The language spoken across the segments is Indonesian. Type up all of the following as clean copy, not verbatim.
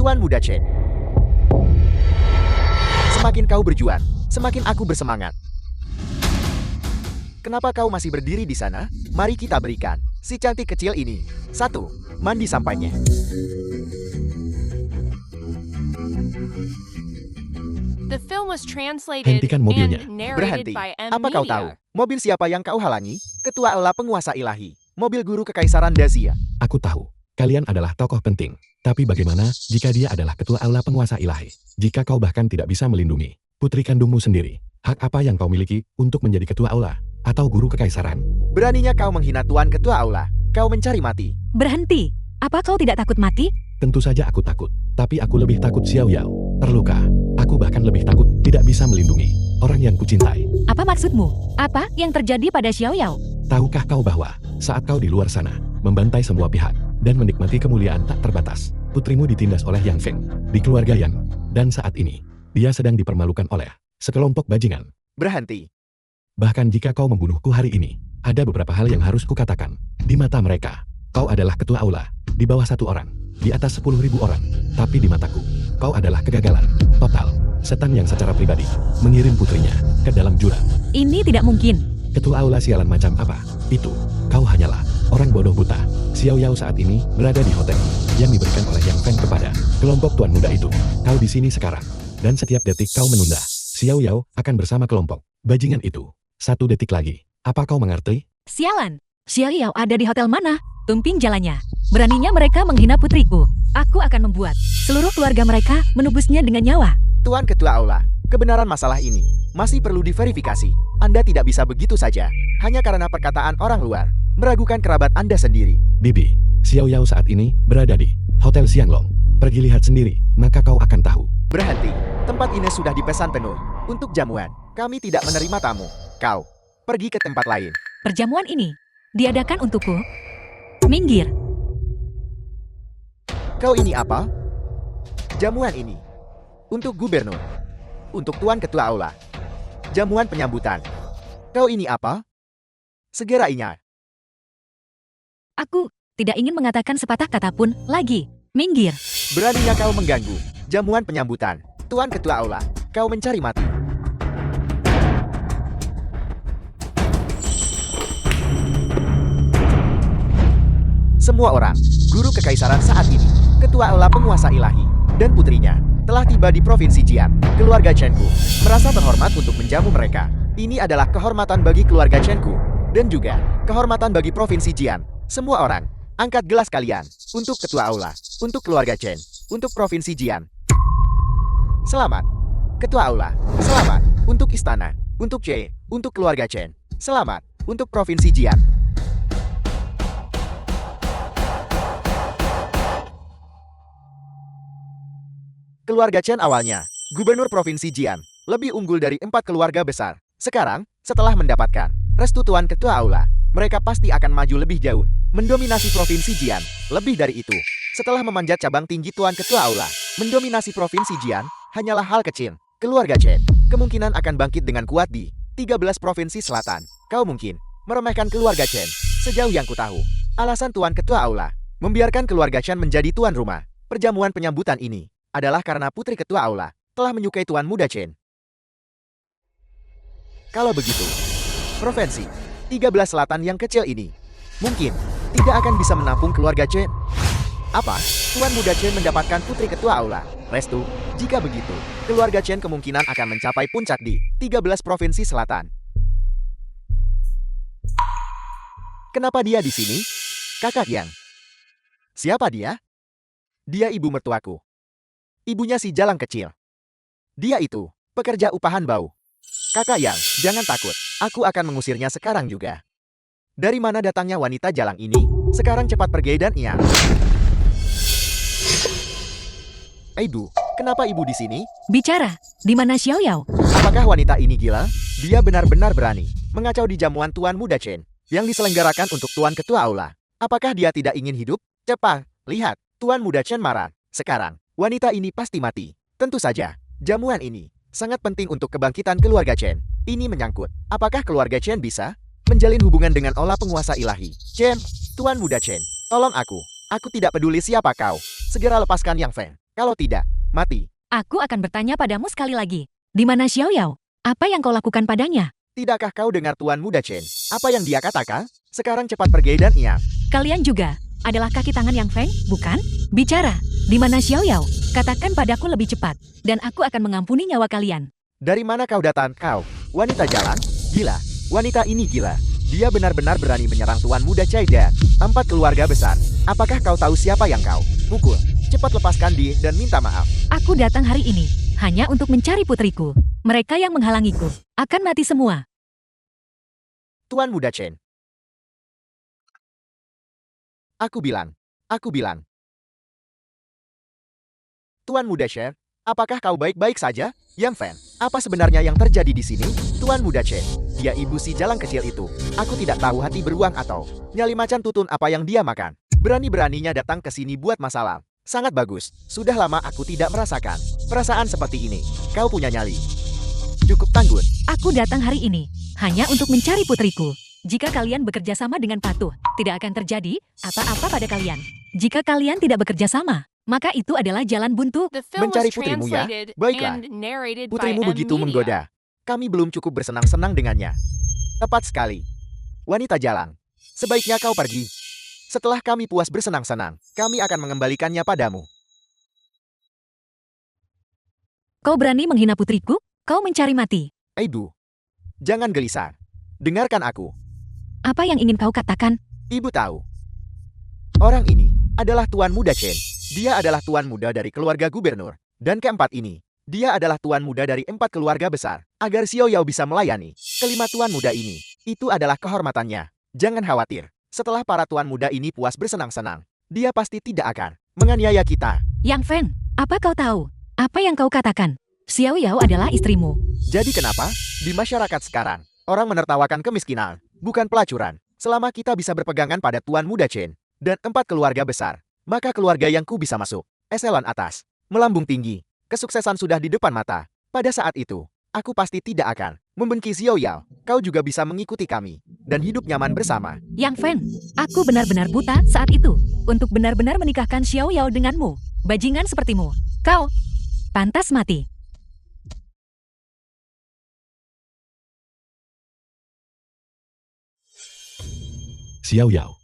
Tuan Muda Chen. Semakin kau berjuang, semakin aku bersemangat. Kenapa kau masih berdiri di sana? Mari kita berikan si cantik kecil ini satu mandi sampainya. The film was translated Hentikan mobilnya. and narrated Berhenti. by M. Apa kau Media. tahu? Mobil siapa yang kau halangi? Ketua Aula Penguasa Ilahi. Mobil guru kekaisaran Dazia. Aku tahu, kalian adalah tokoh penting. Tapi bagaimana jika dia adalah ketua aula penguasa ilahi? Jika kau bahkan tidak bisa melindungi putri kandungmu sendiri, hak apa yang kau miliki untuk menjadi ketua aula atau guru kekaisaran? Beraninya kau menghina Tuan Ketua Aula. Kau mencari mati. Berhenti. Apa kau tidak takut mati? Tentu saja aku takut, tapi aku lebih takut Xiao Yao terluka. Aku bahkan lebih takut tidak bisa melindungi orang yang kucintai. Apa maksudmu? Apa yang terjadi pada Xiao Yao? Tahukah kau bahwa saat kau di luar sana, membantai semua pihak, dan menikmati kemuliaan tak terbatas, putrimu ditindas oleh Yang Feng di keluarga Yan, dan saat ini, dia sedang dipermalukan oleh sekelompok bajingan. Berhenti. Bahkan jika kau membunuhku hari ini, ada beberapa hal yang harus kukatakan. Di mata mereka, kau adalah ketua aula, di bawah 1 orang, di atas 10.000 orang, tapi di mataku, kau adalah kegagalan total. Setan yang secara pribadi mengirim putrinya ke dalam jurang. Ini tidak mungkin. Ketua aula sialan macam apa? Itu, kau hanyalah orang bodoh buta. Xiao Yao saat ini berada di hotel yang diberikan oleh Yang Feng kepada kelompok tuan muda itu. Kau di sini sekarang, dan setiap detik kau menunda, Xiao Yao akan bersama kelompok bajingan itu. 1 detik lagi. Apa kau mengerti? Sialan. Xiao Yao ada di hotel mana? Tumping jalannya. Beraninya mereka menghina putriku. Aku akan membuat seluruh keluarga mereka menebusnya dengan nyawa. Tuan Ketua Aula, kebenaran masalah ini masih perlu diverifikasi. Anda tidak bisa begitu saja, hanya karena perkataan orang luar, meragukan kerabat Anda sendiri. Bibi, Xiao Yao saat ini berada di Hotel Xianglong. Pergi lihat sendiri, maka kau akan tahu. Berhenti. Tempat ini sudah dipesan penuh. Untuk jamuan, kami tidak menerima tamu. Kau, pergi ke tempat lain. Perjamuan ini diadakan untukku. Minggir. Kau ini apa? Jamuan ini untuk gubernur. Untuk Tuan Ketua Aula. Jamuan penyambutan. Kau ini apa? Segera ingat. Aku tidak ingin mengatakan sepatah kata pun lagi. Minggir. Beraninya kau mengganggu jamuan penyambutan Tuan Ketua Aula. Kau mencari mati. Semua orang, guru kekaisaran saat ini, Ketua Aula Penguasa Ilahi, dan putrinya, telah tiba di Provinsi Jian. Keluarga Chenku merasa terhormat untuk menjamu mereka. Ini adalah kehormatan bagi keluarga Chenku, dan juga kehormatan bagi Provinsi Jian. Semua orang, angkat gelas kalian, untuk Ketua Aula, untuk keluarga Chen, untuk Provinsi Jian. Selamat, Ketua Aula. Selamat, untuk Istana, untuk C, untuk keluarga Chen. Selamat, untuk Provinsi Jian. Keluarga Chen awalnya, Gubernur Provinsi Jian, lebih unggul dari 4 keluarga besar. Sekarang, setelah mendapatkan restu Tuan Ketua Aula, mereka pasti akan maju lebih jauh, mendominasi Provinsi Jian. Lebih dari itu, setelah memanjat cabang tinggi Tuan Ketua Aula, mendominasi Provinsi Jian hanyalah hal kecil. Keluarga Chen kemungkinan akan bangkit dengan kuat di 13 provinsi selatan. Kau mungkin meremehkan keluarga Chen. Sejauh yang kutahu, alasan Tuan Ketua Aula membiarkan keluarga Chen menjadi tuan rumah perjamuan penyambutan ini adalah karena putri Ketua Aula telah menyukai Tuan Muda Chen. Kalau begitu, provinsi 13 selatan yang kecil ini mungkin tidak akan bisa menampung keluarga Chen. Apa? Tuan Muda Chen mendapatkan putri Ketua Aula restu? Jika begitu, keluarga Chen kemungkinan akan mencapai puncak di 13 provinsi selatan. Kenapa dia di sini? Kakak Yang. Siapa dia? Dia ibu mertuaku. Ibunya si jalang kecil. Dia itu pekerja upahan bau. Kakak Yang, jangan takut. Aku akan mengusirnya sekarang juga. Dari mana datangnya wanita jalang ini? Sekarang cepat pergi dan ia. Ibu, kenapa ibu di sini? Bicara. Di mana Xiao Yao? Apakah wanita ini gila? Dia benar-benar berani mengacau di jamuan Tuan Muda Chen yang diselenggarakan untuk Tuan Ketua Aula. Apakah dia tidak ingin hidup? Cepat, lihat. Tuan Muda Chen marah. Sekarang, wanita ini pasti mati. Tentu saja, jamuan ini sangat penting untuk kebangkitan keluarga Chen. Ini menyangkut, apakah keluarga Chen bisa menjalin hubungan dengan Aula Penguasa Ilahi. Chen, Tuan Muda Chen, tolong aku. Aku tidak peduli siapa kau. Segera lepaskan Yang Feng. Kalau tidak, mati. Aku akan bertanya padamu sekali lagi. Di mana Xiao Yao? Apa yang kau lakukan padanya? Tidakkah kau dengar Tuan Muda Chen? Apa yang dia katakan? Sekarang cepat pergi dan ingat. Kalian juga adalah kaki tangan Yang Feng, bukan? Bicara. Di mana Xiao Yao? Katakan padaku lebih cepat, dan aku akan mengampuni nyawa kalian. Dari mana kau datang, kau? Wanita jalan? Gila. Wanita ini gila. Dia benar-benar berani menyerang Tuan Muda Chai dan 4 keluarga besar. Apakah kau tahu siapa yang kau pukul? Cepat lepaskan dia dan minta maaf. Aku datang hari ini hanya untuk mencari putriku. Mereka yang menghalangiku akan mati semua. Tuan Muda Chen. Aku bilang. Tuan Muda Chen, apakah kau baik-baik saja? Yang Fan, apa sebenarnya yang terjadi di sini? Tuan Muda Chen, dia ibu si jalang kecil itu. Aku tidak tahu hati beruang atau nyali macan tutun apa yang dia makan. Berani-beraninya datang ke sini buat masalah. Sangat bagus, sudah lama aku tidak merasakan perasaan seperti ini. Kau punya nyali. Cukup tangguh. Aku datang hari ini hanya untuk mencari putriku. Jika kalian bekerja sama dengan patuh, tidak akan terjadi apa-apa pada kalian. Jika kalian tidak bekerja sama, maka itu adalah jalan buntu. The film Mencari was putrimu ya? translated Baiklah. and narrated by Putrimu M begitu Media. menggoda. Kami belum cukup bersenang-senang dengannya. Tepat sekali. Wanita jalang, sebaiknya kau pergi. Setelah kami puas bersenang-senang, kami akan mengembalikannya padamu. Kau berani menghina putriku? Kau mencari mati. Ibu, jangan gelisah. Dengarkan aku. Apa yang ingin kau katakan? Ibu tahu. Orang ini adalah Tuan Muda Chen. Dia adalah tuan muda dari keluarga gubernur. Dan keempat ini, dia adalah tuan muda dari 4 keluarga besar. Agar Xiao Yao bisa melayani kelima tuan muda ini, itu adalah kehormatannya. Jangan khawatir. Setelah para tuan muda ini puas bersenang-senang, dia pasti tidak akan menganiaya kita. Yang Feng, apa kau tahu? Apa yang kau katakan? Xiao Yao adalah istrimu. Jadi kenapa? Di masyarakat sekarang, orang menertawakan kemiskinan, bukan pelacuran. Selama kita bisa berpegangan pada Tuan Muda Chen dan 4 keluarga besar, maka keluarga yang ku bisa masuk eselon atas, melambung tinggi. Kesuksesan sudah di depan mata. Pada saat itu, aku pasti tidak akan membenci Xiao Yao. Kau juga bisa mengikuti kami dan hidup nyaman bersama. Yang Feng, aku benar-benar buta saat itu untuk benar-benar menikahkan Xiao Yao denganmu. Bajingan sepertimu. Kau pantas mati. Xiao Yao.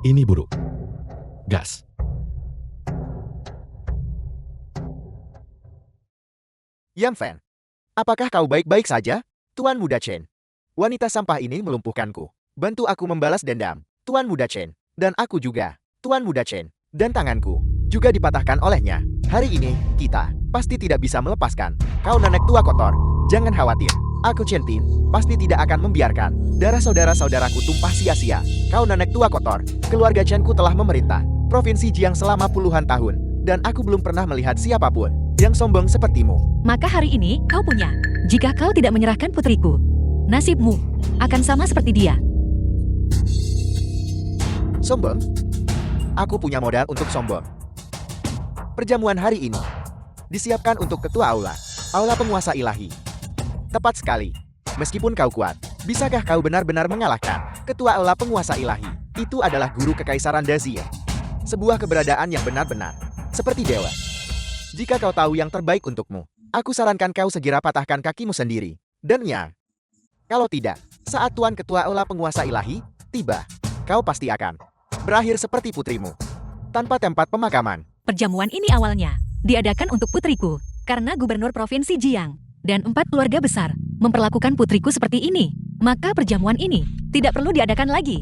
Ini buruk. Gas. Yang Fan, apakah kau baik-baik saja? Tuan Muda Chen. Wanita sampah ini melumpuhkanku. Bantu aku membalas dendam. Tuan Muda Chen. Dan aku juga. Tuan Muda Chen. Dan tanganku juga dipatahkan olehnya. Hari ini, kita pasti tidak bisa melepaskan kau nenek tua kotor. Jangan khawatir. Aku Chen Tin pasti tidak akan membiarkan darah saudara-saudaraku tumpah sia-sia. Kau nenek tua kotor. Keluarga Chen-ku telah memerintah Provinsi Jiang selama puluhan tahun. Dan aku belum pernah melihat siapapun yang sombong sepertimu. Maka hari ini kau punya. Jika kau tidak menyerahkan putriku, nasibmu akan sama seperti dia. Sombong? Aku punya modal untuk sombong. Perjamuan hari ini disiapkan untuk ketua aula. Aula penguasa ilahi. Tepat sekali. Meskipun kau kuat, bisakah kau benar-benar mengalahkan ketua aula penguasa ilahi? Itu adalah guru kekaisaran Dazia. Sebuah keberadaan yang benar-benar seperti dewa. Jika kau tahu yang terbaik untukmu, aku sarankan kau segera patahkan kakimu sendiri. Dan ya, kalau tidak, saat Tuan Ketua Aula Penguasa Ilahi tiba, kau pasti akan berakhir seperti putrimu, tanpa tempat pemakaman. Perjamuan ini awalnya diadakan untuk putriku, karena gubernur Provinsi Jiang dan 4 keluarga besar memperlakukan putriku seperti ini. Maka perjamuan ini tidak perlu diadakan lagi.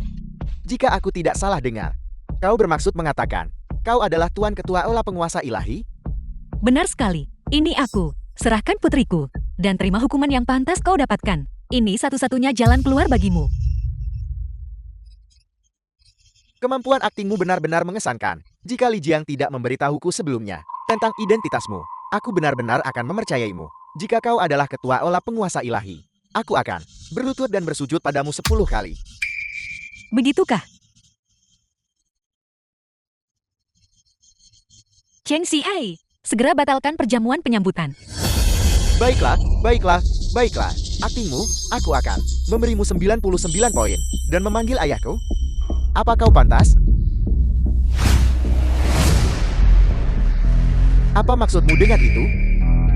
Jika aku tidak salah dengar, kau bermaksud mengatakan, kau adalah Tuan Ketua Aula Penguasa Ilahi? Benar sekali. Ini aku. Serahkan putriku, dan terima hukuman yang pantas kau dapatkan. Ini satu-satunya jalan keluar bagimu. Kemampuan aktingmu benar-benar mengesankan. Jika Li Jiang tidak memberitahuku sebelumnya tentang identitasmu, aku benar-benar akan mempercayaimu. Jika kau adalah Ketua Aula Penguasa Ilahi, aku akan berlutut dan bersujud padamu 10 kali. Begitukah? Cheng Xiai, segera batalkan perjamuan penyambutan. Baiklah, baiklah, baiklah. Aktingmu, aku akan memberimu 99 poin dan memanggil ayahku. Apa kau pantas? Apa maksudmu dengan itu?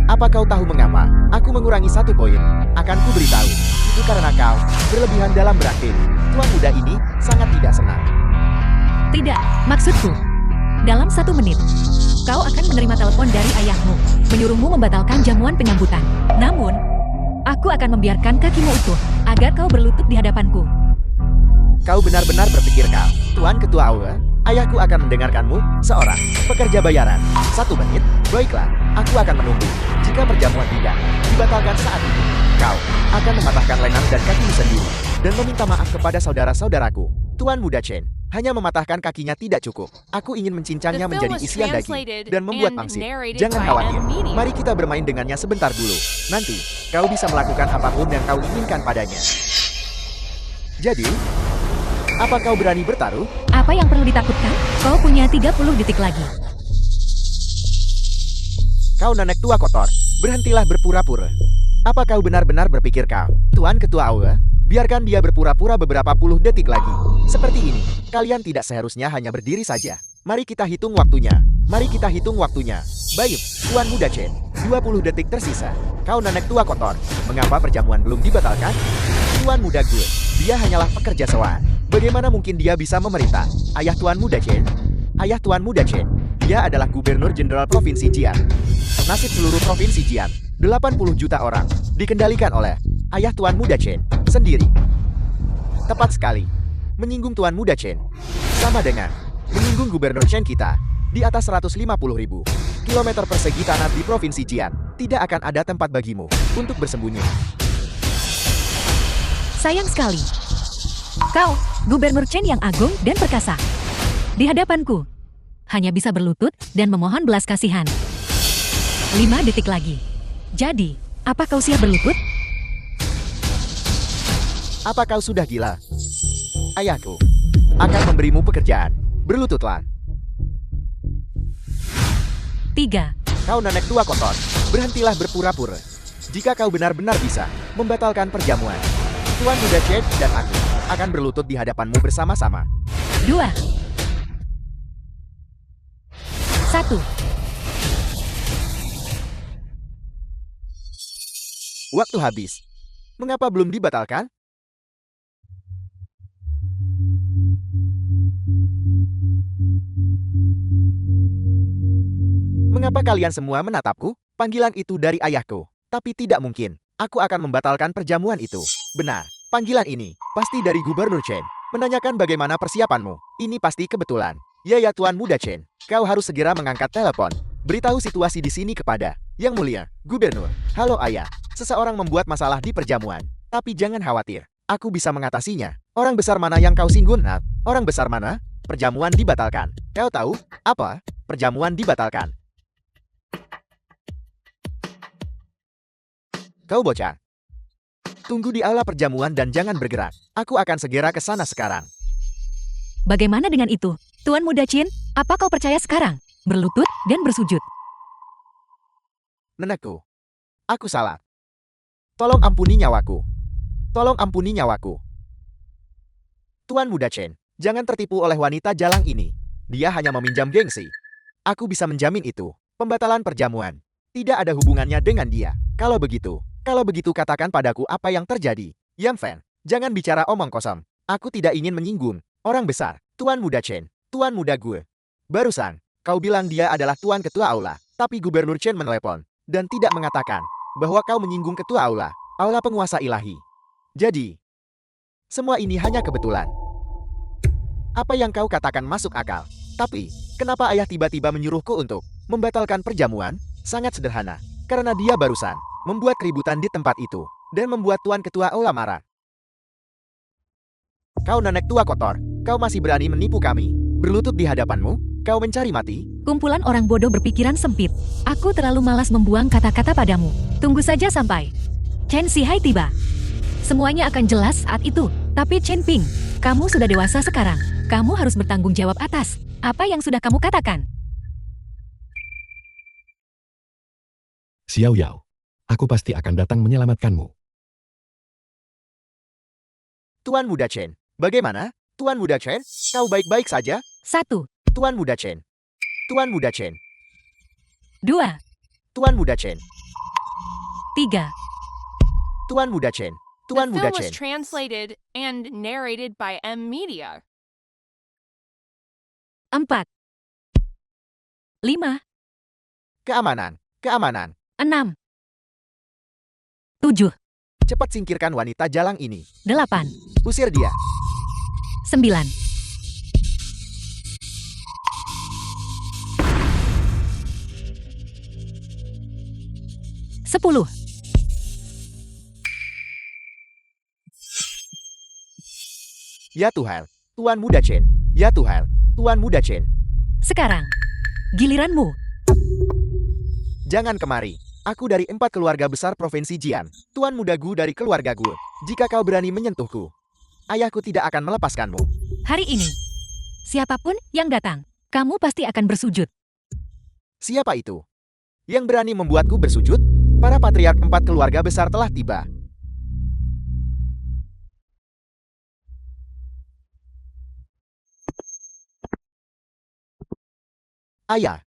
Apa kau tahu mengapa aku mengurangi 1 poin? Akan ku beritahu. Itu karena kau berlebihan dalam berakhir. Tuan muda ini sangat tidak senang. Tidak, maksudku. Dalam 1 menit, kau akan menerima telepon dari ayahmu, menyuruhmu membatalkan jamuan penyambutan. Namun, aku akan membiarkan kakimu utuh, agar kau berlutut di hadapanku. Kau benar-benar berpikir kau, Tuan Ketua Aula, ayahku akan mendengarkanmu, seorang pekerja bayaran. 1 menit, baiklah, aku akan menunggu. Jika perjamuan tidak dibatalkan saat itu, kau akan mematahkan lengan dan kakimu sendiri, dan meminta maaf kepada saudara-saudaraku. Tuan Muda Chen, hanya mematahkan kakinya tidak cukup. Aku ingin mencincangnya The film menjadi was isian daging translated dan membuat and pangsit. narrated Jangan by khawatir, M. Media. mari kita bermain dengannya sebentar dulu. Nanti, kau bisa melakukan apapun yang kau inginkan padanya. Jadi, apa kau berani bertaruh? Apa yang perlu ditakutkan? Kau punya 30 detik lagi. Kau nenek tua kotor, berhentilah berpura-pura. Apa kau benar-benar berpikir kau, Tuan Ketua Aula? Biarkan dia berpura-pura beberapa puluh detik lagi. Seperti ini, kalian tidak seharusnya hanya berdiri saja. Mari kita hitung waktunya. Mari kita hitung waktunya. Baik, Tuan Muda Chen, 20 detik tersisa. Kau nenek tua kotor, mengapa perjamuan belum dibatalkan? Tuan Muda Gue, dia hanyalah pekerja sewaan. Bagaimana mungkin dia bisa memerintah? Ayah Tuan Muda Chen? Ayah Tuan Muda Chen, dia adalah Gubernur Jenderal Provinsi Jian. Nasib seluruh Provinsi Jian, 80 juta orang, dikendalikan oleh Ayah Tuan Muda Chen sendiri. Tepat sekali. Menyinggung Tuan Muda Chen sama dengan menyinggung Gubernur Chen kita. Di atas 150.000 kilometer persegi tanah di Provinsi Jian, tidak akan ada tempat bagimu untuk bersembunyi. Sayang sekali. Kau, Gubernur Chen yang agung dan perkasa. Di hadapanku, hanya bisa berlutut dan memohon belas kasihan. 5 detik lagi. Jadi, apa kau siap berlutut? Apa kau sudah gila? Ayahku akan memberimu pekerjaan. Berlututlah. 3, Kau nenek tua kotor, berhentilah berpura-pura. Jika kau benar-benar bisa membatalkan perjamuan, Tuan Muda Chen dan aku akan berlutut di hadapanmu bersama-sama. 2, 1. Waktu habis. Mengapa belum dibatalkan? Mengapa kalian semua menatapku? Panggilan itu dari ayahku. Tapi tidak mungkin. Aku akan membatalkan perjamuan itu. Benar. Panggilan ini pasti dari Gubernur Chen. Menanyakan bagaimana persiapanmu. Ini pasti kebetulan. Ya Tuan Muda Chen. Kau harus segera mengangkat telepon. Beritahu situasi di sini kepada Yang Mulia, Gubernur. Halo ayah. Seseorang membuat masalah di perjamuan. Tapi jangan khawatir. Aku bisa mengatasinya. Orang besar mana yang kau singgung, Nat? Orang besar mana? Perjamuan dibatalkan. Kau tahu? Apa? Perjamuan dibatalkan. Kau bocah. Tunggu di aula perjamuan dan jangan bergerak. Aku akan segera ke sana sekarang. Bagaimana dengan itu? Tuan Muda Chen, apa kau percaya sekarang? Berlutut dan bersujud. Nenekku. Aku salah. Tolong ampuni nyawaku. Tolong ampuni nyawaku. Tuan Muda Chen, jangan tertipu oleh wanita jalang ini. Dia hanya meminjam gengsi. Aku bisa menjamin itu. Pembatalan perjamuan. Tidak ada hubungannya dengan dia. Kalau begitu katakan padaku apa yang terjadi. Yang Fan, jangan bicara omong kosong. Aku tidak ingin menyinggung orang besar. Tuan Muda Chen, Tuan Muda Gue. Barusan, kau bilang dia adalah Tuan Ketua Aula. Tapi Gubernur Chen menelepon dan tidak mengatakan bahwa kau menyinggung Ketua Aula, Aula Penguasa Ilahi. Jadi, semua ini hanya kebetulan. Apa yang kau katakan masuk akal. Tapi, kenapa ayah tiba-tiba menyuruhku untuk membatalkan perjamuan? Sangat sederhana. Karena dia barusan membuat keributan di tempat itu dan membuat Tuan Ketua Aula marah. Kau nenek tua kotor, kau masih berani menipu kami. Berlutut di hadapanmu, kau mencari mati? Kumpulan orang bodoh berpikiran sempit. Aku terlalu malas membuang kata-kata padamu. Tunggu saja sampai Chen Zihai tiba. Semuanya akan jelas saat itu. Tapi Chen Ping, kamu sudah dewasa sekarang. Kamu harus bertanggung jawab atas apa yang sudah kamu katakan. Xiao Yao. Aku pasti akan datang menyelamatkanmu. Tuan Muda Chen, bagaimana? Tuan Muda Chen, kau baik-baik saja? 1, Tuan Muda Chen. Tuan Muda Chen. 2, Tuan Muda Chen. 3, Tuan Muda Chen. The Tuan Muda film was Chen. translated and narrated by M Media. 4, 5, Keamanan. Keamanan. 6, 7, Cepat singkirkan wanita jalang ini. 8, Usir dia. 9, 10. Ya Tuhan. Tuan Muda Chen. Ya Tuhan. Tuan Muda Chen. Sekarang, giliranmu. Jangan kemari. Aku dari 4 keluarga besar Provinsi Jian. Tuan Muda Gu dari keluarga Gu. Jika kau berani menyentuhku, ayahku tidak akan melepaskanmu. Hari ini, siapapun yang datang, kamu pasti akan bersujud. Siapa itu? Yang berani membuatku bersujud? Para patriark 4 keluarga besar telah tiba. Ayah.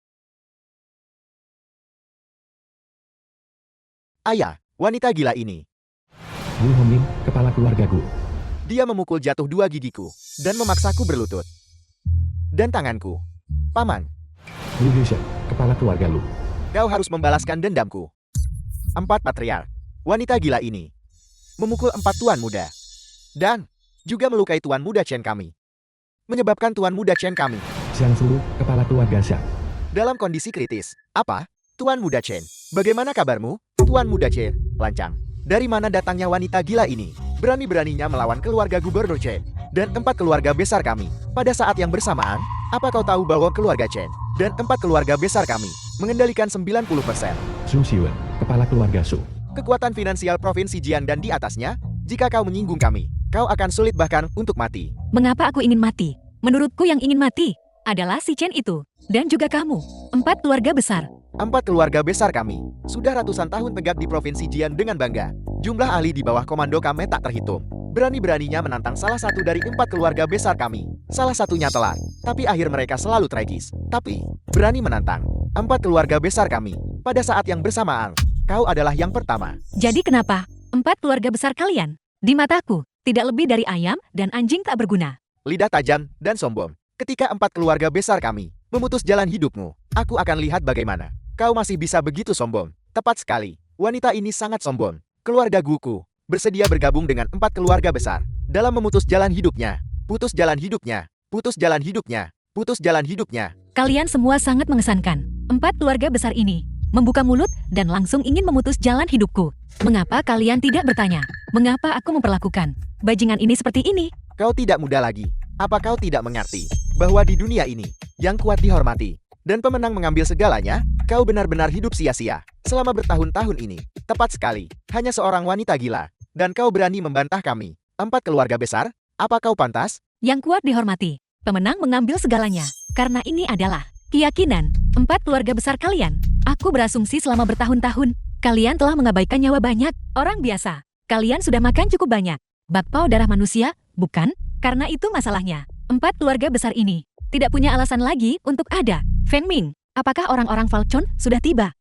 Ayah, wanita gila ini. Gu Hongmin, kepala keluarga Gu. Dia memukul jatuh 2 gigiku dan memaksaku berlutut. Dan tanganku. Paman, Lu Yushen, kepala keluarga Lu. kau harus membalaskan dendamku. 4 patriark. Wanita gila ini memukul 4 tuan muda. Dan juga melukai tuan muda Chen kami. Menyebabkan tuan muda Chen kami Xiang Sulu, kepala keluarga Xiang. dalam kondisi kritis. Apa? Tuan Muda Chen, bagaimana kabarmu? Tuan Muda Chen, lancang. Dari mana datangnya wanita gila ini? Berani-beraninya melawan keluarga Gubernur Chen dan 4 keluarga besar kami. Pada saat yang bersamaan, apa kau tahu bahwa keluarga Chen dan 4 keluarga besar kami mengendalikan 90% Su Xiwen, kepala keluarga Su. kekuatan finansial Provinsi Jian dan di atasnya? Jika kau menyinggung kami, kau akan sulit bahkan untuk mati. Mengapa aku ingin mati? Menurutku yang ingin mati adalah si Chen itu. Dan juga kamu. 4 keluarga besar. 4 keluarga besar kami sudah ratusan tahun tegak di Provinsi Jian dengan bangga. Jumlah ahli di bawah komando kami tak terhitung. Berani-beraninya menantang salah satu dari 4 keluarga besar kami. Salah satunya telat, tapi akhir mereka selalu tragis. Tapi, berani menantang 4 keluarga besar kami. Pada saat yang bersamaan, kau adalah yang pertama. Jadi kenapa? 4 keluarga besar kalian? Di mataku, tidak lebih dari ayam dan anjing tak berguna. Lidah tajam dan sombong. Ketika 4 keluarga besar kami memutus jalan hidupmu, aku akan lihat bagaimana kau masih bisa begitu sombong. Tepat sekali, wanita ini sangat sombong. Keluarga Guku bersedia bergabung dengan 4 keluarga besar dalam memutus jalan hidupnya. Putus jalan hidupnya, putus jalan hidupnya, putus jalan hidupnya. Kalian semua sangat mengesankan. 4 keluarga besar ini membuka mulut dan langsung ingin memutus jalan hidupku. Mengapa kalian tidak bertanya? Mengapa aku memperlakukan bajingan ini seperti ini? Kau tidak muda lagi. Apa kau tidak mengerti bahwa di dunia ini yang kuat dihormati dan pemenang mengambil segalanya? Kau benar-benar hidup sia-sia selama bertahun-tahun ini. Tepat sekali, hanya seorang wanita gila. Dan kau berani membantah kami. 4 keluarga besar? Apa kau pantas? Yang kuat dihormati, pemenang mengambil segalanya. Karena ini adalah keyakinan 4 keluarga besar kalian. Aku berasumsi selama bertahun-tahun, kalian telah mengabaikan nyawa banyak orang biasa. Kalian sudah makan cukup banyak bakpao darah manusia, bukan? Karena itu masalahnya. 4 keluarga besar ini tidak punya alasan lagi untuk ada. Feng Ming, apakah orang-orang Falcon sudah tiba?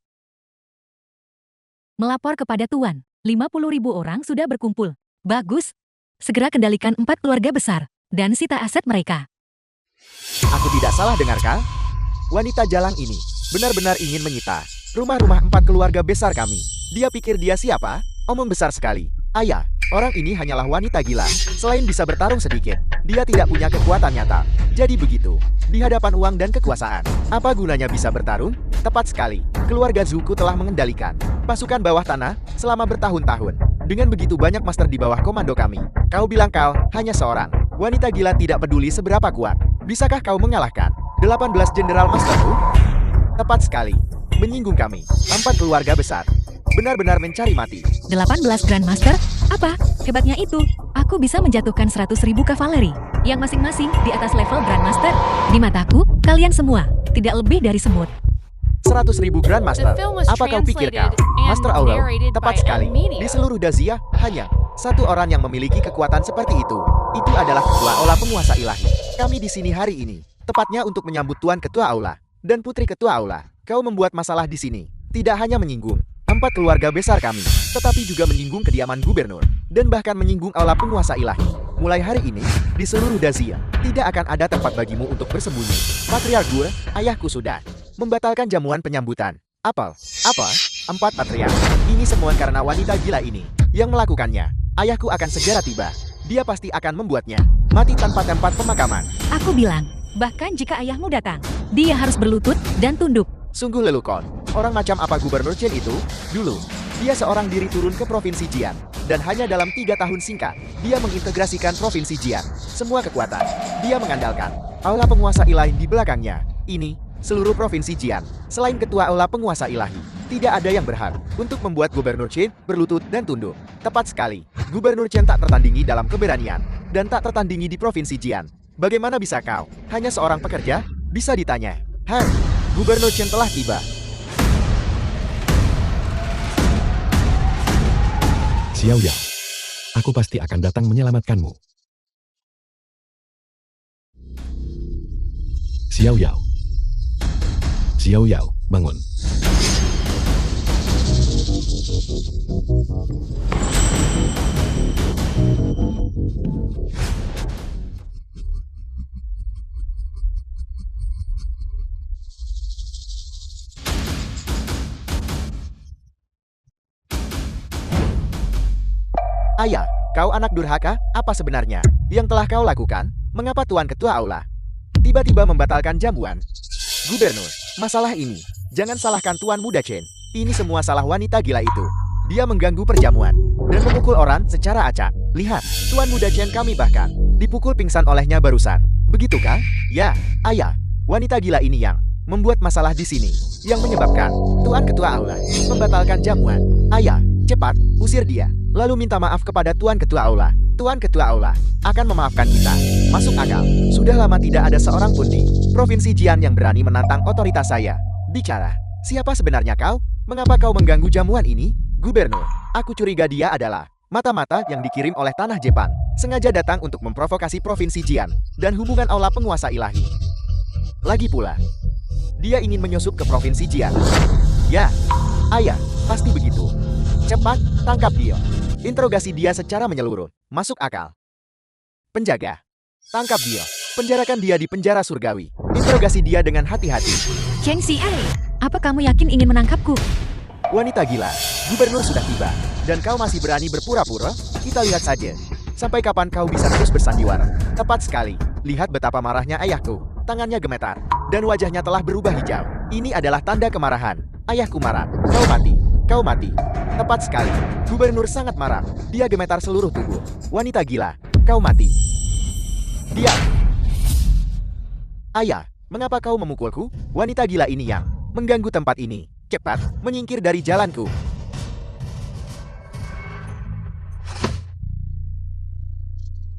Melapor kepada Tuan, 50.000 orang sudah berkumpul. Bagus. Segera kendalikan 4 keluarga besar dan sita aset mereka. Aku tidak salah dengarkah? Wanita jalang ini benar-benar ingin menyita rumah-rumah 4 keluarga besar kami. Dia pikir dia siapa? Omong besar sekali. Ayah, orang ini hanyalah wanita gila. Selain bisa bertarung sedikit, dia tidak punya kekuatan nyata. Jadi begitu, di hadapan uang dan kekuasaan, apa gunanya bisa bertarung? Tepat sekali, keluarga Zuku telah mengendalikan pasukan bawah tanah selama bertahun-tahun. Dengan begitu banyak master di bawah komando kami. Kau bilang kau hanya seorang wanita gila tidak peduli seberapa kuat. Bisakah kau mengalahkan 18 jenderal masterku? Tepat sekali, menyinggung kami. 4 keluarga besar benar-benar mencari mati. 18 Grandmaster? Apa? Hebatnya itu, aku bisa menjatuhkan 100.000 kavaleri, yang masing-masing di atas level Grandmaster. Di mataku, kalian semua tidak lebih dari semut. 100.000 Grandmaster. The film was Apa kau pikir kau? translated and Master Aurel, narrated tepat by sekali. M Media. Di seluruh Dazia, hanya Satu orang yang memiliki kekuatan seperti itu adalah Ketua Aula Penguasa Ilahi. Kami di sini hari ini, tepatnya untuk menyambut Tuan Ketua Aula dan Putri Ketua Aula. Kau membuat masalah di sini, tidak hanya menyinggung 4 keluarga besar kami, tetapi juga menyinggung kediaman gubernur, dan bahkan menyinggung Aula Penguasa Ilahi. Mulai hari ini, di seluruh Dazia, tidak akan ada tempat bagimu untuk bersembunyi. Patriark gue, ayahku sudah membatalkan jamuan penyambutan. Apa? 4 patriark. Ini semua karena wanita gila ini yang melakukannya. Ayahku akan segera tiba. Dia pasti akan membuatnya mati tanpa tempat pemakaman. Aku bilang, bahkan jika ayahmu datang, dia harus berlutut dan tunduk. Sungguh lelukon. Orang macam apa Gubernur Chen itu? Dulu, dia seorang diri turun ke Provinsi Jian. Dan hanya dalam 3 tahun singkat, dia mengintegrasikan Provinsi Jian. Semua kekuatan, dia mengandalkan Aula Penguasa Ilahi di belakangnya. Ini, seluruh Provinsi Jian, selain Ketua Aula Penguasa Ilahi, tidak ada yang berhak untuk membuat Gubernur Chen berlutut dan tunduk. Tepat sekali, Gubernur Chen tak tertandingi dalam keberanian, dan tak tertandingi di Provinsi Jian. Bagaimana bisa kau, hanya seorang pekerja, bisa ditanya? Gubernur Chen telah tiba. Xiao Yao, aku pasti akan datang menyelamatkanmu. Xiao Yao. Xiao Yao, bangun. Ayah, kau anak durhaka, apa sebenarnya yang telah kau lakukan? Mengapa Tuan Ketua Aula tiba-tiba membatalkan jamuan? Gubernur, masalah ini, jangan salahkan Tuan Muda Chen. Ini semua salah wanita gila itu. Dia mengganggu perjamuan dan memukul orang secara acak. Lihat, Tuan Muda Chen kami bahkan dipukul pingsan olehnya barusan. Begitukah? Ya, ayah, wanita gila ini yang membuat masalah di sini, yang menyebabkan Tuan Ketua Aula membatalkan jamuan. Ayah, cepat usir dia. Lalu minta maaf kepada Tuan Ketua Aula. Tuan Ketua Aula akan memaafkan kita. Masuk akal. Sudah lama tidak ada seorang pun di Provinsi Jian yang berani menantang otoritas saya. Bicara, siapa sebenarnya kau? Mengapa kau mengganggu jamuan ini? Gubernur, aku curiga dia adalah mata-mata yang dikirim oleh tanah Jepang. Sengaja datang untuk memprovokasi Provinsi Jian dan hubungan Aula Penguasa Ilahi. Lagi pula, dia ingin menyusup ke Provinsi Jian. Ya, ayah, pasti begitu. Cepat, tangkap dia. Interogasi dia secara menyeluruh. Masuk akal. Penjaga, tangkap dia. Penjarakan dia di penjara surgawi. Interogasi dia dengan hati-hati. Chen Xihai, apa kamu yakin ingin menangkapku? Wanita gila, gubernur sudah tiba. Dan kau masih berani berpura-pura? Kita lihat saja. Sampai kapan kau bisa terus bersandiwara? Tepat sekali. Lihat betapa marahnya ayahku. Tangannya gemetar. Dan wajahnya telah berubah hijau. Ini adalah tanda kemarahan. Ayahku marah. Kau mati. Kau mati. Tepat sekali. Gubernur sangat marah. Dia gemetar seluruh tubuh. Wanita gila, kau mati. Diam. Ayah, mengapa kau memukulku? Wanita gila ini yang mengganggu tempat ini. Cepat, menyingkir dari jalanku.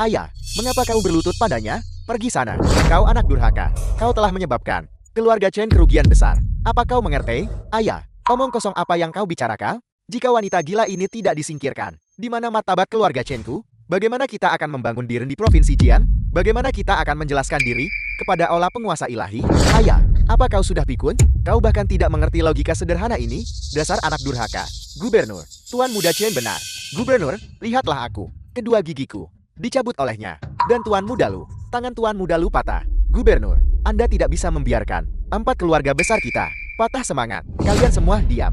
Ayah, mengapa kau berlutut padanya? Pergi sana. Kau anak durhaka. Kau telah menyebabkan keluarga Chen kerugian besar. Apa kau mengerti? Ayah, omong kosong apa yang kau bicarakan? Jika wanita gila ini tidak disingkirkan, di mana martabat keluarga Chen-ku? Bagaimana kita akan membangun diri di Provinsi Jian? Bagaimana kita akan menjelaskan diri kepada Aula Penguasa Ilahi? Ayah, apa kau sudah pikun? Kau bahkan tidak mengerti logika sederhana ini? Dasar anak durhaka. Gubernur, Tuan Muda Chen benar. Gubernur, lihatlah aku. Kedua gigiku dicabut olehnya. Dan Tuan Muda Lu, tangan Tuan Muda Lu patah. Gubernur, Anda tidak bisa membiarkan 4 keluarga besar kita patah semangat. Kalian semua diam.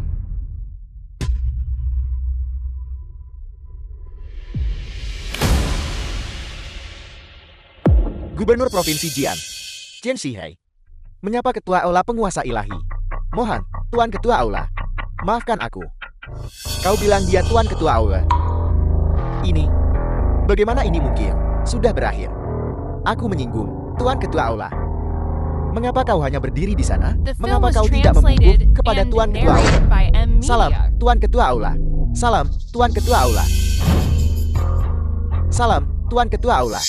Gubernur Provinsi Jian, Chen Xihai, menyapa Ketua Aula Penguasa Ilahi. Mohon, Tuan Ketua Aula, maafkan aku. Kau bilang dia Tuan Ketua Aula. Ini, bagaimana ini mungkin? Sudah berakhir. Aku menyinggung Tuan Ketua Aula. Mengapa kau hanya berdiri di sana? The film Mengapa was kau tidak memukul translated kepada and Tuan Ketua Aula? narrated by M Salam, Media. Tuan Ketua Aula. Salam, Tuan Ketua Aula. Salam, Tuan Ketua Aula.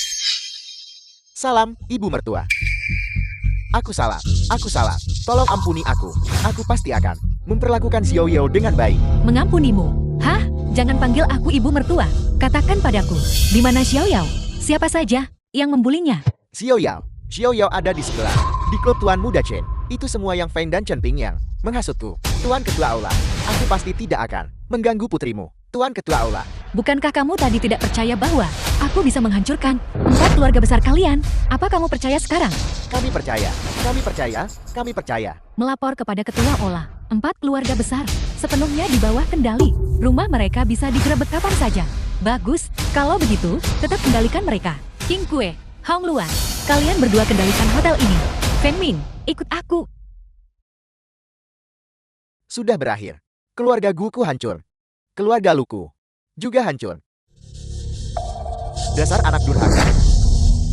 Salam, Ibu Mertua. Aku salah. Tolong ampuni aku. Aku pasti akan memperlakukan Xiao Yao dengan baik. Mengampunimu? Hah? Jangan panggil aku ibu mertua. Katakan padaku, di mana Xiao Yao? Siapa saja yang membulinya? Xiao Yao ada di sebelah. Di klub Tuan Muda Chen. Itu semua yang Feng dan Chen Ping yang menghasutku. Tuan Ketua Aula, aku pasti tidak akan mengganggu putrimu. Tuan Ketua Aula. Bukankah kamu tadi tidak percaya bahwa aku bisa menghancurkan 4 keluarga besar kalian? Apa kamu percaya sekarang? Kami percaya. Melapor kepada Ketua Ola. 4 keluarga besar, sepenuhnya di bawah kendali. Rumah mereka bisa digerebek kapan saja. Bagus, kalau begitu, tetap kendalikan mereka. King Kue, Hong Luan, kalian berdua kendalikan hotel ini. Feng Min, ikut aku. Sudah berakhir. Keluarga Guku hancur. Keluarga Luku juga hancur. Dasar anak durhaka.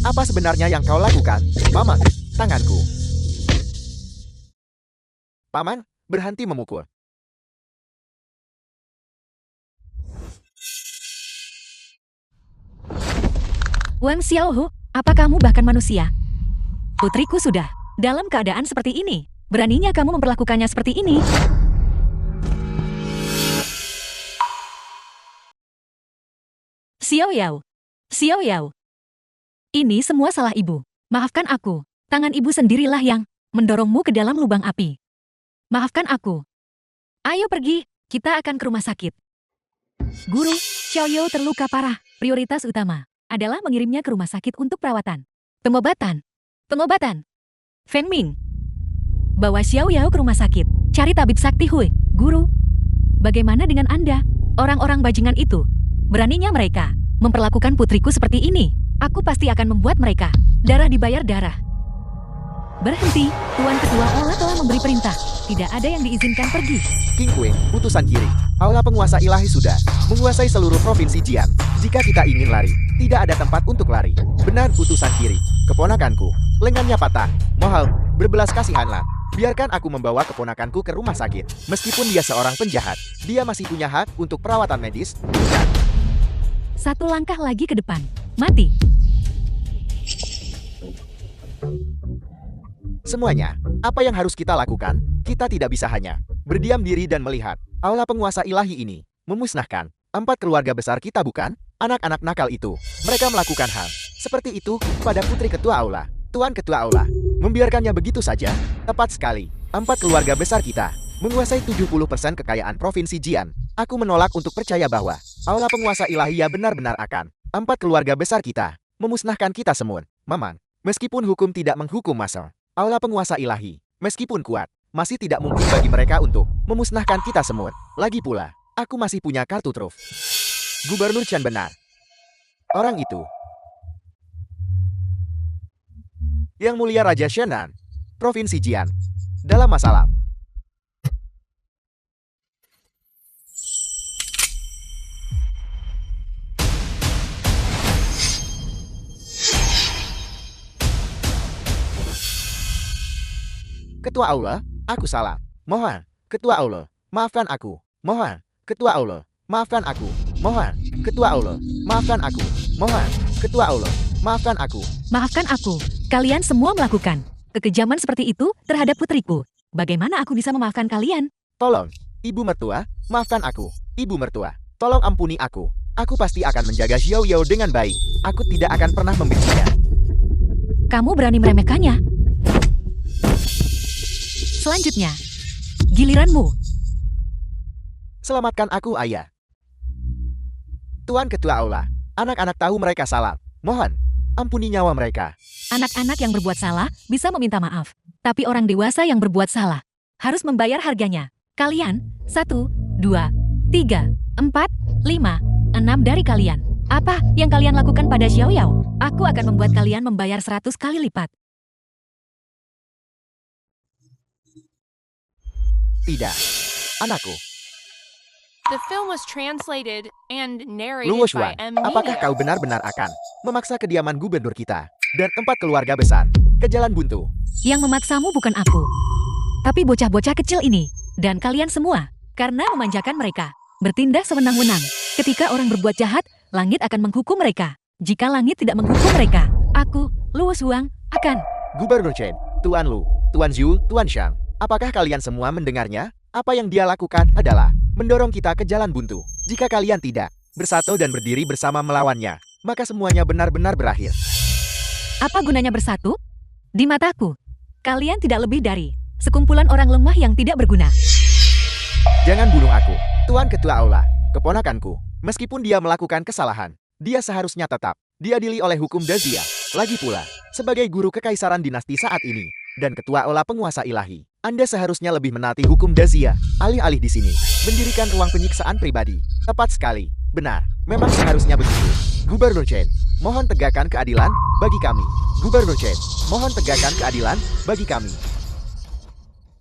Apa sebenarnya yang kau lakukan? Paman, tanganku. Paman, berhenti memukul. Wang Xiaohu, apa kamu bahkan manusia? Putriku sudah dalam keadaan seperti ini. Beraninya kamu memperlakukannya seperti ini? Xiao Yao. Ini semua salah ibu. Maafkan aku. Tangan ibu sendirilah yang mendorongmu ke dalam lubang api. Maafkan aku. Ayo pergi, kita akan ke rumah sakit. Guru, Xiao Yao terluka parah. Prioritas utama adalah mengirimnya ke rumah sakit untuk perawatan. Pengobatan. Feng Ming. Bawa Xiao Yao ke rumah sakit. Cari tabib sakti Hui. Guru, bagaimana dengan Anda? Orang-orang bajingan itu. Beraninya mereka memperlakukan putriku seperti ini. Aku pasti akan membuat mereka darah dibayar darah. Berhenti, Tuan Ketua Ola telah memberi perintah. Tidak ada yang diizinkan pergi. King Kue, utusan kiri. Aula penguasa ilahi sudah menguasai seluruh provinsi Jian. Jika kita ingin lari, tidak ada tempat untuk lari. Benar, utusan kiri. Keponakanku, lengannya patah. Mohon, berbelas kasihanlah. Biarkan aku membawa keponakanku ke rumah sakit. Meskipun dia seorang penjahat, dia masih punya hak untuk perawatan medis. Bukan? 1 langkah lagi ke depan. Mati. Semuanya, apa yang harus kita lakukan? Kita tidak bisa hanya berdiam diri dan melihat aula penguasa ilahi ini memusnahkan 4 keluarga besar kita, bukan? Anak-anak nakal itu, mereka melakukan hal seperti itu pada putri ketua aula. Tuan Ketua Aula, membiarkannya begitu saja? Tepat sekali, 4 keluarga besar kita menguasai 70% kekayaan provinsi Jian. Aku menolak untuk percaya bahwa aula penguasa ilahiyah benar-benar akan 4 keluarga besar kita memusnahkan kita semua. Mamang, meskipun hukum tidak menghukum masal, aula penguasa ilahi, meskipun kuat, masih tidak mungkin bagi mereka untuk memusnahkan kita semua. Lagi pula, aku masih punya kartu truf. Gubernur Chen benar. Orang itu. Yang Mulia Raja Shenan, Provinsi Jian, dalam masalah. Ketua Aula, aku salah. Mohon, Ketua Aula, maafkan aku. Mohon, Ketua Aula, maafkan aku. Mohon, Ketua Aula, maafkan aku. Mohon, Ketua Aula, maafkan aku. Maafkan aku. Kalian semua melakukan kekejaman seperti itu terhadap putriku. Bagaimana aku bisa memaafkan kalian? Tolong, Ibu Mertua, maafkan aku. Ibu Mertua, tolong ampuni aku. Aku pasti akan menjaga Xiao Yao dengan baik. Aku tidak akan pernah membencinya. Kamu berani meremehkannya? Selanjutnya, giliranmu. Selamatkan aku, Ayah. Tuan Ketua Aula, anak-anak tahu mereka salah. Mohon, ampuni nyawa mereka. Anak-anak yang berbuat salah bisa meminta maaf. Tapi orang dewasa yang berbuat salah harus membayar harganya. Kalian, 1, 2, 3, 4, 5, 6 dari kalian. Apa yang kalian lakukan pada Xiao Yao? Aku akan membuat kalian membayar 100 kali lipat. Tidak, anakku. The film was translated and narrated Luo by Xuan, M. apakah Media. kau benar-benar akan memaksa kediaman gubernur kita dan 4 keluarga besar ke jalan buntu? Yang memaksamu bukan aku, tapi bocah-bocah kecil ini dan kalian semua, karena memanjakan mereka, bertindak sewenang-wenang. Ketika orang berbuat jahat, langit akan menghukum mereka. Jika langit tidak menghukum mereka, aku, Luo Xuan, akan. Gubernur Chen, Tuan Lu, Tuan Zhu, Tuan Shang, apakah kalian semua mendengarnya? Apa yang dia lakukan adalah mendorong kita ke jalan buntu. Jika kalian tidak bersatu dan berdiri bersama melawannya, maka semuanya benar-benar berakhir. Apa gunanya bersatu? Di mataku, kalian tidak lebih dari sekumpulan orang lemah yang tidak berguna. Jangan bunuh aku, Tuan Ketua Aula, keponakanku. Meskipun dia melakukan kesalahan, dia seharusnya tetap diadili oleh hukum Dazia. Lagi pula, sebagai guru kekaisaran dinasti saat ini, dan Ketua Aula penguasa ilahi, Anda seharusnya lebih menaati hukum Dazia, alih-alih di sini, mendirikan ruang penyiksaan pribadi. Tepat sekali, benar, memang seharusnya begitu. Gubernur Chen, mohon tegakkan keadilan bagi kami. Gubernur Chen, mohon tegakkan keadilan bagi kami.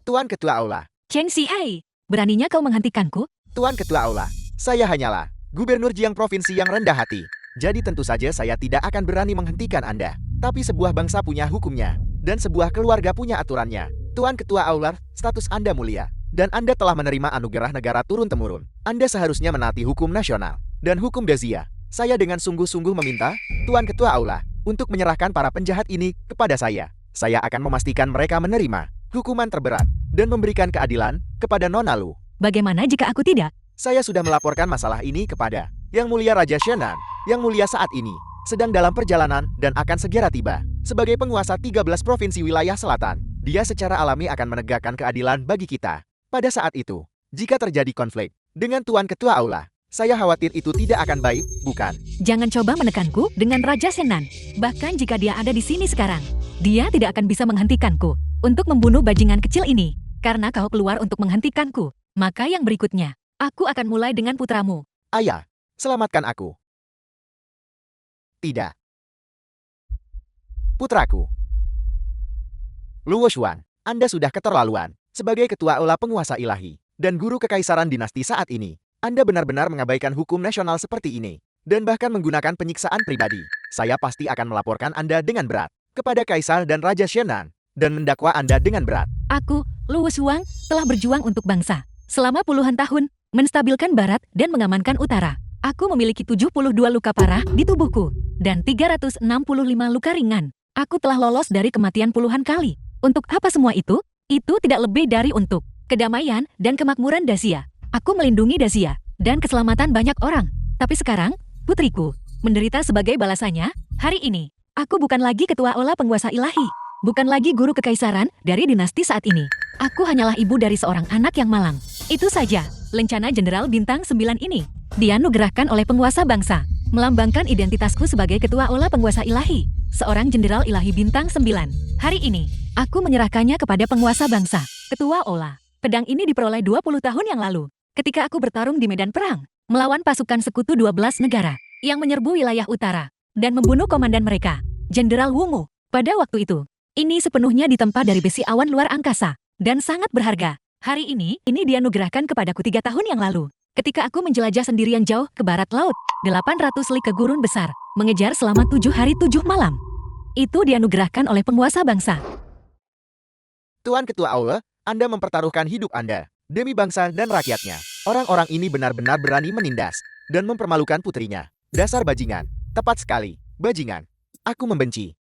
Tuan Ketua Aula, Chen Xihai, beraninya kau menghentikanku? Tuan Ketua Aula, saya hanyalah Gubernur Jiang Provinsi yang rendah hati. Jadi tentu saja saya tidak akan berani menghentikan Anda. Tapi sebuah bangsa punya hukumnya, dan sebuah keluarga punya aturannya. Tuan Ketua Aula, status Anda mulia, dan Anda telah menerima anugerah negara turun-temurun. Anda seharusnya menaati hukum nasional dan hukum Dazia. Saya dengan sungguh-sungguh meminta Tuan Ketua Aula untuk menyerahkan para penjahat ini kepada saya. Saya akan memastikan mereka menerima hukuman terberat dan memberikan keadilan kepada Nona Lu. Bagaimana jika aku tidak? Saya sudah melaporkan masalah ini kepada Yang Mulia Raja Shenan. Yang Mulia saat ini sedang dalam perjalanan dan akan segera tiba. Sebagai penguasa 13 provinsi wilayah selatan, dia secara alami akan menegakkan keadilan bagi kita. Pada saat itu, jika terjadi konflik dengan Tuan Ketua Aula, saya khawatir itu tidak akan baik, bukan? Jangan coba menekanku dengan Raja Shenan. Bahkan jika dia ada di sini sekarang, dia tidak akan bisa menghentikanku untuk membunuh bajingan kecil ini. Karena kau keluar untuk menghentikanku, maka yang berikutnya, aku akan mulai dengan putramu. Ayah, selamatkan aku. Tidak. Putraku. Luo Xuan, Anda sudah keterlaluan. Sebagai ketua aula penguasa ilahi dan guru kekaisaran dinasti saat ini, Anda benar-benar mengabaikan hukum nasional seperti ini dan bahkan menggunakan penyiksaan pribadi. Saya pasti akan melaporkan Anda dengan berat kepada Kaisar dan Raja Shenan dan mendakwa Anda dengan berat. Aku, Luo Xuan, telah berjuang untuk bangsa selama puluhan tahun, menstabilkan barat dan mengamankan utara. Aku memiliki 72 luka parah di tubuhku dan 365 luka ringan. Aku telah lolos dari kematian puluhan kali. Untuk apa semua itu? Itu tidak lebih dari untuk kedamaian dan kemakmuran Dazia. Aku melindungi Dazia dan keselamatan banyak orang. Tapi sekarang, putriku menderita sebagai balasannya. Hari ini, aku bukan lagi ketua aula penguasa ilahi. Bukan lagi guru kekaisaran dari dinasti saat ini. Aku hanyalah ibu dari seorang anak yang malang. Itu saja, lencana Jenderal Bintang 9 ini dianugerahkan oleh penguasa bangsa, melambangkan identitasku sebagai ketua aula penguasa ilahi, seorang jenderal ilahi bintang 9. Hari ini, aku menyerahkannya kepada penguasa bangsa, ketua aula. Pedang ini diperoleh 20 tahun yang lalu, ketika aku bertarung di medan perang, melawan pasukan sekutu 12 negara, yang menyerbu wilayah utara, dan membunuh komandan mereka, Jenderal Wumu. Pada waktu itu, ini sepenuhnya ditempa dari besi awan luar angkasa, dan sangat berharga. Hari ini dianugerahkan kepadaku 3 tahun yang lalu. Ketika aku menjelajah sendirian jauh ke barat laut, 800 li ke gurun besar, mengejar selama 7 hari 7 malam. Itu dianugerahkan oleh penguasa bangsa. Tuan Ketua Aula, Anda mempertaruhkan hidup Anda demi bangsa dan rakyatnya. Orang-orang ini benar-benar berani menindas dan mempermalukan putrinya. Dasar bajingan. Tepat sekali, bajingan. Aku membenci.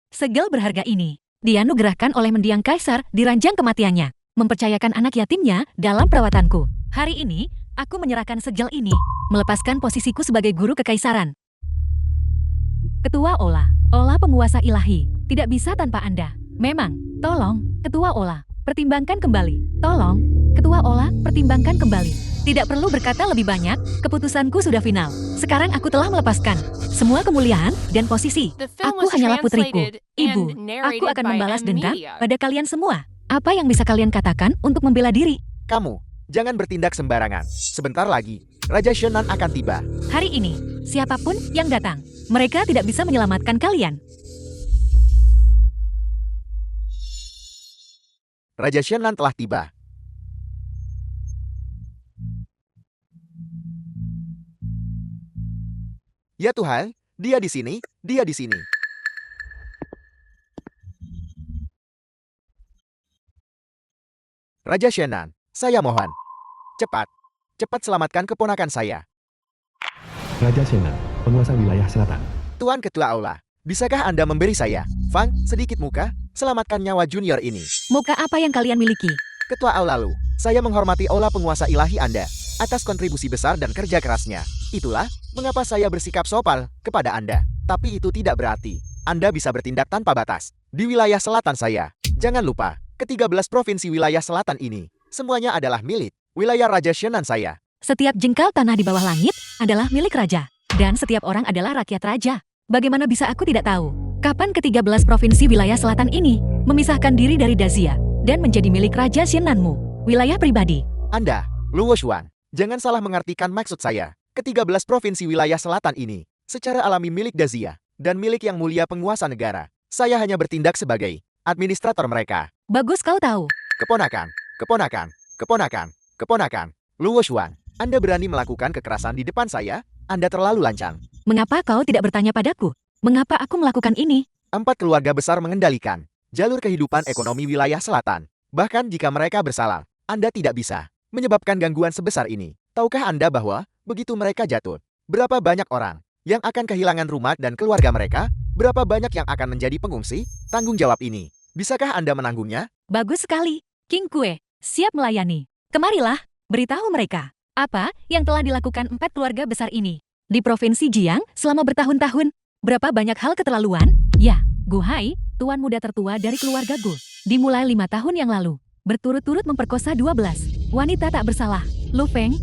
Segel berharga ini dianugerahkan oleh mendiang kaisar di ranjang kematiannya, mempercayakan anak yatimnya dalam perawatanku. Hari ini, aku menyerahkan segel ini, melepaskan posisiku sebagai guru kekaisaran. Ketua Ola, Ola penguasa ilahi, tidak bisa tanpa Anda. Memang, tolong, Ketua Ola, pertimbangkan kembali. Tolong, Ketua Ola, pertimbangkan kembali. Tidak perlu berkata lebih banyak, keputusanku sudah final. Sekarang aku telah melepaskan semua kemuliaan dan posisi. The film Aku was hanyalah putriku. translated Ibu, and narrated aku akan by membalas M dendam Media. pada kalian semua. Apa yang bisa kalian katakan untuk membela diri? Kamu, jangan bertindak sembarangan. Sebentar lagi, Raja Shenan akan tiba. Hari ini, siapapun yang datang, mereka tidak bisa menyelamatkan kalian. Raja Shenan telah tiba. Ya Tuhan, dia di sini, dia di sini. Raja Shenan, saya mohon. Cepat, cepat selamatkan keponakan saya. Raja Shenan, penguasa wilayah selatan. Tuan Ketua Aula, bisakah Anda memberi saya, Fang, sedikit muka, selamatkan nyawa junior ini? Muka apa yang kalian miliki? Ketua Aula Lu, Saya menghormati Aula penguasa ilahi Anda atas kontribusi besar dan kerja kerasnya. Itulah mengapa saya bersikap sopan kepada Anda. Tapi itu tidak berarti Anda bisa bertindak tanpa batas di wilayah selatan saya. Jangan lupa, ke-13 provinsi wilayah selatan ini semuanya adalah milik wilayah Raja Shenan saya. Setiap jengkal tanah di bawah langit adalah milik raja. Dan setiap orang adalah rakyat raja. Bagaimana bisa aku tidak tahu? Kapan ke-13 provinsi wilayah selatan ini memisahkan diri dari Dazia dan menjadi milik Raja Shenanmu, wilayah pribadi? Anda, Luo Xuan, jangan salah mengartikan maksud saya. Ke-13 provinsi wilayah selatan ini secara alami milik Dazia dan milik yang mulia penguasa negara. Saya hanya bertindak sebagai administrator mereka. Bagus kau tahu. Keponakan, keponakan, keponakan, keponakan. Luo Xuan, Anda berani melakukan kekerasan di depan saya? Anda terlalu lancang. Mengapa kau tidak bertanya padaku? Mengapa aku melakukan ini? 4 keluarga besar mengendalikan jalur kehidupan ekonomi wilayah selatan. Bahkan jika mereka bersalah, Anda tidak bisa menyebabkan gangguan sebesar ini. Tahukah Anda bahwa begitu mereka jatuh, berapa banyak orang yang akan kehilangan rumah dan keluarga mereka? Berapa banyak yang akan menjadi pengungsi? Tanggung jawab ini, bisakah Anda menanggungnya? Bagus sekali. King Kue, siap melayani. Kemarilah, beritahu mereka. Apa yang telah dilakukan 4 keluarga besar ini? Di Provinsi Jiang selama bertahun-tahun, berapa banyak hal keterlaluan? Ya, Gu Hai, tuan muda tertua dari keluarga Gu. Dimulai 5 tahun yang lalu, berturut-turut memperkosa 12 wanita tak bersalah. Lu Feng,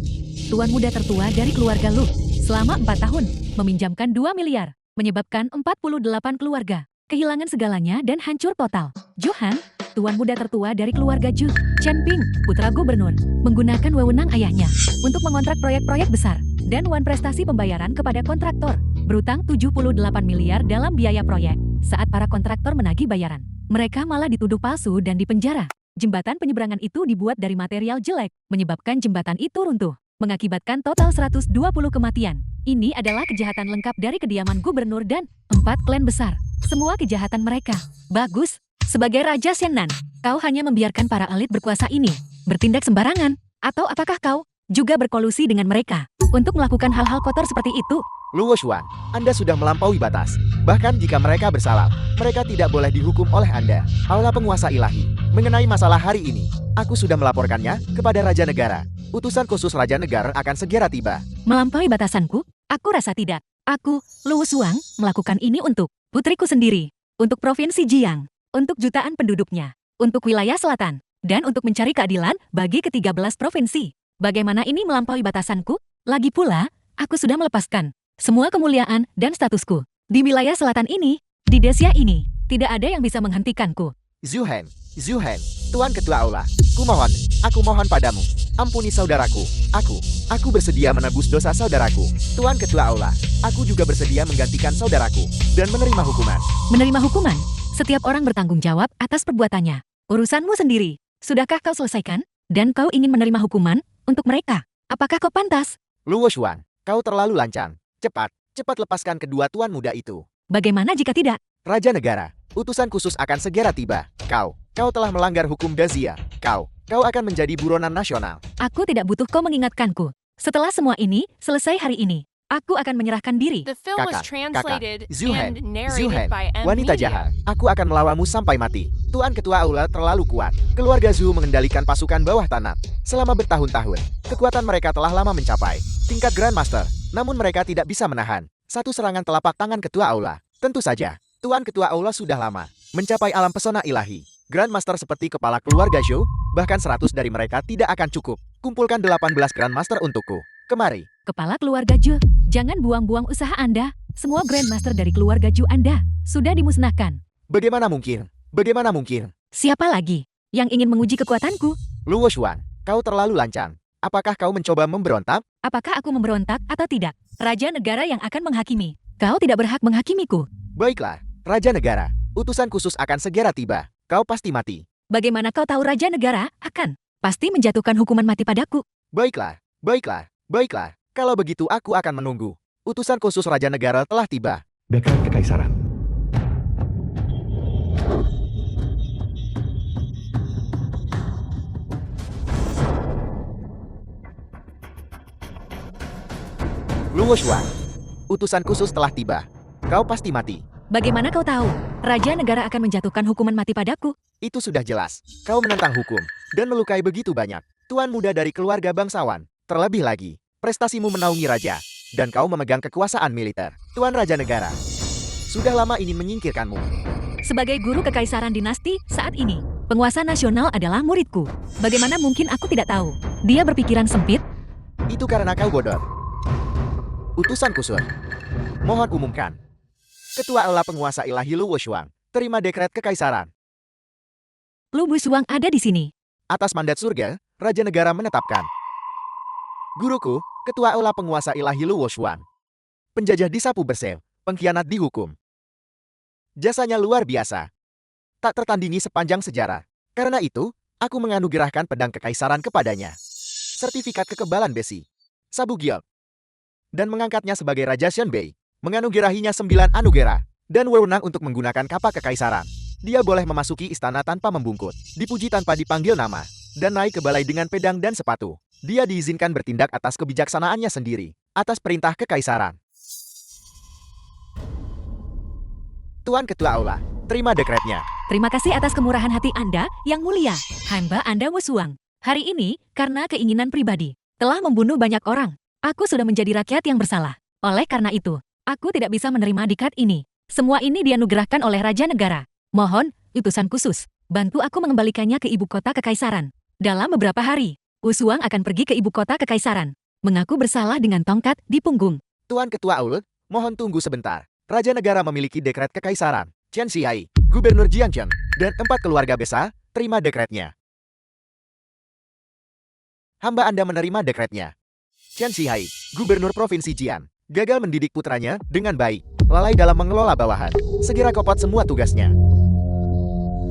tuan muda tertua dari keluarga Lu, selama 4 tahun, meminjamkan 2 miliar, menyebabkan 48 keluarga kehilangan segalanya dan hancur total. Johan, tuan muda tertua dari keluarga Ju, Chen Ping, putra gubernur, menggunakan wewenang ayahnya untuk mengontrak proyek-proyek besar dan wan prestasi pembayaran kepada kontraktor, berutang 78 miliar dalam biaya proyek. Saat para kontraktor menagih bayaran, mereka malah dituduh palsu dan dipenjara. Jembatan penyeberangan itu dibuat dari material jelek, menyebabkan jembatan itu runtuh, mengakibatkan total 120 kematian. Ini adalah kejahatan lengkap dari kediaman gubernur dan 4 klan besar. Semua kejahatan mereka. Bagus. Sebagai Raja Shenan, kau hanya membiarkan para elit berkuasa ini bertindak sembarangan. Atau apakah kau juga berkolusi dengan mereka untuk melakukan hal-hal kotor seperti itu? Luo Xuan, Anda sudah melampaui batas. Bahkan jika mereka bersalah, mereka tidak boleh dihukum oleh Anda. Aula penguasa ilahi, mengenai masalah hari ini, aku sudah melaporkannya kepada Raja Negara. Utusan khusus Raja Negara akan segera tiba. Melampaui batasanku? Aku rasa tidak. Aku, Luo Xuan, melakukan ini untuk putriku sendiri, untuk Provinsi Jiang, untuk jutaan penduduknya, untuk wilayah selatan, dan untuk mencari keadilan bagi ke-13 provinsi. Bagaimana ini melampaui batasanku? Lagi pula, aku sudah melepaskan semua kemuliaan dan statusku. Di wilayah selatan ini, di Desia ini, tidak ada yang bisa menghentikanku. Zuhen, Tuan Ketua Aula, aku mohon padamu, ampuni saudaraku. Aku bersedia menebus dosa saudaraku. Tuan Ketua Aula, aku juga bersedia menggantikan saudaraku dan menerima hukuman. Menerima hukuman? Setiap orang bertanggung jawab atas perbuatannya. Urusanmu sendiri. Sudahkah kau selesaikan? Dan kau ingin menerima hukuman untuk mereka? Apakah kau pantas? Luo Xuan, kau terlalu lancang. Cepat lepaskan kedua tuan muda itu. Bagaimana jika tidak? Raja Negara, utusan khusus akan segera tiba. Kau telah melanggar hukum Dazia. Kau akan menjadi buronan nasional. Aku tidak butuh kau mengingatkanku. Setelah semua ini selesai hari ini, aku akan menyerahkan diri. The film was translated Zuhen, and narrated by M wanita Media. jahat. Aku akan melawanmu sampai mati. Tuan Ketua Aula terlalu kuat. Keluarga Zhu mengendalikan pasukan bawah tanah selama bertahun-tahun. Kekuatan mereka telah lama mencapai tingkat Grandmaster. Namun mereka tidak bisa menahan satu serangan telapak tangan Ketua Aula. Tentu saja, Tuan Ketua Aula sudah lama mencapai alam pesona ilahi. Grandmaster seperti kepala keluarga Zhou, bahkan 100 dari mereka tidak akan cukup. Kumpulkan 18 Grandmaster untukku. Kemari. Kepala keluarga Ju, jangan buang-buang usaha Anda. Semua Grandmaster dari keluarga Ju Anda sudah dimusnahkan. Bagaimana mungkin? Bagaimana mungkin? Siapa lagi yang ingin menguji kekuatanku? Luo Xuan, kau terlalu lancang. Apakah kau mencoba memberontak? Apakah aku memberontak atau tidak? Raja negara yang akan menghakimi. Kau tidak berhak menghakimiku. Baiklah, Raja Negara. Utusan khusus akan segera tiba. Kau pasti mati. Bagaimana kau tahu Raja negara akan pasti menjatuhkan hukuman mati padaku? Baiklah. Kalau begitu aku akan menunggu. Utusan khusus Raja Negara telah tiba. Dekret Kekaisaran. Luo Xuan, utusan khusus telah tiba. Kau pasti mati. Bagaimana kau tahu Raja negara akan menjatuhkan hukuman mati padaku? Itu sudah jelas. Kau menentang hukum dan melukai begitu banyak Tuan muda dari keluarga bangsawan. Terlebih lagi, prestasimu menaungi raja. Dan kau memegang kekuasaan militer. Tuan Raja Negara. Sudah lama ingin menyingkirkanmu. Sebagai guru kekaisaran dinasti saat ini, penguasa nasional adalah muridku. Bagaimana mungkin aku tidak tahu? Dia berpikiran sempit. Itu karena kau bodoh. Utusan kusut. Mohon umumkan. Ketua Aula Penguasa Ilahi Lu Wushuang. Terima dekret kekaisaran. Lu Bushuang ada di sini. Atas mandat surga, Raja Negara menetapkan. Guruku, Ketua Aula Penguasa Ilahi Lu Wushuang. Penjajah disapu bersih, pengkhianat dihukum. Jasanya luar biasa. Tak tertandingi sepanjang sejarah. Karena itu, aku menganugerahkan pedang kekaisaran kepadanya. Sertifikat kekebalan besi. Sabu giok. Dan mengangkatnya sebagai Raja Shenbei. Menganugerahinya 9 anugerah. Dan wewenang untuk menggunakan kapak kekaisaran. Dia boleh memasuki istana tanpa membungkut. Dipuji tanpa dipanggil nama. Dan naik ke balai dengan pedang dan sepatu. Dia diizinkan bertindak atas kebijaksanaannya sendiri. Atas perintah kekaisaran. Tuan Ketua Aula, terima dekretnya. Terima kasih atas kemurahan hati Anda yang mulia. Hamba Anda Wushuang. Hari ini, karena keinginan pribadi, telah membunuh banyak orang. Aku sudah menjadi rakyat yang bersalah. Oleh karena itu, aku tidak bisa menerima diktat ini. Semua ini dianugerahkan oleh Raja Negara. Mohon, utusan khusus, bantu aku mengembalikannya ke ibu kota kekaisaran. Dalam beberapa hari, Wushuang akan pergi ke ibu kota kekaisaran. Mengaku bersalah dengan tongkat di punggung. Tuan Ketua Aula, mohon tunggu sebentar. Raja Negara memiliki dekret kekaisaran. Chen Shihai, Gubernur Jiangcheng, dan 4 keluarga besar, terima dekretnya. Hamba Anda menerima dekretnya. Chen Shihai, Gubernur Provinsi Jian, gagal mendidik putranya dengan baik, lalai dalam mengelola bawahan, segera kopot semua tugasnya.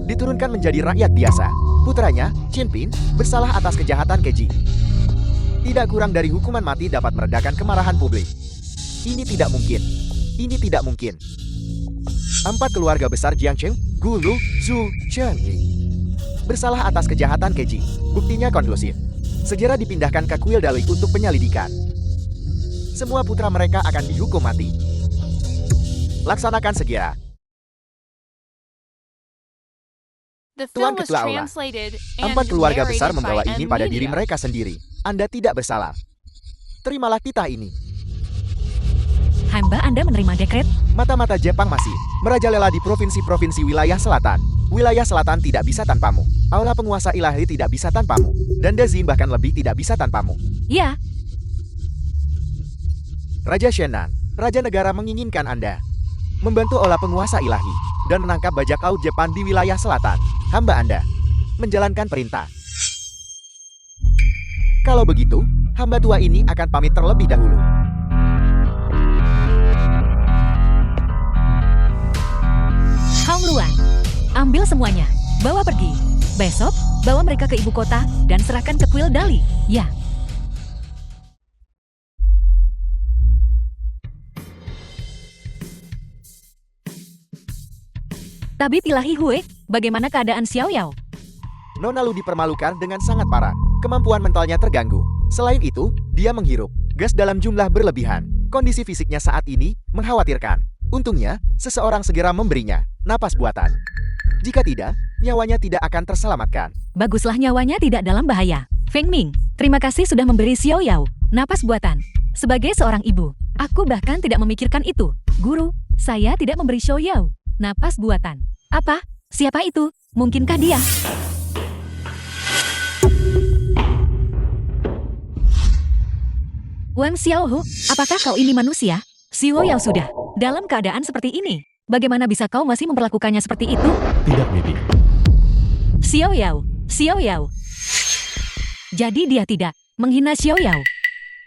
Diturunkan menjadi rakyat biasa. Putranya, Chen Pin, bersalah atas kejahatan keji. Tidak kurang dari hukuman mati dapat meredakan kemarahan publik. Ini tidak mungkin. Ini tidak mungkin. 4 keluarga besar Jiangcheng, Gu Lu, Zhu, Chen Yi, bersalah atas kejahatan keji. Buktinya konklusif. Segera dipindahkan ke kuil Dalui untuk penyelidikan. Semua putra mereka akan dihukum mati. Laksanakan segera. The Tuan film was Ketua Aula, translated and 4 keluarga besar narrated membawa by ini M pada diri Media. mereka sendiri. Anda tidak bersalah. Terimalah titah ini. Hamba Anda menerima dekret. Mata-mata Jepang masih merajalela di provinsi-provinsi wilayah selatan. Wilayah selatan tidak bisa tanpamu. Aula Penguasa Ilahi tidak bisa tanpamu. Dan Dezim bahkan lebih tidak bisa tanpamu. Ya, Raja Shenan, Raja Negara menginginkan Anda membantu Aula Penguasa Ilahi dan menangkap bajak laut Jepang di wilayah selatan. Hamba Anda menjalankan perintah. Kalau begitu, hamba tua ini akan pamit terlebih dahulu. Hong Luan. Ambil semuanya. Bawa pergi. Besok, bawa mereka ke ibu kota dan serahkan ke kuil Dali. Ya. Tabib Ilahi Hue, bagaimana keadaan Xiao Yao? Nona Lu dipermalukan dengan sangat parah. Kemampuan mentalnya terganggu. Selain itu, dia menghirup gas dalam jumlah berlebihan. Kondisi fisiknya saat ini mengkhawatirkan. Untungnya, seseorang segera memberinya napas buatan. Jika tidak, nyawanya tidak akan terselamatkan. Baguslah nyawanya tidak dalam bahaya. Feng Ming, terima kasih sudah memberi Xiao Yao napas buatan. Sebagai seorang ibu, aku bahkan tidak memikirkan itu. Guru, saya tidak memberi Xiao Yao napas buatan. Apa? Siapa itu? Mungkinkah dia? Wang Xiaohu, apakah kau ini manusia? Xiao Yao sudah dalam keadaan seperti ini. Bagaimana bisa kau masih memperlakukannya seperti itu? Tidak, Bibi. Xiao Yao, Xiao Yao. Jadi dia tidak menghina Xiao Yao,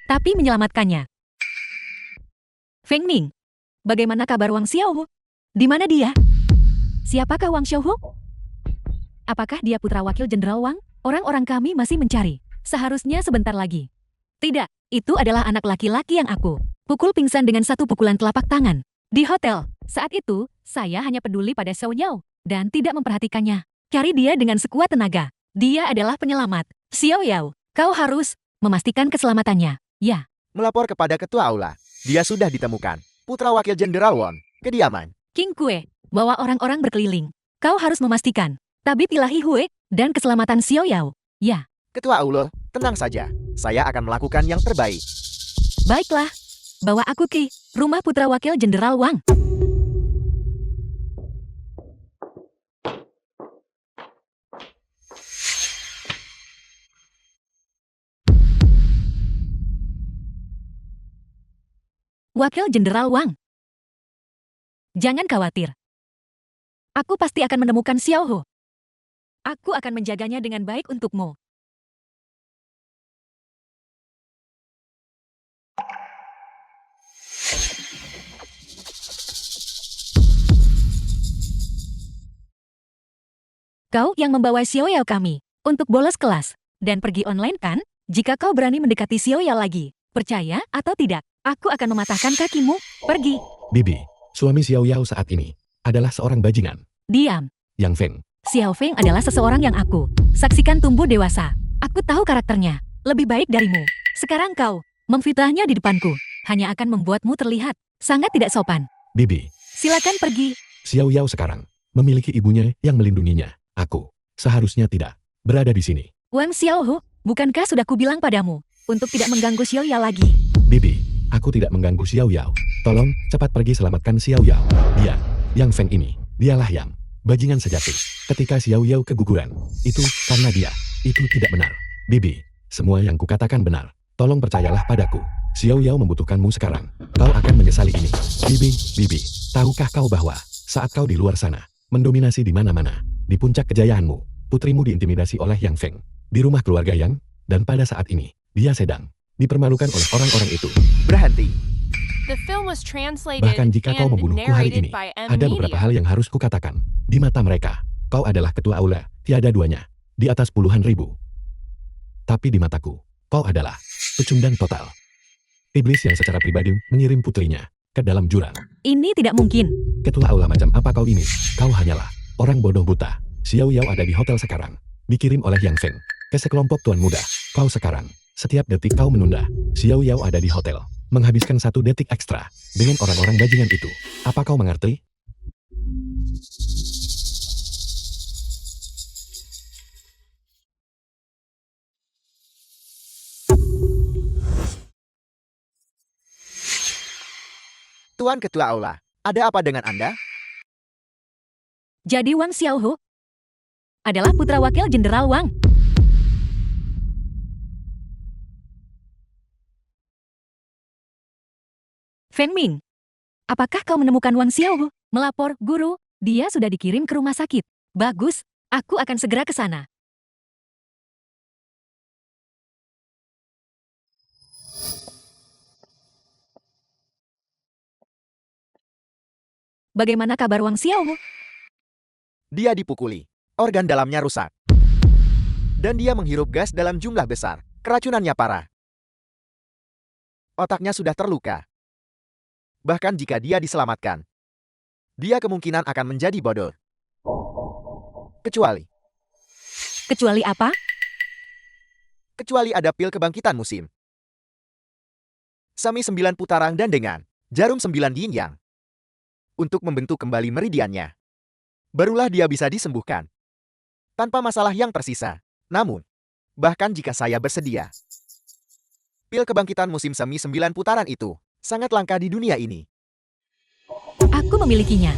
tapi menyelamatkannya. Feng Ming, bagaimana kabar Wang Xiaohu? Di mana dia? Siapakah Wang Xiaohu? Apakah dia putra wakil Jenderal Wang? Orang-orang kami masih mencari. Seharusnya sebentar lagi. Tidak, itu adalah anak laki-laki yang aku pukul pingsan dengan satu pukulan telapak tangan. Di hotel, saat itu, saya hanya peduli pada Xiao Yao dan tidak memperhatikannya. Cari dia dengan sekuat tenaga. Dia adalah penyelamat. Xiao Yao, kau harus memastikan keselamatannya. Ya, Melapor kepada Ketua Aula. Dia sudah ditemukan. Putra Wakil Jenderal Won. Kediaman. King Kue, bawa orang-orang berkeliling. Kau harus memastikan Tabib Ilahi Hue dan keselamatan Xiao Yao. Ya, Ketua Aula, tenang saja. Saya akan melakukan yang terbaik. Baiklah, bawa aku ke rumah putra wakil Jenderal Wang. Wakil Jenderal Wang. Jangan khawatir. Aku pasti akan menemukan Xiao Ho. Aku akan menjaganya dengan baik untukmu. Kau yang membawa Xiao Yao kami untuk bolos kelas dan pergi online kan? Jika kau berani mendekati Xiao Yao lagi, percaya atau tidak, aku akan mematahkan kakimu. Pergi. Bibi, suami Xiao Yao saat ini adalah seorang bajingan. Diam. Yang Feng, Xiao Feng adalah seseorang yang aku saksikan tumbuh dewasa. Aku tahu karakternya lebih baik darimu. Sekarang kau memfitnahnya di depanku hanya akan membuatmu terlihat sangat tidak sopan. Bibi, Silakan pergi. Xiao Yao sekarang memiliki ibunya yang melindunginya. Aku seharusnya tidak berada di sini. Wang Xiaohu, bukankah sudah kubilang padamu untuk tidak mengganggu Xiao Yao lagi? Bibi, aku tidak mengganggu Xiao Yao. Tolong cepat pergi selamatkan Xiao Yao. Dia, Yang Feng ini, dialah yang bajingan sejati. Ketika Xiao Yao keguguran, itu karena dia. Itu tidak benar. Bibi, semua yang kukatakan benar. Tolong percayalah padaku. Xiao Yao membutuhkanmu sekarang. Kau akan menyesali ini. Bibi, tahukah kau bahwa saat kau di luar sana, mendominasi di mana-mana, di puncak kejayaanmu, putrimu diintimidasi oleh Yang Feng, di rumah keluarga Yang, dan pada saat ini, dia sedang dipermalukan oleh orang-orang itu. Berhenti. The film was translated Bahkan jika kau and membunuhku hari narrated ini, by M ada beberapa Media. hal yang harus kukatakan. Di mata mereka, kau adalah ketua aula, tiada duanya, di atas puluhan ribu. Tapi di mataku, kau adalah pecundang total. Iblis yang secara pribadi mengirim putrinya ke dalam jurang. Ini tidak mungkin. Ketua aula macam apa kau ini? Kau hanyalah orang bodoh buta. Xiao Yao ada di hotel sekarang. Dikirim oleh Yang Feng ke sekelompok tuan muda. Kau sekarang, setiap detik kau menunda. Xiao Yao ada di hotel. Menghabiskan 1 detik ekstra dengan orang-orang bajingan itu. Apa kau mengerti? Tuan Ketua Aula, ada apa dengan Anda? Jadi Wang Xiaohu adalah putra wakil Jenderal Wang. Feng Ming, apakah kau menemukan Wang Xiaohu? Melapor, guru, dia sudah dikirim ke rumah sakit. Bagus, aku akan segera ke sana. Bagaimana kabar Wang Xiaohu? Dia dipukuli. Organ dalamnya rusak. Dan dia menghirup gas dalam jumlah besar. Keracunannya parah. Otaknya sudah terluka. Bahkan jika dia diselamatkan, dia kemungkinan akan menjadi bodoh. Kecuali Kecuali apa? ada pil kebangkitan musim. Sami 9 putaran dan dengan jarum 9 yin yang untuk membentuk kembali meridiannya. Barulah dia bisa disembuhkan. Tanpa masalah yang tersisa. Namun, bahkan jika saya bersedia, pil kebangkitan musim semi 9 putaran itu sangat langka di dunia ini. Aku memilikinya.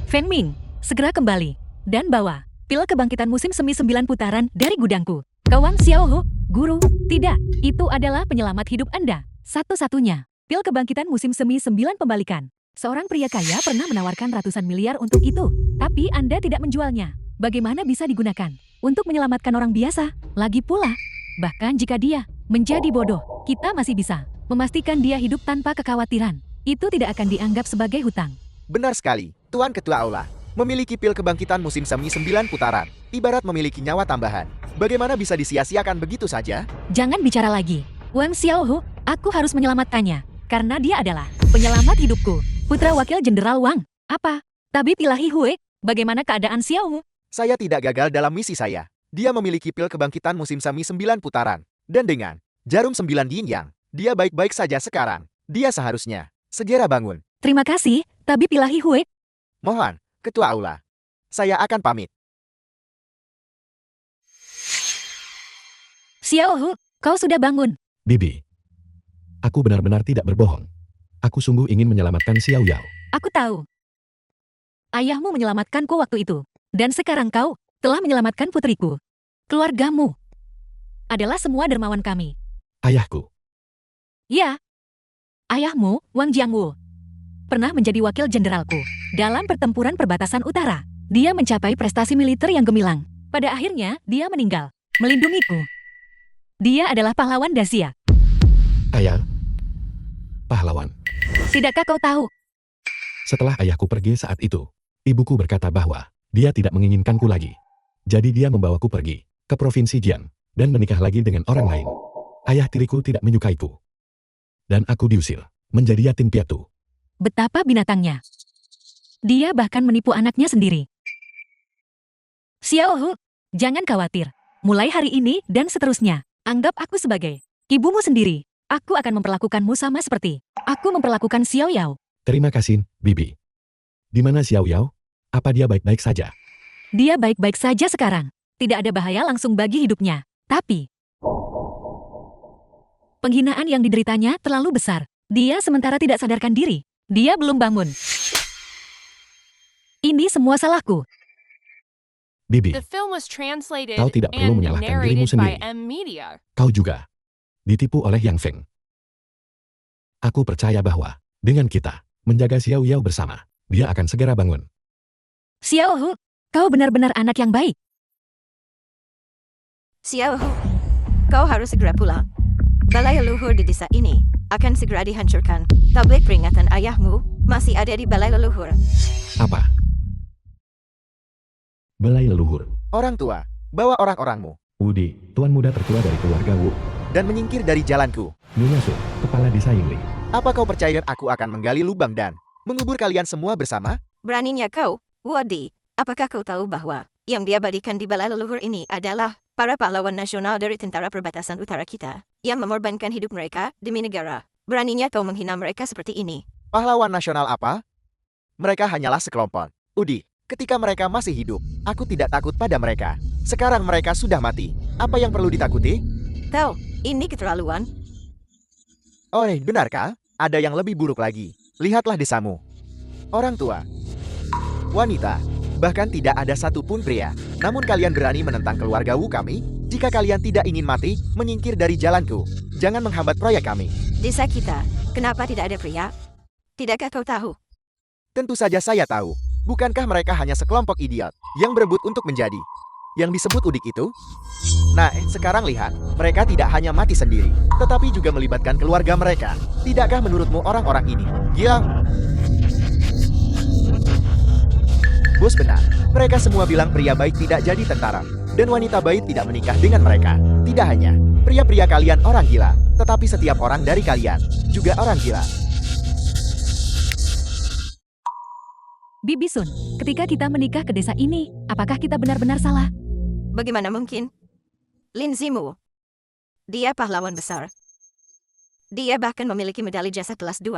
Feng Ming, segera kembali dan bawa pil kebangkitan musim semi 9 putaran dari gudangku. Kawang Xiaohu, guru, tidak, itu adalah penyelamat hidup Anda. Satu-satunya, pil kebangkitan musim semi 9 pembalikan. Seorang pria kaya pernah menawarkan ratusan miliar untuk itu, tapi Anda tidak menjualnya. Bagaimana bisa digunakan untuk menyelamatkan orang biasa? Lagi pula, bahkan jika dia menjadi bodoh, kita masih bisa memastikan dia hidup tanpa kekhawatiran. Itu tidak akan dianggap sebagai hutang. Benar sekali, Tuan Ketua Aula. Memiliki pil kebangkitan musim semi 9 putaran, ibarat memiliki nyawa tambahan. Bagaimana bisa disia-siakan begitu saja? Jangan bicara lagi. Wang Xiaohu, aku harus menyelamatkannya, karena dia adalah penyelamat hidupku. Putra wakil Jenderal Wang. Apa? Tabib Ilahi Hui, bagaimana keadaan Xiaohu? Saya tidak gagal dalam misi saya. Dia memiliki pil kebangkitan musim semi 9 putaran. Dan dengan jarum 9 yin yang, dia baik-baik saja sekarang. Dia seharusnya segera bangun. Terima kasih, Tabib Ilahi Hui. Mohon, Ketua Aula. Saya akan pamit. Xiao Hu, kau sudah bangun. Bibi. Aku benar-benar tidak berbohong. Aku sungguh ingin menyelamatkan Xiao Yao. Aku tahu. Ayahmu menyelamatkanku waktu itu. Dan sekarang kau telah menyelamatkan putriku. Keluargamu adalah semua dermawan kami. Ayahku. Ya. Ayahmu, Wang Jiangwu, pernah menjadi wakil jenderalku dalam pertempuran perbatasan utara. Dia mencapai prestasi militer yang gemilang. Pada akhirnya, dia meninggal, melindungiku. Dia adalah pahlawan Dacia. Ayah. Pahlawan. Tidakkah kau tahu? Setelah ayahku pergi saat itu, ibuku berkata bahwa dia tidak menginginkanku lagi. Jadi dia membawaku pergi ke provinsi Jian dan menikah lagi dengan orang lain. Ayah tiriku tidak menyukaiku. Dan aku diusir menjadi yatim piatu. Betapa binatangnya. Dia bahkan menipu anaknya sendiri. Xiao Hu, jangan khawatir. Mulai hari ini dan seterusnya, anggap aku sebagai ibumu sendiri. Aku akan memperlakukanmu sama seperti aku memperlakukan Xiao Yao. Terima kasih, Bibi. Di mana Xiao Yao? Apa dia baik-baik saja? Dia baik-baik saja sekarang. Tidak ada bahaya langsung bagi hidupnya. Tapi penghinaan yang dideritanya terlalu besar. Dia sementara tidak sadarkan diri. Dia belum bangun. Ini semua salahku. Bibi, The film was translated Kau tidak perlu and menyalahkan dirimu narrated by sendiri. M Media. kau juga ditipu oleh Yang Feng. Aku percaya bahwa dengan kita menjaga Xiao Yao bersama, dia akan segera bangun. Xiao Hu, kau benar-benar anak yang baik. Xiao Hu, kau harus segera pulang. Balai leluhur di desa ini akan segera dihancurkan. Tablik peringatan ayahmu masih ada di balai leluhur. Apa? Balai leluhur. Orang tua, bawa orang-orangmu, Udi, tuan muda tertua dari keluarga Wu. dan menyingkir dari jalanku. Nyonya Su, kepala desa Yingli. Apa kau percaya aku akan menggali lubang dan mengubur kalian semua bersama? Beraninya kau, Wadi, apakah kau tahu bahwa yang diabadikan di balai leluhur ini adalah para pahlawan nasional dari tentara perbatasan utara kita yang mengorbankan hidup mereka demi negara. Beraninya kau menghina mereka seperti ini. Pahlawan nasional apa? Mereka hanyalah sekelompok. Udi, ketika mereka masih hidup, aku tidak takut pada mereka. Sekarang mereka sudah mati. Apa yang perlu ditakuti? Tahu, ini keterlaluan. Oh, benarkah? Ada yang lebih buruk lagi. Lihatlah desamu. Orang tua, wanita, bahkan tidak ada satupun pria. Namun kalian berani menentang keluarga Wu kami? Jika kalian tidak ingin mati, menyingkir dari jalanku. Jangan menghambat proyek kami. Desa kita, kenapa tidak ada pria? Tidakkah kau tahu? Tentu saja saya tahu. Bukankah mereka hanya sekelompok idiot yang berebut untuk menjadi yang disebut udik itu? Nah, sekarang lihat. Mereka tidak hanya mati sendiri, tetapi juga melibatkan keluarga mereka. Tidakkah menurutmu orang-orang ini gila? Bos benar. Mereka semua bilang pria baik tidak jadi tentara, dan wanita baik tidak menikah dengan mereka. Tidak hanya pria-pria kalian orang gila, tetapi setiap orang dari kalian juga orang gila. Bibi Sun, ketika kita menikah ke desa ini, apakah kita benar-benar salah? Bagaimana mungkin? Lin Zimu. Dia pahlawan besar. Dia bahkan memiliki medali jasa kelas 2.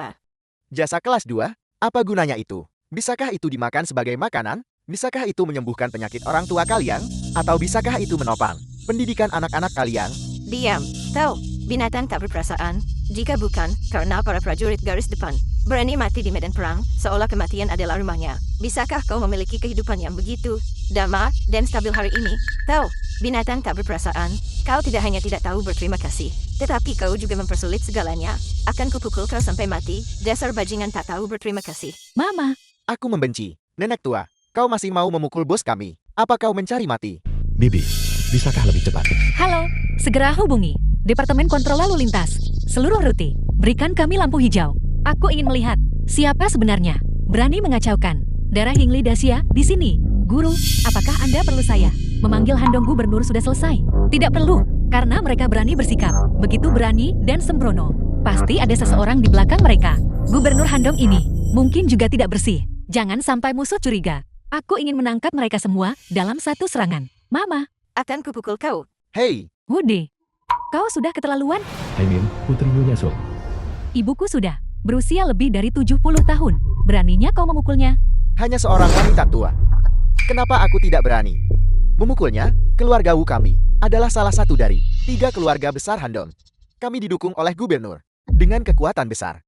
Jasa kelas 2? Apa gunanya itu? Bisakah itu dimakan sebagai makanan? Bisakah itu menyembuhkan penyakit orang tua kalian? Atau bisakah itu menopang pendidikan anak-anak kalian? Diam. Tahu, binatang tak berperasaan. Jika bukan, karena para prajurit garis depan berani mati di medan perang, seolah kematian adalah rumahnya. Bisakah kau memiliki kehidupan yang begitu damai dan stabil hari ini? Tahu, binatang tak berperasaan. Kau tidak hanya tidak tahu berterima kasih, tetapi kau juga mempersulit segalanya. Akan kupukul kau sampai mati, dasar bajingan tak tahu berterima kasih. Mama, Aku membenci. Nenek tua, kau masih mau memukul bos kami? Apa kau mencari mati? Bibi, bisakah lebih cepat? halo, segera hubungi Departemen Kontrol Lalu Lintas. Seluruh rute, berikan kami lampu hijau. Aku ingin melihat siapa sebenarnya berani mengacaukan darah Yingli Dacia di sini. Guru, apakah Anda perlu saya memanggil Handong Gubernur sudah selesai? Tidak perlu, karena mereka berani bersikap begitu berani dan sembrono. Pasti ada seseorang di belakang mereka. Gubernur Handong ini mungkin juga tidak bersih. Jangan sampai musuh curiga. Aku ingin menangkap mereka semua dalam satu serangan. Mama, Akan kupukul kau. Hei, Wude, kau sudah keterlaluan. Aimin, putri Nyonya Su. Ibuku sudah berusia lebih dari 70 tahun. Beraninya kau memukulnya? hanya seorang wanita tua. Kenapa aku tidak berani memukulnya? Keluarga Wu kami adalah salah satu dari 3 keluarga besar Handong. Kami didukung oleh gubernur dengan kekuatan besar.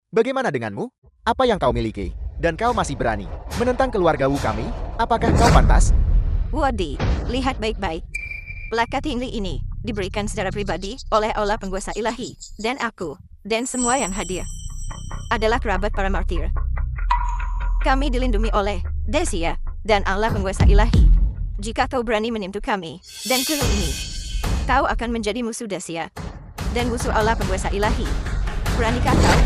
Bagaimana denganmu? Apa yang kau miliki? Dan kau masih berani menentang keluarga Wu kami? Apakah kau pantas? Wadi, lihat baik-baik. Plakat tinggi ini diberikan secara pribadi oleh Allah penguasa ilahi, dan aku, dan semua yang hadir adalah kerabat para martir. Kami dilindungi oleh Desia dan Allah penguasa ilahi. Jika kau berani menyentuh kami dan kuil ini, kau akan menjadi musuh Desia dan musuh Allah penguasa ilahi. Beranikah kau?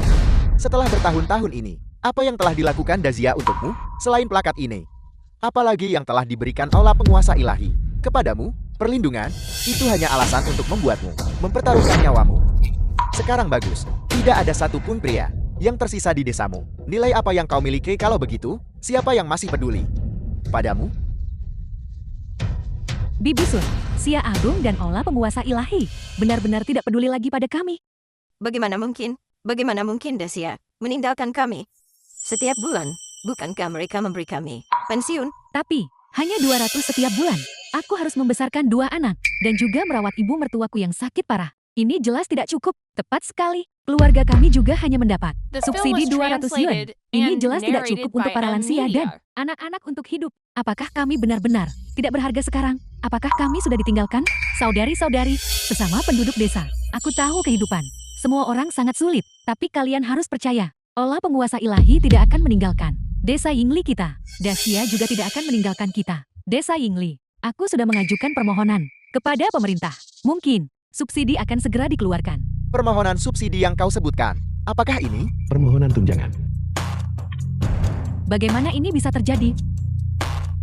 Setelah bertahun-tahun ini, apa yang telah dilakukan Dazia untukmu selain plakat ini? Apalagi yang telah diberikan Allah penguasa ilahi kepadamu? Perlindungan, itu hanya alasan untuk membuatmu mempertaruhkan nyawamu. Sekarang bagus, tidak ada satupun pria yang tersisa di desamu. Nilai apa yang kau miliki kalau begitu? Siapa yang masih peduli padamu? Bibi Sun, Sia Agung dan Allah penguasa ilahi, benar-benar tidak peduli lagi pada kami. Bagaimana mungkin? Bagaimana mungkin Desia meninggalkan kami? Setiap bulan, bukankah mereka memberi kami pensiun? Tapi, hanya 200 setiap bulan. Aku harus membesarkan 2 anak, dan juga merawat ibu mertuaku yang sakit parah. Ini jelas tidak cukup. Tepat sekali. Keluarga kami juga hanya mendapat The film subsidi was 200 yuan. translated Ini and jelas tidak narrated cukup untuk by para lansia dan Media. anak-anak untuk hidup. Apakah kami benar-benar tidak berharga sekarang? Apakah kami sudah ditinggalkan? Saudari-saudari, sesama penduduk desa, aku tahu kehidupan. Semua orang sangat sulit, tapi kalian harus percaya. Allah penguasa ilahi tidak akan meninggalkan desa Yingli kita. Dacia juga tidak akan meninggalkan kita. Desa Yingli, aku sudah mengajukan permohonan kepada pemerintah. Mungkin subsidi akan segera dikeluarkan. Permohonan subsidi yang kau sebutkan, apakah ini? Permohonan tunjangan. Bagaimana ini bisa terjadi?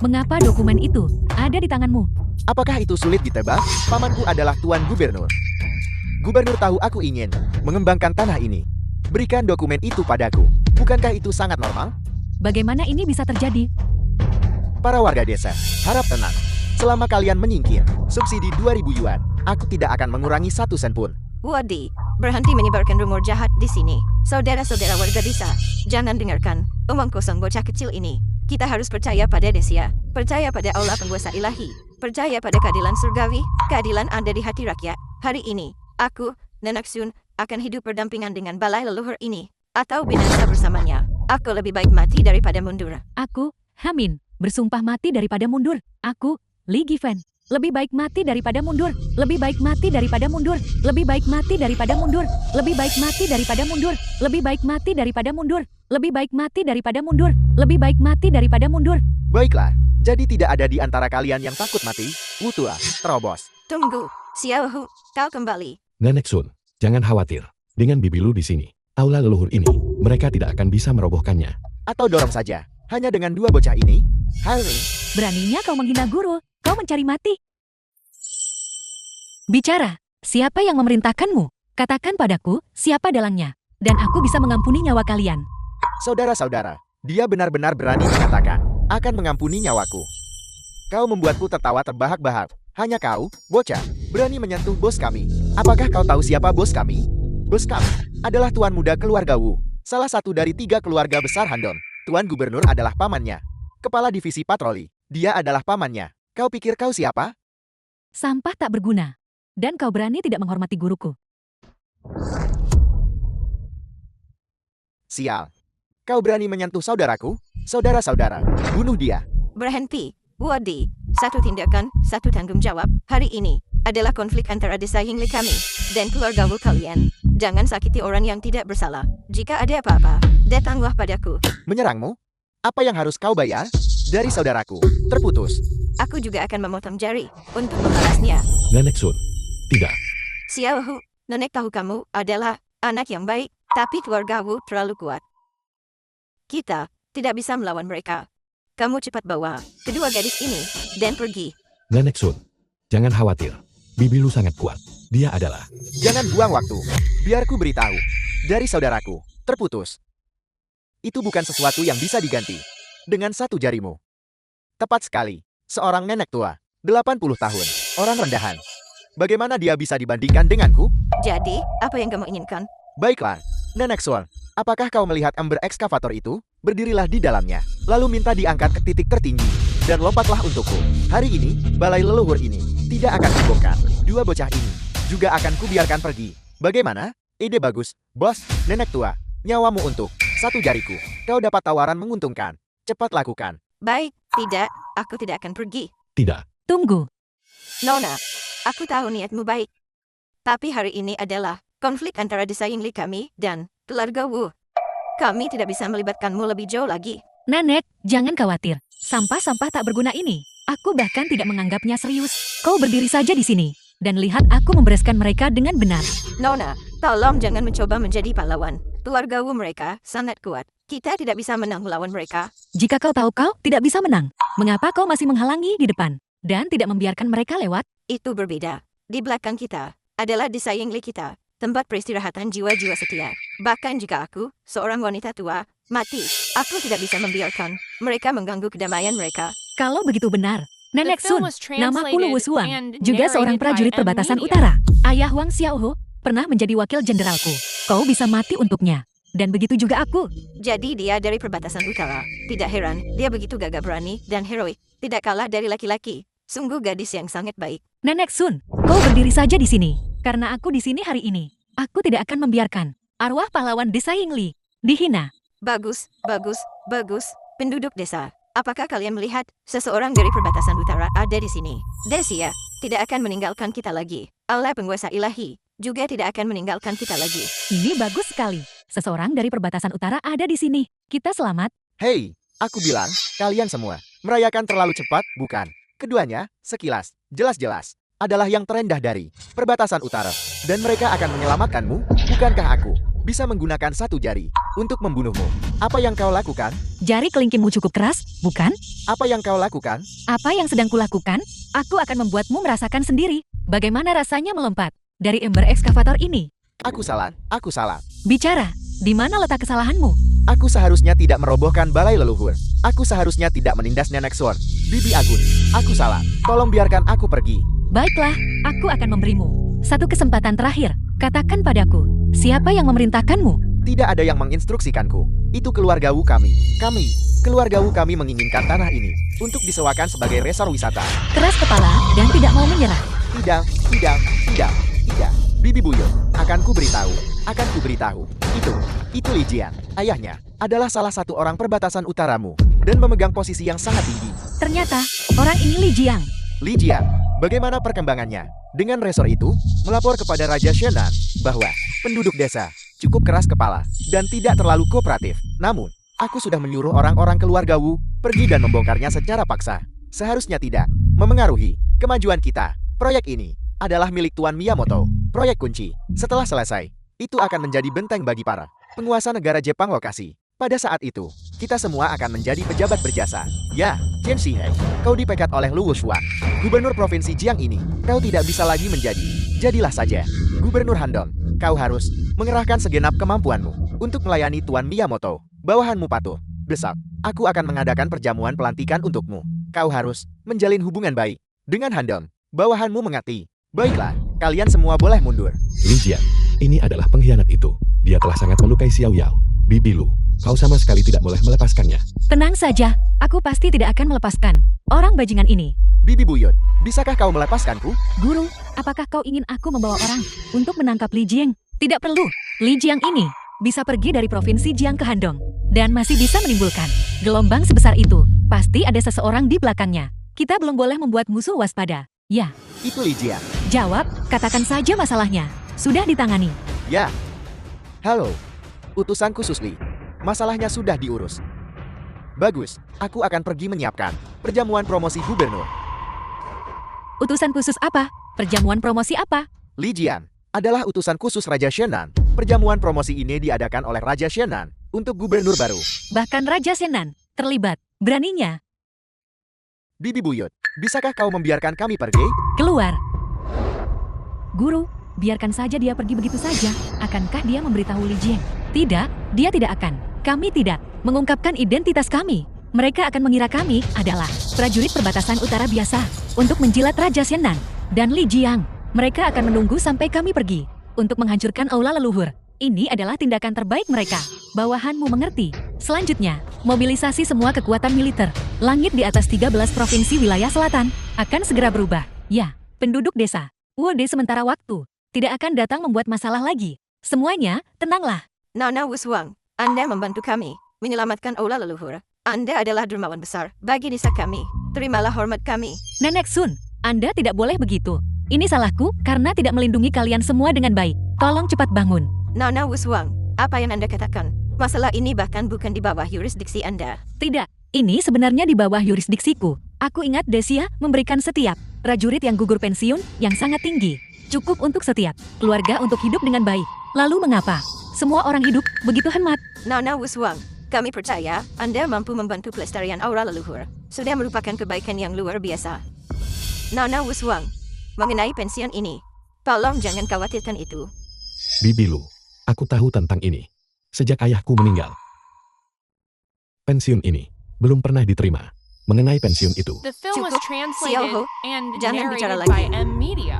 Mengapa dokumen itu ada di tanganmu? Apakah itu sulit ditebak? Pamanku adalah Tuan Gubernur. Gubernur tahu aku ingin mengembangkan tanah ini. Berikan dokumen itu padaku. Bukankah itu sangat normal? Bagaimana ini bisa terjadi? Para warga desa, harap tenang. Selama kalian menyingkir subsidi 2.000 yuan, aku tidak akan mengurangi 1 sen pun. Wadi, berhenti menyebarkan rumor jahat di sini. Saudara-saudara warga desa, jangan dengarkan omong kosong bocah kecil ini. Kita harus percaya pada Desia, percaya pada Allah penguasa ilahi, percaya pada keadilan surgawi. Keadilan ada di hati rakyat. Hari ini, aku, Nenek Sun, akan hidup berdampingan dengan balai leluhur ini, atau binasa bersamanya. Aku lebih baik mati daripada mundur. Aku, Hamin, bersumpah mati daripada mundur. Aku, Li Given, lebih baik mati daripada mundur. Lebih baik mati daripada mundur. Lebih baik mati daripada mundur. Lebih baik mati daripada mundur. Lebih baik mati daripada mundur. Lebih baik mati daripada mundur. Lebih baik mati daripada mundur. Baiklah, jadi tidak ada di antara kalian yang takut mati? Wutua, terobos. Tunggu, Xiao Hu, kau kembali. Nenek Sun, jangan khawatir. Dengan bibi lu di sini, aula leluhur ini, mereka tidak akan bisa merobohkannya. Atau dorong saja, hanya dengan 2 bocah ini? Hari, Beraninya kau menghina guru. Kau mencari mati. Bicara, siapa yang memerintahkanmu? Katakan padaku, siapa dalangnya. Dan aku bisa mengampuni nyawa kalian. saudara-saudara, dia benar-benar berani mengatakan, akan mengampuni nyawaku. Kau membuatku tertawa terbahak-bahak. Hanya kau, bocah, berani menyentuh bos kami. Apakah kau tahu siapa bos kami? Bos kami adalah Tuan Muda keluarga Wu, salah satu dari 3 keluarga besar Handong. Tuan Gubernur adalah pamannya. Kepala divisi patroli, dia adalah pamannya. Kau pikir kau siapa? Sampah tak berguna. Dan kau berani tidak menghormati guruku. Sial. Kau berani menyentuh saudaraku? Saudara-saudara, bunuh dia. Berhenti, Wadi. Satu tindakan, satu tanggung jawab. Hari ini adalah konflik antara desa Yingli kami dan keluarga Wu kalian. Jangan sakiti orang yang tidak bersalah. Jika ada apa-apa, datanglah padaku. Menyerangmu? Apa yang harus kau bayar? Dari saudaraku, terputus. Aku juga akan memotong jari untuk membalasnya. Nenek Sun, tidak. Xiao Hu, nenek tahu kamu adalah anak yang baik, tapi keluarga Wu terlalu kuat. Kita tidak bisa melawan mereka. Kamu cepat bawa kedua gadis ini dan pergi. Nenek Sun, jangan khawatir. Bibi lu sangat kuat. Dia adalah... Jangan buang waktu. Biar ku beritahu. Dari saudaraku, terputus. Itu bukan sesuatu yang bisa diganti dengan 1 jarimu. Tepat sekali. Seorang nenek tua, 80 tahun, orang rendahan. Bagaimana dia bisa dibandingkan denganku? Jadi, apa yang kamu inginkan? Baiklah, Nenek Sun, apakah kau melihat ember ekskavator itu? Berdirilah di dalamnya, lalu minta diangkat ke titik tertinggi, dan lompatlah untukku. Hari ini, balai leluhur ini Tidak akan kubongkar. Dua bocah ini juga akan kubiarkan pergi. Bagaimana? Ide bagus, bos. Nenek tua, nyawamu untuk satu jariku. Kau dapat tawaran menguntungkan. Cepat lakukan. Baik, tidak, aku tidak akan pergi. Tidak. Tunggu. Nona, aku tahu niatmu baik. Tapi hari ini adalah konflik antara desa Yingli kami dan keluarga Wu. Kami tidak bisa melibatkanmu lebih jauh lagi. Nenek, jangan khawatir. Sampah-sampah tak berguna ini, aku bahkan tidak menganggapnya serius. Kau berdiri saja di sini, dan lihat aku membereskan mereka dengan benar. Nona, tolong jangan mencoba menjadi pahlawan. Keluarga Wu mereka sangat kuat. Kita tidak bisa menang melawan mereka. Jika kau tahu kau tidak bisa menang, mengapa kau masih menghalangi di depan, dan tidak membiarkan mereka lewat? Itu berbeda. Di belakang kita adalah desa Yingli kita, tempat peristirahatan jiwa-jiwa setia. Bahkan jika aku, seorang wanita tua, mati, aku tidak bisa membiarkan mereka mengganggu kedamaian mereka. Kalau begitu benar, Nenek The film Sun, was namaku Lu translated Wusuang, and juga seorang narrated by prajurit M. perbatasan Media. utara. Ayah Wang Xiaohu pernah menjadi wakil jenderalku. Kau bisa mati untuknya. Dan begitu juga aku. Jadi dia dari perbatasan utara. Tidak heran, dia begitu gagah berani dan heroik. Tidak kalah dari laki-laki. Sungguh gadis yang sangat baik. Nenek Sun, kau berdiri saja di sini. Karena aku di sini hari ini. Aku tidak akan membiarkan arwah pahlawan desa Yingli dihina. Bagus, bagus, bagus. Penduduk desa, apakah kalian melihat seseorang dari perbatasan utara ada di sini? Desia tidak akan meninggalkan kita lagi. Allah penguasa ilahi juga tidak akan meninggalkan kita lagi. Ini bagus sekali. Seseorang dari perbatasan utara ada di sini. Kita selamat. Hei, aku bilang, kalian semua merayakan terlalu cepat, bukan? Keduanya, sekilas, jelas-jelas, adalah yang terendah dari perbatasan utara. Dan mereka akan menyelamatkanmu, bukankah aku bisa menggunakan satu jari untuk membunuhmu? Apa yang kau lakukan? Jari kelingkingmu cukup keras, bukan? Apa yang kau lakukan? Apa yang sedang kulakukan? Aku akan membuatmu merasakan sendiri. Bagaimana rasanya melompat dari ember ekskavator ini? Aku salah, aku salah. Bicara, di mana letak kesalahanmu? Aku seharusnya tidak merobohkan balai leluhur. Aku seharusnya tidak menindas Nenek Sun. Bibi Agun, aku salah. Tolong biarkan aku pergi. Baiklah, aku akan memberimu satu kesempatan terakhir. Katakan padaku, siapa yang memerintahkanmu? Tidak ada yang menginstruksikanku. Itu keluarga Wu kami. Keluarga Wu kami menginginkan tanah ini untuk disewakan sebagai resor wisata. Keras kepala dan tidak mau menyerah. Tidak. Bibi Buyut, akan kuberitahu. Itu Li Jian, ayahnya, adalah salah satu orang perbatasan utaramu dan memegang posisi yang sangat tinggi. Ternyata, orang ini Li Jiang. Li Jian, bagaimana perkembangannya? Dengan resor itu, melapor kepada Raja Shenan bahwa penduduk desa cukup keras kepala dan tidak terlalu kooperatif. Namun, aku sudah menyuruh orang-orang keluarga Wu pergi dan membongkarnya secara paksa. Seharusnya tidak memengaruhi kemajuan kita. Proyek ini adalah milik Tuan Miyamoto. Proyek kunci. Setelah selesai, itu akan menjadi benteng bagi para penguasa negara Jepang lokasi. Pada saat itu, kita semua akan menjadi pejabat berjasa. Ya, Chen Shihei, kau dipecat oleh Lu Wusuang, gubernur provinsi Jiang ini. Kau tidak bisa lagi menjadi. Jadilah saja Gubernur Handong. Kau harus mengerahkan segenap kemampuanmu untuk melayani Tuan Miyamoto. Bawahanmu patuh. Besok, aku akan mengadakan perjamuan pelantikan untukmu. Kau harus menjalin hubungan baik dengan Handong. Bawahanmu mengerti. Baiklah, kalian semua boleh mundur. Li Jian, ini adalah pengkhianat itu. Dia telah sangat melukai Xiao Yao. Bibi Lu, kau sama sekali tidak boleh melepaskannya. Tenang saja, aku pasti tidak akan melepaskan orang bajingan ini. Bibi Buyut, bisakah kau melepaskanku? Guru, apakah kau ingin aku membawa orang untuk menangkap Li Jiang? Tidak perlu. Li Jiang ini bisa pergi dari provinsi Jiang ke Handong dan masih bisa menimbulkan gelombang sebesar itu. Pasti ada seseorang di belakangnya. Kita belum boleh membuat musuh waspada. Ya, Itu Li Jian. jawab, katakan saja masalahnya. Sudah ditangani. Ya. Halo. Utusan khusus Li. Masalahnya sudah diurus. Bagus, aku akan pergi menyiapkan perjamuan promosi gubernur. Utusan khusus apa? Perjamuan promosi apa? Li Jian adalah utusan khusus Raja Shenan. Perjamuan promosi ini diadakan oleh Raja Shenan untuk gubernur baru. Bahkan Raja Shenan terlibat. Beraninya. Bibi Buyut, bisakah kau membiarkan kami pergi? Keluar. Guru, biarkan saja dia pergi begitu saja. Akankah dia memberitahu Li Jiang? Tidak, dia tidak akan. Kami tidak mengungkapkan identitas kami. Mereka akan mengira kami adalah prajurit perbatasan utara biasa untuk menjilat Raja Shenan dan Li Jiang. Mereka akan menunggu sampai kami pergi untuk menghancurkan aula leluhur. Ini adalah tindakan terbaik mereka. Bawahanmu mengerti. Selanjutnya, mobilisasi semua kekuatan militer. Langit di atas 13 provinsi wilayah selatan akan segera berubah. Ya, penduduk desa. Wode sementara waktu. Tidak akan datang membuat masalah lagi. Semuanya, tenanglah. Nona Wuswang, Anda membantu kami menyelamatkan aula leluhur. Anda adalah dermawan besar bagi desa kami. Terimalah hormat kami. Nenek Sun, Anda tidak boleh begitu. Ini salahku karena tidak melindungi kalian semua dengan baik. Tolong cepat bangun. Nona Wuswang, apa yang Anda katakan? Masalah ini bahkan bukan di bawah yurisdiksi Anda. Tidak, ini sebenarnya di bawah yurisdiksiku. Aku ingat Desia memberikan setiap prajurit yang gugur pensiun yang sangat tinggi. Cukup untuk setiap keluarga untuk hidup dengan baik. Lalu mengapa semua orang hidup begitu hemat? Nona Wuswang, kami percaya Anda mampu membantu pelestarian aura leluhur. Sudah merupakan kebaikan yang luar biasa. Nona Wuswang, mengenai pensiun ini, tolong jangan khawatirkan itu. Bibi Lu, aku tahu tentang ini. Sejak ayahku meninggal. Pensiun ini belum pernah diterima. Mengenai pensiun itu, The film was Cukup, translated Xiao Ho. and Jangan bicara narrated by lagi. M Media.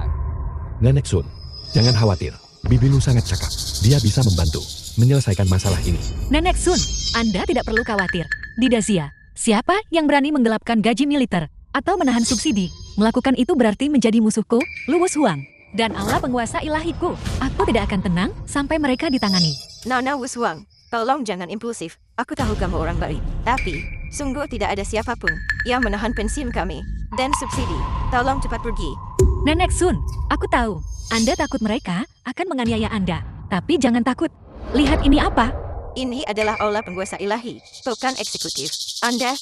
Nenek Sun, jangan khawatir. Bibi Lu sangat cakap. Dia bisa membantu menyelesaikan masalah ini. Nenek Sun, Anda tidak perlu khawatir. Di Desia, siapa yang berani menggelapkan gaji militer atau menahan subsidi? Melakukan itu berarti menjadi musuhku, Luwus Huang. Dan Allah penguasa ilahiku. Aku tidak akan tenang sampai mereka ditangani. Nona Wuswang, tolong jangan impulsif. Aku tahu kamu orang baik. Tapi, sungguh tidak ada siapapun yang menahan pensiun kami. Dan subsidi, tolong cepat pergi. Nenek Sun, aku tahu. Anda takut mereka akan menganiaya Anda. Tapi jangan takut. Lihat ini apa? Ini adalah aula penguasa ilahi, bukan eksekutif. Anda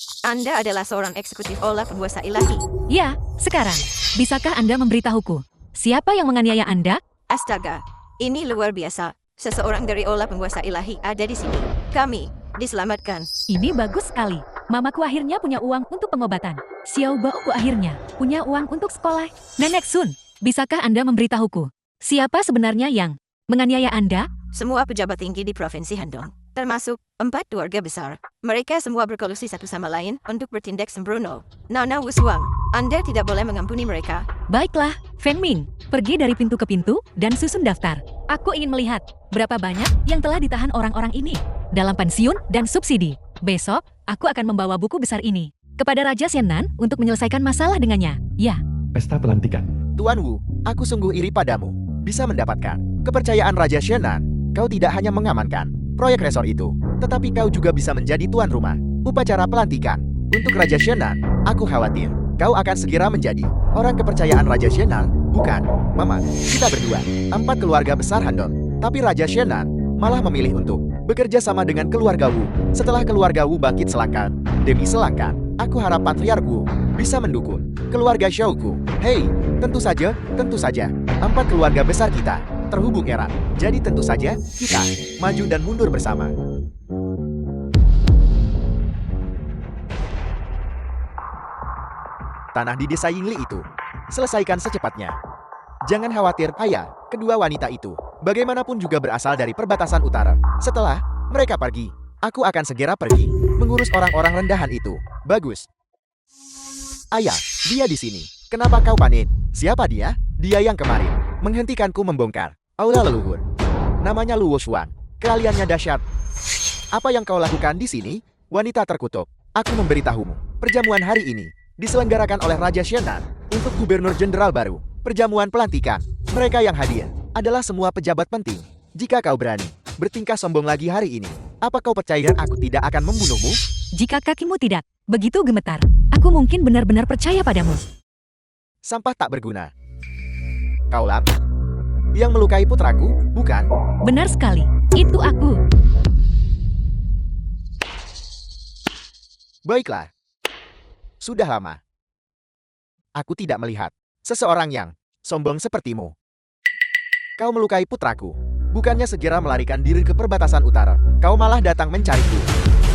adalah seorang eksekutif aula penguasa ilahi. Ya, sekarang. Bisakah Anda memberitahuku? Siapa yang menganiaya Anda? Astaga, ini luar biasa. Seseorang dari aula penguasa ilahi ada di sini. Kami diselamatkan. Ini bagus sekali. Mamaku akhirnya punya uang untuk pengobatan. Xiao Baoku akhirnya punya uang untuk sekolah. Nenek Sun, bisakah Anda memberitahuku? Siapa sebenarnya yang menganiaya Anda? Semua pejabat tinggi di Provinsi Handong, termasuk 4 keluarga besar. Mereka semua berkolusi satu sama lain untuk bertindak sembrono. Nona Wuswang, Anda tidak boleh mengampuni mereka. Baiklah, Feng Ming, pergi dari pintu ke pintu dan susun daftar. Aku ingin melihat berapa banyak yang telah ditahan orang-orang ini dalam pensiun dan subsidi. Besok, aku akan membawa buku besar ini kepada Raja Xiannan untuk menyelesaikan masalah dengannya. Ya, Pesta pelantikan. Tuan Wu, aku sungguh iri padamu. Bisa mendapatkan kepercayaan Raja Shenan. Kau tidak hanya mengamankan proyek resor itu, tetapi kau juga bisa menjadi tuan rumah upacara pelantikan. Untuk Raja Shenan, aku khawatir kau akan segera menjadi orang kepercayaan Raja Shenan, bukan? Mama, kita berdua, 4 keluarga besar Handong. Tapi Raja Shenan malah memilih untuk bekerja sama dengan keluarga Wu. Setelah keluarga Wu bangkit selangkah demi selangkah, aku harap Patriark Wu bisa mendukung keluarga Xiaoku. Hei, tentu saja, 4 keluarga besar kita terhubung erat. Jadi tentu saja, kita maju dan mundur bersama. Tanah di desa Yingli itu, selesaikan secepatnya. Jangan khawatir, ayah, kedua wanita itu, bagaimanapun juga berasal dari perbatasan utara. Setelah mereka pergi, aku akan segera pergi, mengurus orang-orang rendahan itu. Bagus. Ayah, dia di sini. Kenapa kau panik? Siapa dia? Dia yang kemarin menghentikanku membongkar aula leluhur. Namanya Luo Shuang. Keahliannya dahsyat. Apa yang kau lakukan di sini? Wanita terkutuk. Aku memberitahumu. Perjamuan hari ini diselenggarakan oleh Raja Shenan untuk Gubernur Jenderal baru. Perjamuan pelantikan. Mereka yang hadir adalah semua pejabat penting. Jika kau berani bertingkah sombong lagi hari ini, apa kau percaya aku tidak akan membunuhmu? jika kakimu tidak begitu gemetar, aku mungkin benar-benar percaya padamu. Sampah tak berguna. Kaulah yang melukai putraku, bukan? Benar sekali, itu aku. Baiklah. Sudah lama aku tidak melihat seseorang yang sombong sepertimu. Kau melukai putraku. Bukannya segera melarikan diri ke perbatasan utara, kau malah datang mencariku.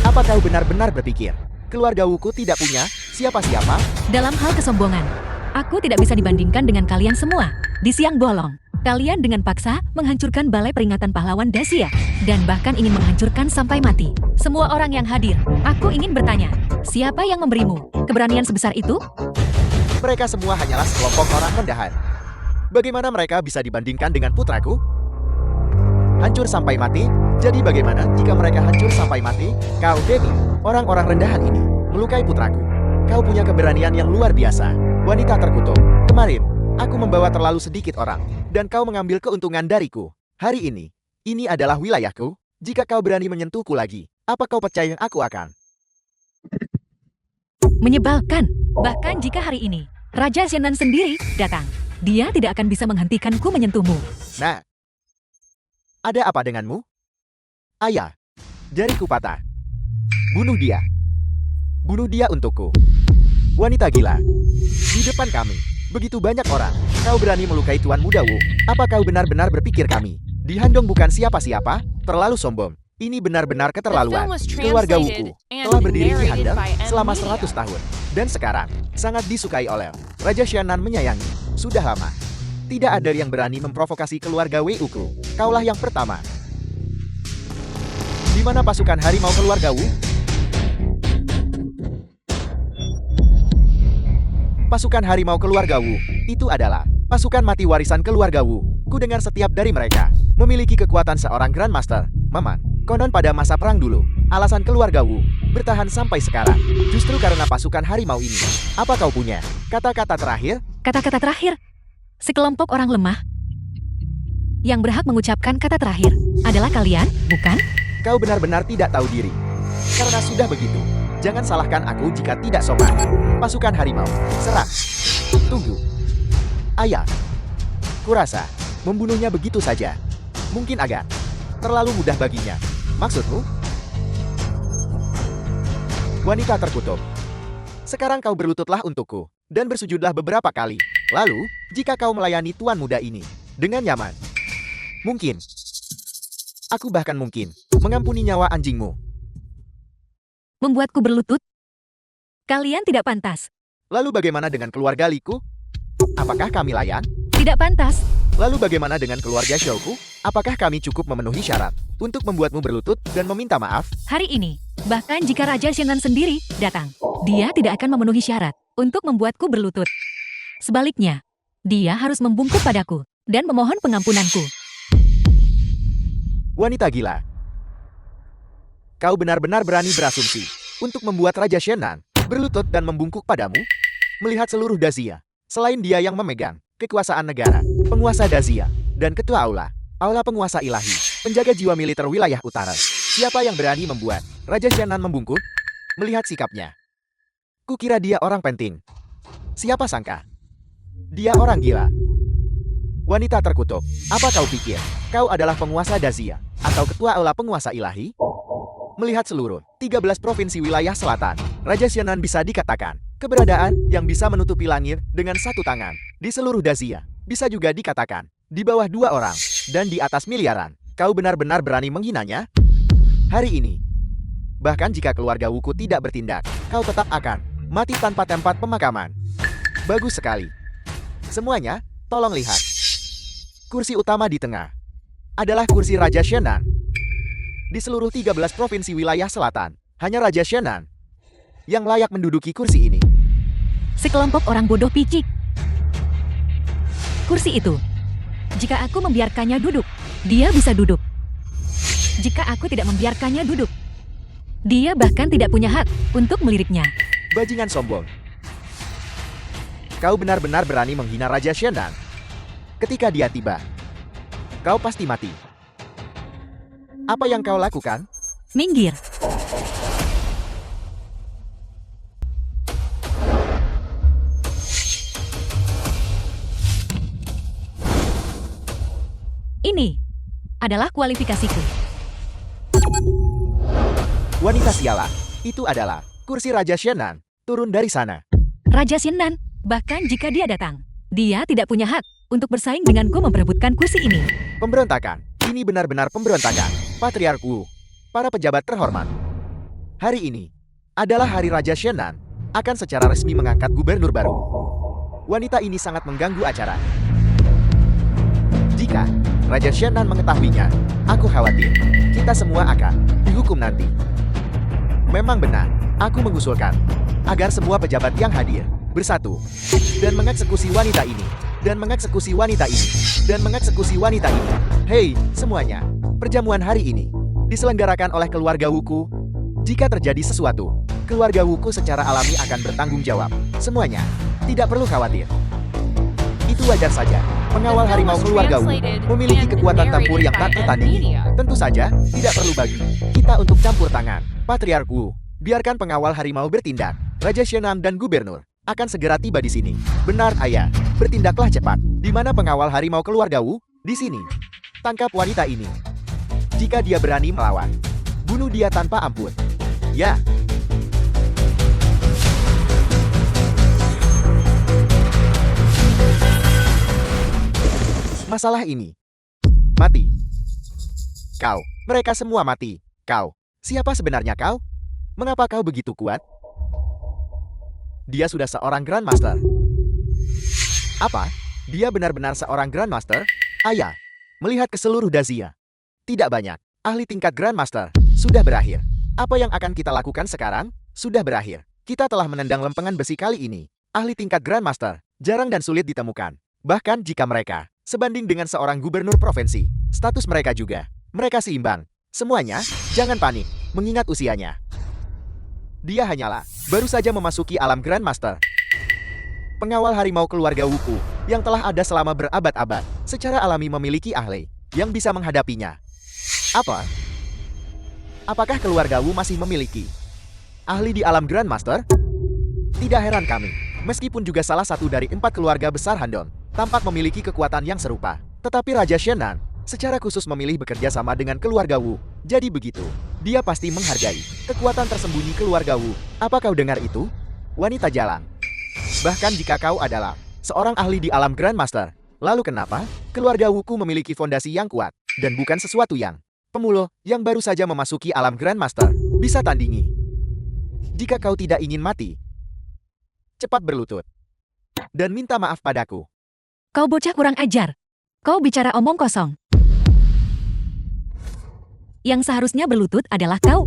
Apa kau benar-benar berpikir keluarga Wuku tidak punya siapa-siapa? Dalam hal kesombongan, aku tidak bisa dibandingkan dengan kalian semua. Di siang bolong, kalian dengan paksa menghancurkan balai peringatan pahlawan Dacia, dan bahkan ingin menghancurkan sampai mati. Semua orang yang hadir, aku ingin bertanya, siapa yang memberimu keberanian sebesar itu? Mereka semua hanyalah sekelompok orang rendahan. Bagaimana mereka bisa dibandingkan dengan putraku? Hancur sampai mati? Jadi bagaimana jika mereka hancur sampai mati? Kau, Demi, orang-orang rendahan ini, melukai putraku. Kau punya keberanian yang luar biasa. Wanita terkutuk. Kemarin, Aku membawa terlalu sedikit orang, dan kau mengambil keuntungan dariku. Hari ini adalah wilayahku. Jika kau berani menyentuhku lagi, apa kau percaya aku akan? Menyebalkan. Bahkan jika hari ini, Raja Xianan sendiri datang, dia tidak akan bisa menghentikanku menyentuhmu. Nah, ada apa denganmu? Ayah, jariku patah. Bunuh dia. Bunuh dia untukku. Wanita gila. Di depan kami, begitu banyak orang. Kau berani melukai Tuan Muda Wu. Apa kau benar-benar berpikir kami? Di Handong bukan siapa-siapa, terlalu sombong. Ini benar-benar keterlaluan. Keluarga Wuku telah berdiri di Handong selama 100 tahun. Dan sekarang, sangat disukai oleh Raja Xianan menyayangi. Sudah lama. Tidak ada yang berani memprovokasi keluarga Wuku. Kaulah yang pertama. Di mana pasukan harimau keluarga Wu? Pasukan harimau keluarga Wu itu adalah pasukan mati warisan keluarga Wu. Ku dengar setiap dari mereka memiliki kekuatan seorang Grandmaster. Memang, konon pada masa perang dulu, alasan keluarga Wu bertahan sampai sekarang justru karena pasukan harimau ini. Apa kau punya kata-kata terakhir? Kata-kata terakhir. Sekelompok orang lemah yang berhak mengucapkan kata terakhir adalah kalian, bukan? Kau benar-benar tidak tahu diri. Karena sudah begitu, jangan salahkan aku jika tidak sopan. Pasukan harimau, serang. Tunggu. Ayah, kurasa membunuhnya begitu saja mungkin agak terlalu mudah baginya. Maksudmu? Wanita terkutuk. Sekarang kau berlututlah untukku dan bersujudlah beberapa kali. Lalu, jika kau melayani tuan muda ini dengan nyaman, mungkin, aku bahkan mungkin mengampuni nyawa anjingmu. Membuatku berlutut? Kalian tidak pantas. Lalu bagaimana dengan keluarga Liku? Apakah kami layan? Tidak pantas. Lalu bagaimana dengan keluarga Shouku? Apakah kami cukup memenuhi syarat untuk membuatmu berlutut dan meminta maaf? Hari ini, bahkan jika Raja Xianan sendiri datang, dia tidak akan memenuhi syarat untuk membuatku berlutut. Sebaliknya, dia harus membungkuk padaku dan memohon pengampunanku. Wanita gila. Kau benar-benar berani berasumsi untuk membuat Raja Xianan berlutut dan membungkuk padamu? Melihat seluruh Dazia, selain dia yang memegang kekuasaan negara, penguasa Dazia, dan ketua aula penguasa ilahi, penjaga jiwa militer wilayah utara. Siapa yang berani membuat Raja Xianan membungkuk? Melihat sikapnya, kukira dia orang penting. Siapa sangka dia orang gila. Wanita terkutuk, apa kau pikir kau adalah penguasa Dazia atau ketua aula penguasa ilahi? Melihat seluruh 13 provinsi wilayah selatan, Raja Xianan bisa dikatakan keberadaan yang bisa menutupi langit dengan satu tangan. Di seluruh Dazia, bisa juga dikatakan di bawah 2 orang, dan di atas miliaran. Kau benar-benar berani menghinanya? Hari ini, bahkan jika keluarga Wuku tidak bertindak, kau tetap akan mati tanpa tempat pemakaman. Bagus sekali. Semuanya, tolong lihat. Kursi utama di tengah adalah kursi Raja Xianan. Di seluruh 13 provinsi wilayah selatan, hanya Raja Xianan yang layak menduduki kursi ini. Sekelompok orang bodoh picik. Kursi itu, jika aku membiarkannya duduk, dia bisa duduk. Jika aku tidak membiarkannya duduk, dia bahkan tidak punya hak untuk meliriknya. Bajingan sombong. Kau benar-benar berani menghina Raja Xianan. Ketika dia tiba, kau pasti mati. Apa yang kau lakukan? Minggir. Ini adalah kualifikasiku. Wanita sialan, itu adalah kursi Raja Xianan. Turun dari sana. Raja Xianan, bahkan jika dia datang, dia tidak punya hak untuk bersaing denganku memperebutkan kursi ini. Pemberontakan. Ini benar-benar pemberontakan. Patriark Wu, para pejabat terhormat. Hari ini adalah hari Raja Xianan akan secara resmi mengangkat gubernur baru. Wanita ini sangat mengganggu acara. Jika Raja Xianan mengetahuinya, aku khawatir kita semua akan dihukum nanti. Memang benar, aku mengusulkan agar semua pejabat yang hadir bersatu dan mengeksekusi wanita ini, dan mengeksekusi wanita ini, dan mengeksekusi wanita ini. Hei, semuanya, perjamuan hari ini diselenggarakan oleh keluarga Wuku. Jika terjadi sesuatu, keluarga Wuku secara alami akan bertanggung jawab. Semuanya, tidak perlu khawatir. Itu wajar saja. Pengawal The film harimau was keluarga Wu translated memiliki and kekuatan tempur yang narrated tak by tertandingi. M-Media. Tentu saja, tidak perlu bagi kita untuk campur tangan. Patriark Wu, biarkan pengawal harimau bertindak. Raja Shenan dan gubernur akan segera tiba di sini. Benar, ayah. Bertindaklah cepat. Di mana pengawal harimau keluarga Wu? Di sini. Tangkap wanita ini. Jika dia berani melawan, bunuh dia tanpa ampun. Ya. Masalah ini. Mati. Kau. Mereka semua mati. Kau. Siapa sebenarnya kau? Mengapa kau begitu kuat? Dia sudah seorang Grandmaster. Apa? Dia benar-benar seorang Grandmaster? Ayah. Melihat ke seluruh Dazia. Tidak banyak. Ahli tingkat Grandmaster. Sudah berakhir. Apa yang akan kita lakukan sekarang? Sudah berakhir. Kita telah menendang lempengan besi kali ini. Ahli tingkat Grandmaster. Jarang dan sulit ditemukan. Bahkan jika mereka sebanding dengan seorang gubernur provinsi, status mereka juga. Mereka seimbang. Semuanya, jangan panik, mengingat usianya. Dia hanyalah baru saja memasuki alam Grandmaster. Pengawal harimau keluarga Wuku yang telah ada selama berabad-abad, secara alami memiliki ahli yang bisa menghadapinya. Apa? Apakah keluarga Wu masih memiliki ahli di alam Grandmaster? Tidak heran kami, meskipun juga salah satu dari 4 keluarga besar Handong tampak memiliki kekuatan yang serupa. Tetapi Raja Shenan secara khusus memilih bekerja sama dengan keluarga Wu. Jadi begitu, dia pasti menghargai kekuatan tersembunyi keluarga Wu. Apa kau dengar itu? Wanita jalan. Bahkan jika kau adalah seorang ahli di alam Grandmaster, lalu kenapa keluarga Wuku memiliki fondasi yang kuat dan bukan sesuatu yang pemuluh yang baru saja memasuki alam Grandmaster bisa tandingi? Jika kau tidak ingin mati, cepat berlutut dan minta maaf padaku. Kau bocah kurang ajar. Kau bicara omong kosong. Yang seharusnya berlutut adalah kau.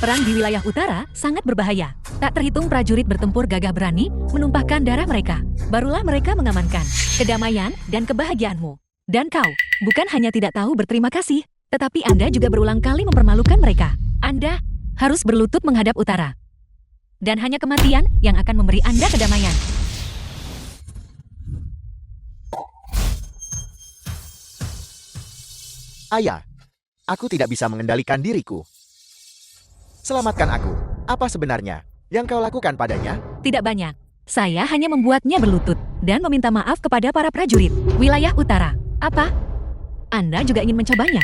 Perang di wilayah utara sangat berbahaya. Tak terhitung prajurit bertempur gagah berani menumpahkan darah mereka. Barulah mereka mengamankan kedamaian dan kebahagiaanmu. Dan kau bukan hanya tidak tahu berterima kasih, tetapi Anda juga berulang kali mempermalukan mereka. Anda harus berlutut menghadap utara. Dan hanya kematian yang akan memberi Anda kedamaian. Ayah, aku tidak bisa mengendalikan diriku. Selamatkan aku. Apa sebenarnya yang kau lakukan padanya? Tidak banyak. Saya hanya membuatnya berlutut dan meminta maaf kepada para prajurit wilayah utara. Apa? Anda juga ingin mencobanya?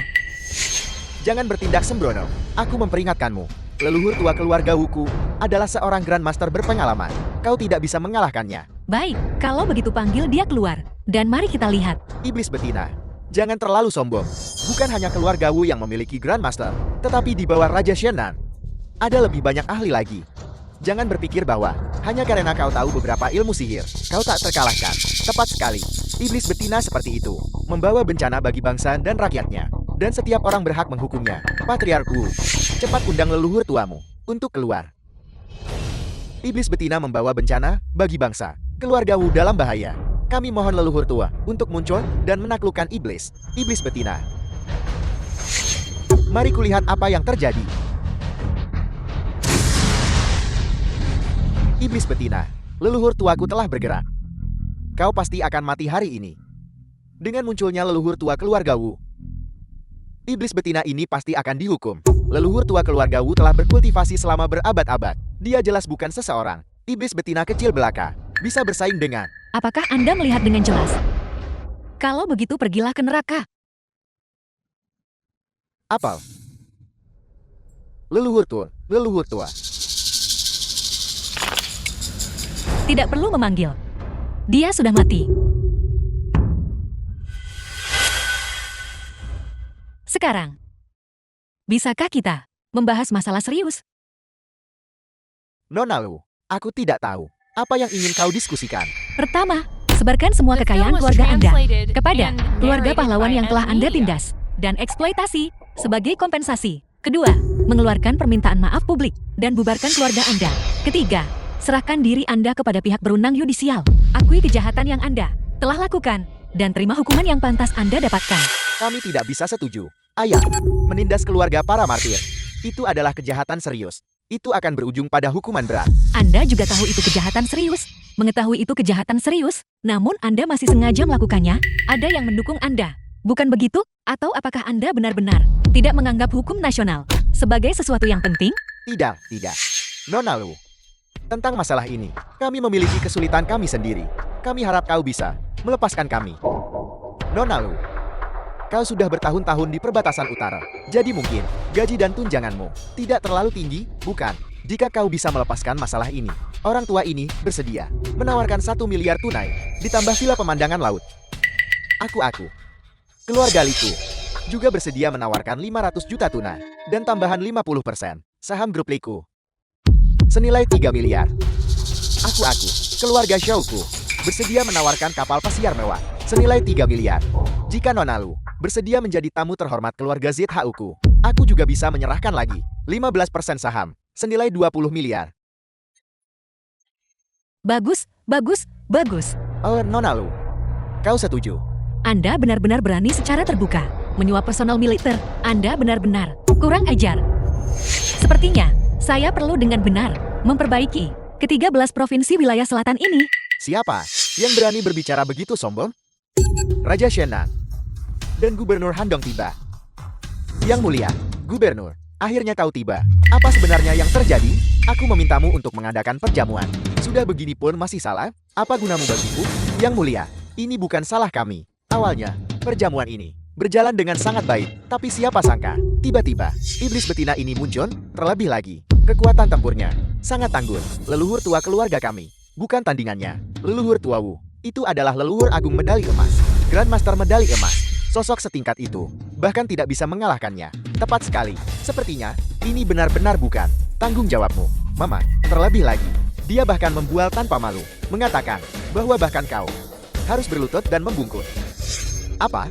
Jangan bertindak sembrono. Aku memperingatkanmu. Leluhur tua keluarga Wuku adalah seorang Grandmaster berpengalaman. Kau tidak bisa mengalahkannya. Baik, kalau begitu panggil dia keluar. Dan mari kita lihat. Iblis betina. Jangan terlalu sombong. Bukan hanya keluarga Wu yang memiliki Grandmaster, tetapi di bawah Raja Shenan ada lebih banyak ahli lagi. Jangan berpikir bahwa hanya karena kau tahu beberapa ilmu sihir, kau tak terkalahkan. Tepat sekali. Iblis betina seperti itu membawa bencana bagi bangsa dan rakyatnya. Dan setiap orang berhak menghukumnya. Patriark Wu, cepat undang leluhur tuamu untuk keluar. Iblis betina membawa bencana bagi bangsa. Keluarga Wu dalam bahaya. Kami mohon leluhur tua untuk muncul dan menaklukkan iblis. Iblis betina. Mari kulihat apa yang terjadi. Iblis betina, leluhur tuaku telah bergerak. Kau pasti akan mati hari ini. Dengan munculnya leluhur tua keluarga Wu, iblis betina ini pasti akan dihukum. Leluhur tua keluarga Wu telah berkultivasi selama berabad-abad. Dia jelas bukan seseorang iblis betina kecil belaka bisa bersaing dengan. Apakah Anda melihat dengan jelas? Kalau begitu pergilah ke neraka. Apal. Leluhur tua, leluhur tua. Tidak perlu memanggil. Dia sudah mati. Sekarang, bisakah kita membahas masalah serius? Nona Lu, aku tidak tahu apa yang ingin kau diskusikan. Pertama, sebarkan semua The kekayaan film was keluarga Anda translated kepada and keluarga narrated pahlawan by yang telah Anda M-Media. tindas dan eksploitasi sebagai kompensasi. Kedua, mengeluarkan permintaan maaf publik dan bubarkan keluarga Anda. Ketiga, serahkan diri Anda kepada pihak berwenang yudisial. Akui kejahatan yang Anda telah lakukan dan terima hukuman yang pantas Anda dapatkan. Kami tidak bisa setuju. Ayah, menindas keluarga para martir. Itu adalah kejahatan serius. Itu akan berujung pada hukuman berat. Anda juga tahu itu kejahatan serius. Mengetahui itu kejahatan serius, namun Anda masih sengaja melakukannya. Ada yang mendukung Anda. Bukan begitu? Atau apakah Anda benar-benar tidak menganggap hukum nasional sebagai sesuatu yang penting? Tidak, tidak. Nona Lu. Tentang masalah ini, kami memiliki kesulitan kami sendiri. Kami harap kau bisa melepaskan kami. Nona Lu. Kau sudah bertahun-tahun di perbatasan utara. Jadi mungkin, gaji dan tunjanganmu tidak terlalu tinggi, bukan? Jika kau bisa melepaskan masalah ini, orang tua ini bersedia menawarkan 1 miliar tunai, ditambah villa pemandangan laut. Aku, keluarga Liku, juga bersedia menawarkan 500 juta tunai, dan tambahan 50% saham grup Liku. Senilai 3 miliar. Aku, keluarga Xiaoku, bersedia menawarkan kapal pesiar mewah, senilai 3 miliar. Jika Nona Lu bersedia menjadi tamu terhormat keluarga ZHUku, aku juga bisa menyerahkan lagi 15% saham, senilai 20 miliar. Bagus, bagus, bagus. Oh, Nona Lu, kau setuju? Anda benar-benar berani secara terbuka menyuap personal militer. Anda benar-benar kurang ajar. Sepertinya, saya perlu dengan benar memperbaiki ke-13 provinsi wilayah selatan ini. Siapa yang berani berbicara begitu sombong? Raja Shenan dan Gubernur Handong tiba. Yang mulia, Gubernur, akhirnya kau tiba. Apa sebenarnya yang terjadi? Aku memintamu untuk mengadakan perjamuan. Sudah begini pun masih salah? Apa gunamu bagiku? Yang mulia, ini bukan salah kami. Awalnya, perjamuan ini berjalan dengan sangat baik. Tapi siapa sangka, tiba-tiba, iblis betina ini muncul. Terlebih lagi, kekuatan tempurnya sangat tangguh. Leluhur tua keluarga kami, bukan tandingannya. Leluhur tua Wu, itu adalah leluhur agung medali emas. Grandmaster medali emas. Sosok setingkat itu, bahkan tidak bisa mengalahkannya. Tepat sekali, sepertinya, ini benar-benar bukan tanggung jawabmu, Mama. Terlebih lagi, dia bahkan membual tanpa malu, mengatakan bahwa bahkan kau harus berlutut dan membungkuk. Apa?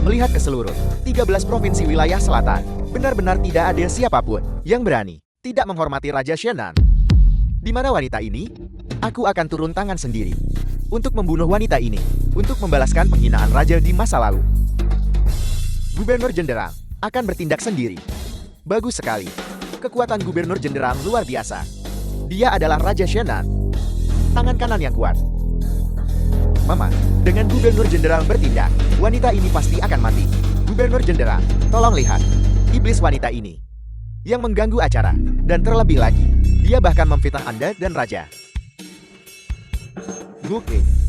Melihat ke seluruh 13 provinsi wilayah selatan, benar-benar tidak ada siapapun yang berani tidak menghormati Raja Shenan. Di mana wanita ini? Aku akan turun tangan sendiri untuk membunuh wanita ini, untuk membalaskan penghinaan raja di masa lalu. Gubernur Jenderang akan bertindak sendiri. Bagus sekali. Kekuatan Gubernur Jenderang luar biasa. Dia adalah Raja Shenan. Tangan kanan yang kuat. Mama, dengan Gubernur Jenderang bertindak, wanita ini pasti akan mati. Gubernur Jenderang, tolong lihat. Iblis wanita ini yang mengganggu acara. Dan terlebih lagi, dia bahkan memfitnah Anda dan Raja.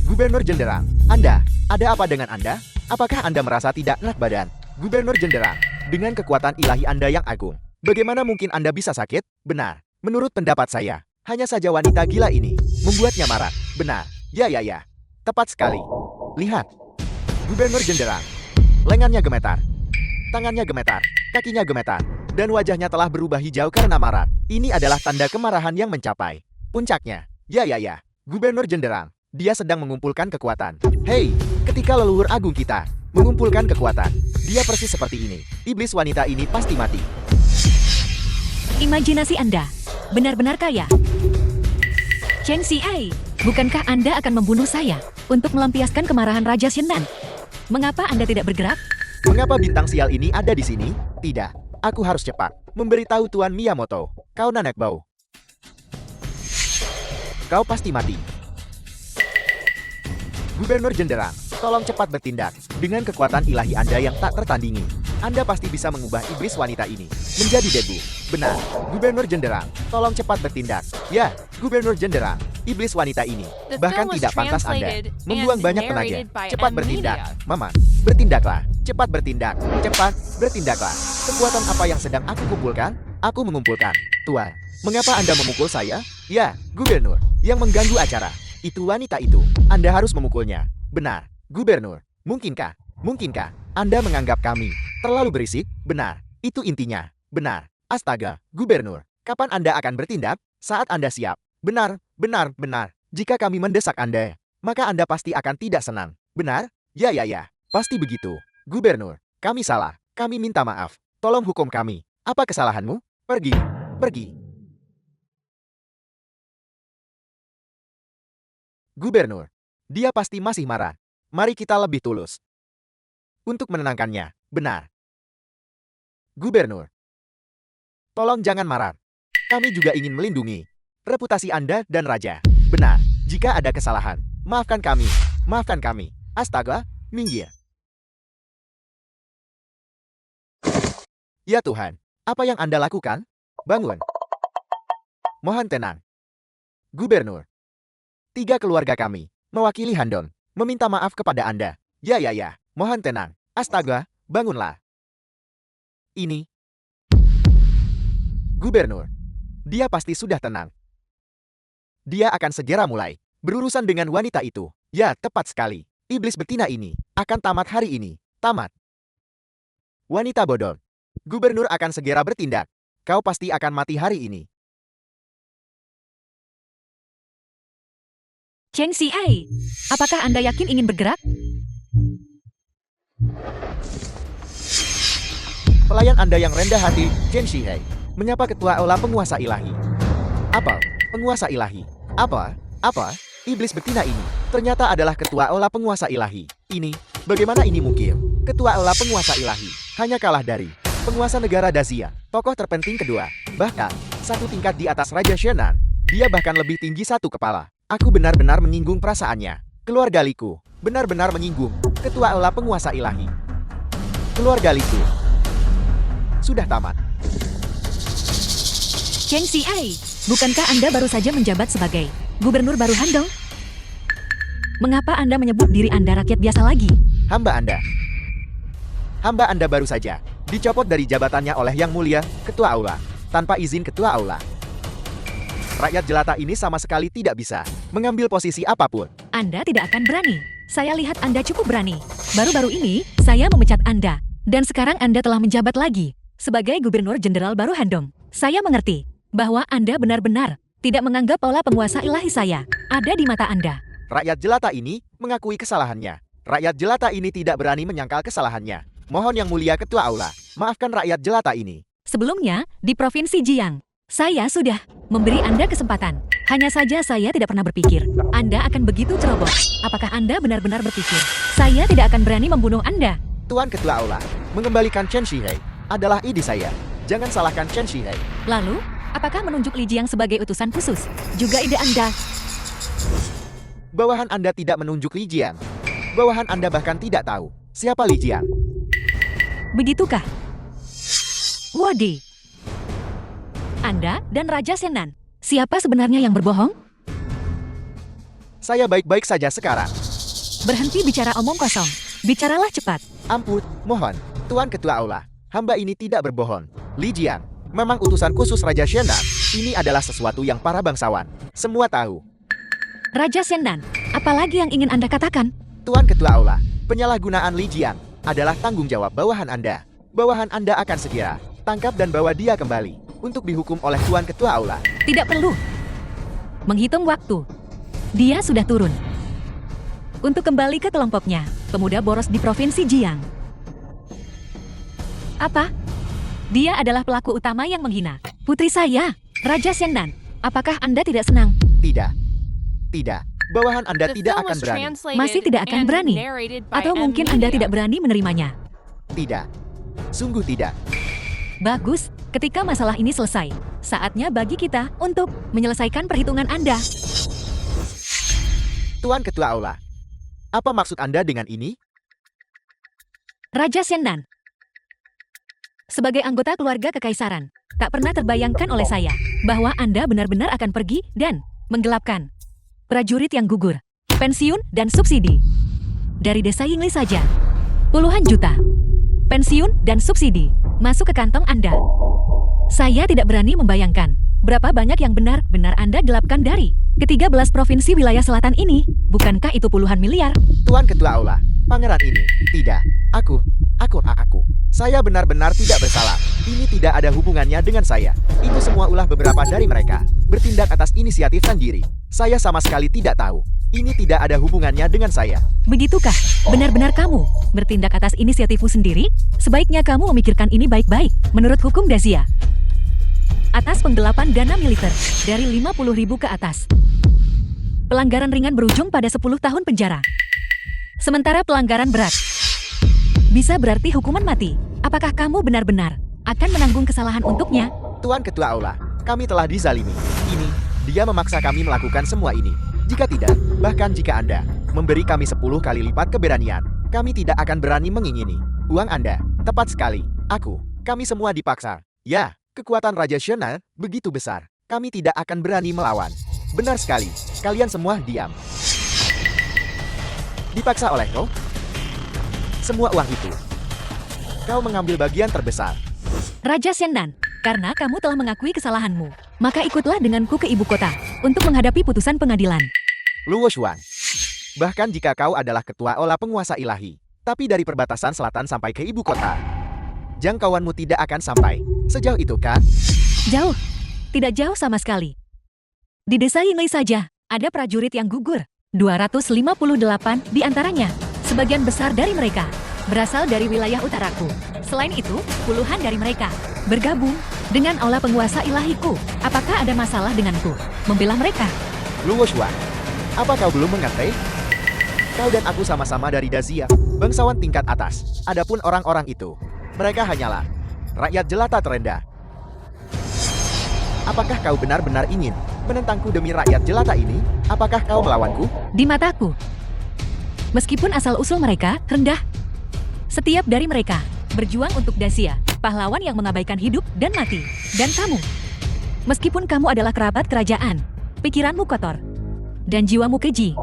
Gubernur Jenderang, Anda, ada apa dengan Anda? Apakah Anda merasa tidak enak badan? Gubernur Jenderang, dengan kekuatan ilahi Anda yang agung, bagaimana mungkin Anda bisa sakit? Benar, menurut pendapat saya, hanya saja wanita gila ini membuatnya marah. Benar, ya. Tepat sekali. Lihat, Gubernur Jenderang, lengannya gemetar, tangannya gemetar, kakinya gemetar, dan wajahnya telah berubah hijau karena marah. Ini adalah tanda kemarahan yang mencapai puncaknya. Ya. Gubernur Jenderang, dia sedang mengumpulkan kekuatan. Hei, ketika leluhur agung kita mengumpulkan kekuatan, dia persis seperti ini. Iblis wanita ini pasti mati. Imajinasi Anda benar-benar kaya. Chen Xihai, bukankah Anda akan membunuh saya untuk melampiaskan kemarahan Raja Shenan? Mengapa Anda tidak bergerak? Mengapa bintang sial ini ada di sini? Tidak, aku harus cepat memberitahu Tuan Miyamoto. Kau nanek bau. Kau pasti mati. Gubernur Jenderang, tolong cepat bertindak. Dengan kekuatan ilahi Anda yang tak tertandingi, Anda pasti bisa mengubah iblis wanita ini menjadi debu. Benar, Gubernur Jenderang, tolong cepat bertindak. Ya, Gubernur Jenderang, iblis wanita ini The bahkan film was tidak pantas Anda translated membuang and banyak tenaga. narrated by Cepat M. bertindak, Media. Mama. Bertindaklah, cepat bertindak, cepat bertindaklah. Kekuatan apa yang sedang aku kumpulkan? Aku mengumpulkan. Tuan, mengapa Anda memukul saya? Ya, Gubernur, yang mengganggu acara. Itu wanita itu. Anda harus memukulnya. Benar, Gubernur. Mungkinkah Anda menganggap kami terlalu berisik? Benar, itu intinya. Benar. Astaga, Gubernur. Kapan Anda akan bertindak? Saat Anda siap. Benar. Jika kami mendesak Anda, maka Anda pasti akan tidak senang. Benar? Ya. Pasti begitu. Gubernur, kami salah. Kami minta maaf. Tolong hukum kami. Apa kesalahanmu? Pergi. Gubernur, dia pasti masih marah. Mari kita lebih tulus untuk menenangkannya. Benar. Gubernur, Tolong jangan marah. Kami juga ingin melindungi reputasi Anda dan Raja. Benar, jika ada kesalahan, maafkan kami. Maafkan kami. Astaga, minggir. Ya Tuhan, apa yang Anda lakukan? Bangun. Mohon tenang. Gubernur. 3 keluarga kami, mewakili Handong, meminta maaf kepada Anda. Ya, mohon tenang. Astaga, bangunlah. Ini. Gubernur. Dia pasti sudah tenang. Dia akan segera mulai berurusan dengan wanita itu. Ya, tepat sekali. Iblis betina ini akan tamat hari ini. Tamat. Wanita bodoh. Gubernur akan segera bertindak. Kau pasti akan mati hari ini. Chen Xihai, apakah Anda yakin ingin bergerak? Pelayan Anda yang rendah hati, Chen Xihai, menyapa ketua aula penguasa ilahi. Apa? Penguasa ilahi? Apa? Iblis betina ini ternyata adalah ketua aula penguasa ilahi. Ini, bagaimana ini mungkin? Ketua aula penguasa ilahi hanya kalah dari penguasa negara Dazia, tokoh terpenting kedua. Bahkan, 1 tingkat di atas Raja Shenan. Dia bahkan lebih tinggi 1 kepala. Aku benar-benar menyinggung perasaannya. Keluarga Liku benar-benar menyinggung ketua aula penguasa ilahi. Keluarga Liku sudah tamat. Chen Xihai, bukankah Anda baru saja menjabat sebagai gubernur baru Handong? Mengapa Anda menyebut diri Anda rakyat biasa lagi? Hamba Anda baru saja dicopot dari jabatannya oleh Yang Mulia, Ketua Aula, tanpa izin Ketua Aula. Rakyat jelata ini sama sekali tidak bisa mengambil posisi apapun. Anda tidak akan berani. Saya lihat Anda cukup berani. Baru-baru ini, saya memecat Anda. Dan sekarang Anda telah menjabat lagi sebagai gubernur jenderal baru Handong. Saya mengerti bahwa Anda benar-benar tidak menganggap pola penguasa ilahi saya ada di mata Anda. Rakyat jelata ini mengakui kesalahannya. Rakyat jelata ini tidak berani menyangkal kesalahannya. Mohon Yang Mulia Ketua Aula, maafkan rakyat jelata ini. Sebelumnya, di Provinsi Jiang, saya sudah memberi Anda kesempatan. Hanya saja saya tidak pernah berpikir Anda akan begitu ceroboh. Apakah Anda benar-benar berpikir saya tidak akan berani membunuh Anda? Tuan Ketua Aula, mengembalikan Chen Xihai adalah ide saya. Jangan salahkan Chen Xihai. Lalu, apakah menunjuk Li Jiang sebagai utusan khusus juga ide Anda? Bawahan Anda tidak menunjuk Li Jiang. Bawahan Anda bahkan tidak tahu siapa Li Jiang. Begitukah? Wadi. Anda dan Raja Shenan, siapa sebenarnya yang berbohong? Saya baik-baik saja sekarang. Berhenti bicara omong kosong. Bicaralah cepat. Ampun, mohon. Tuan Ketua Aula, hamba ini tidak berbohong. Li Jiang, memang utusan khusus Raja Shenan. Ini adalah sesuatu yang para bangsawan semua tahu. Raja Shenan, apalagi yang ingin Anda katakan? Tuan Ketua Aula, penyalahgunaan Li Jiang adalah tanggung jawab bawahan Anda. Bawahan Anda akan segera tangkap dan bawa dia kembali untuk dihukum oleh Tuan Ketua Aula. Tidak perlu menghitung waktu. Dia sudah turun. Untuk kembali ke kelompoknya, pemuda boros di Provinsi Jiang. Apa? Dia adalah pelaku utama yang menghina putri saya, Raja Shenan. Apakah Anda tidak senang? Tidak. Bawahan Anda The tidak film akan was berani. translated Masih tidak akan and berani. narrated by Atau M mungkin Anda Media. tidak berani menerimanya. Tidak. Sungguh tidak. Bagus, ketika masalah ini selesai, saatnya bagi kita untuk menyelesaikan perhitungan Anda. Tuan Ketua Aula, apa maksud Anda dengan ini? Raja Shenan, sebagai anggota keluarga kekaisaran, tak pernah terbayangkan oleh saya bahwa Anda benar-benar akan pergi dan menggelapkan prajurit yang gugur, pensiun dan subsidi. Dari desa Yingli saja, puluhan juta pensiun dan subsidi masuk ke kantong Anda. Saya tidak berani membayangkan berapa banyak yang benar-benar Anda gelapkan dari ke-13 provinsi wilayah selatan ini. Bukankah itu puluhan miliar? Tuan Ketua Aula, pangeran ini, tidak. Aku. Saya benar-benar tidak bersalah. Ini tidak ada hubungannya dengan saya. Itu semua ulah beberapa dari mereka. Bertindak atas inisiatif sendiri. Saya sama sekali tidak tahu. Ini tidak ada hubungannya dengan saya. Begitukah? Benar-benar kamu bertindak atas inisiatifmu sendiri? Sebaiknya kamu memikirkan ini baik-baik. Menurut hukum Dazia, atas penggelapan dana militer dari 50.000 ke atas, pelanggaran ringan berujung pada 10 tahun penjara. Sementara pelanggaran berat bisa berarti hukuman mati. Apakah kamu benar-benar akan menanggung kesalahan untuknya? Tuan Ketua Aula, kami telah dizalimi. Ini, dia memaksa kami melakukan semua ini. Jika tidak, bahkan jika Anda memberi kami 10 kali lipat keberanian, kami tidak akan berani mengingini uang Anda. Tepat sekali, kami semua dipaksa. Ya, kekuatan Raja Shennan begitu besar, kami tidak akan berani melawan. Benar sekali, kalian semua diam. Dipaksa oleh kau? Semua uang itu. Kau mengambil bagian terbesar. Raja Shennan, karena kamu telah mengakui kesalahanmu, maka ikutlah denganku ke ibu kota untuk menghadapi putusan pengadilan. Luo Xuan. Bahkan jika kau adalah ketua olah penguasa ilahi, tapi dari perbatasan selatan sampai ke ibu kota, jangkauanmu tidak akan sampai sejauh itu kan? Jauh. Tidak jauh sama sekali. Di desa Yingli saja, ada prajurit yang gugur. 258 di antaranya. Sebagian besar dari mereka berasal dari wilayah utaraku. Selain itu, puluhan dari mereka bergabung dengan aula penguasa ilahiku. Apakah ada masalah denganku membela mereka? Luo Xuan, apa kau belum mengerti? Kau dan aku sama-sama dari Dazia, bangsawan tingkat atas. Adapun orang-orang itu, mereka hanyalah rakyat jelata terendah. Apakah kau benar-benar ingin menentangku demi rakyat jelata ini? Apakah kau melawanku? Di mataku, meskipun asal-usul mereka rendah, setiap dari mereka berjuang untuk Dacia, pahlawan yang mengabaikan hidup dan mati. Dan kamu, meskipun kamu adalah kerabat kerajaan, pikiranmu kotor, dan jiwamu keji.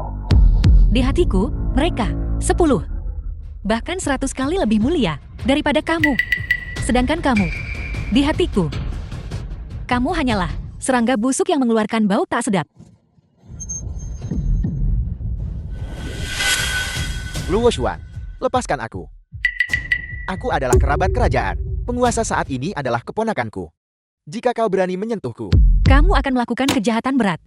Di hatiku, mereka 10, bahkan 100 kali lebih mulia daripada kamu. Sedangkan kamu, di hatiku, kamu hanyalah serangga busuk yang mengeluarkan bau tak sedap. Luo Xuan, lepaskan aku. Aku adalah kerabat kerajaan. Penguasa saat ini adalah keponakanku. Jika kau berani menyentuhku, Kamu akan melakukan kejahatan berat.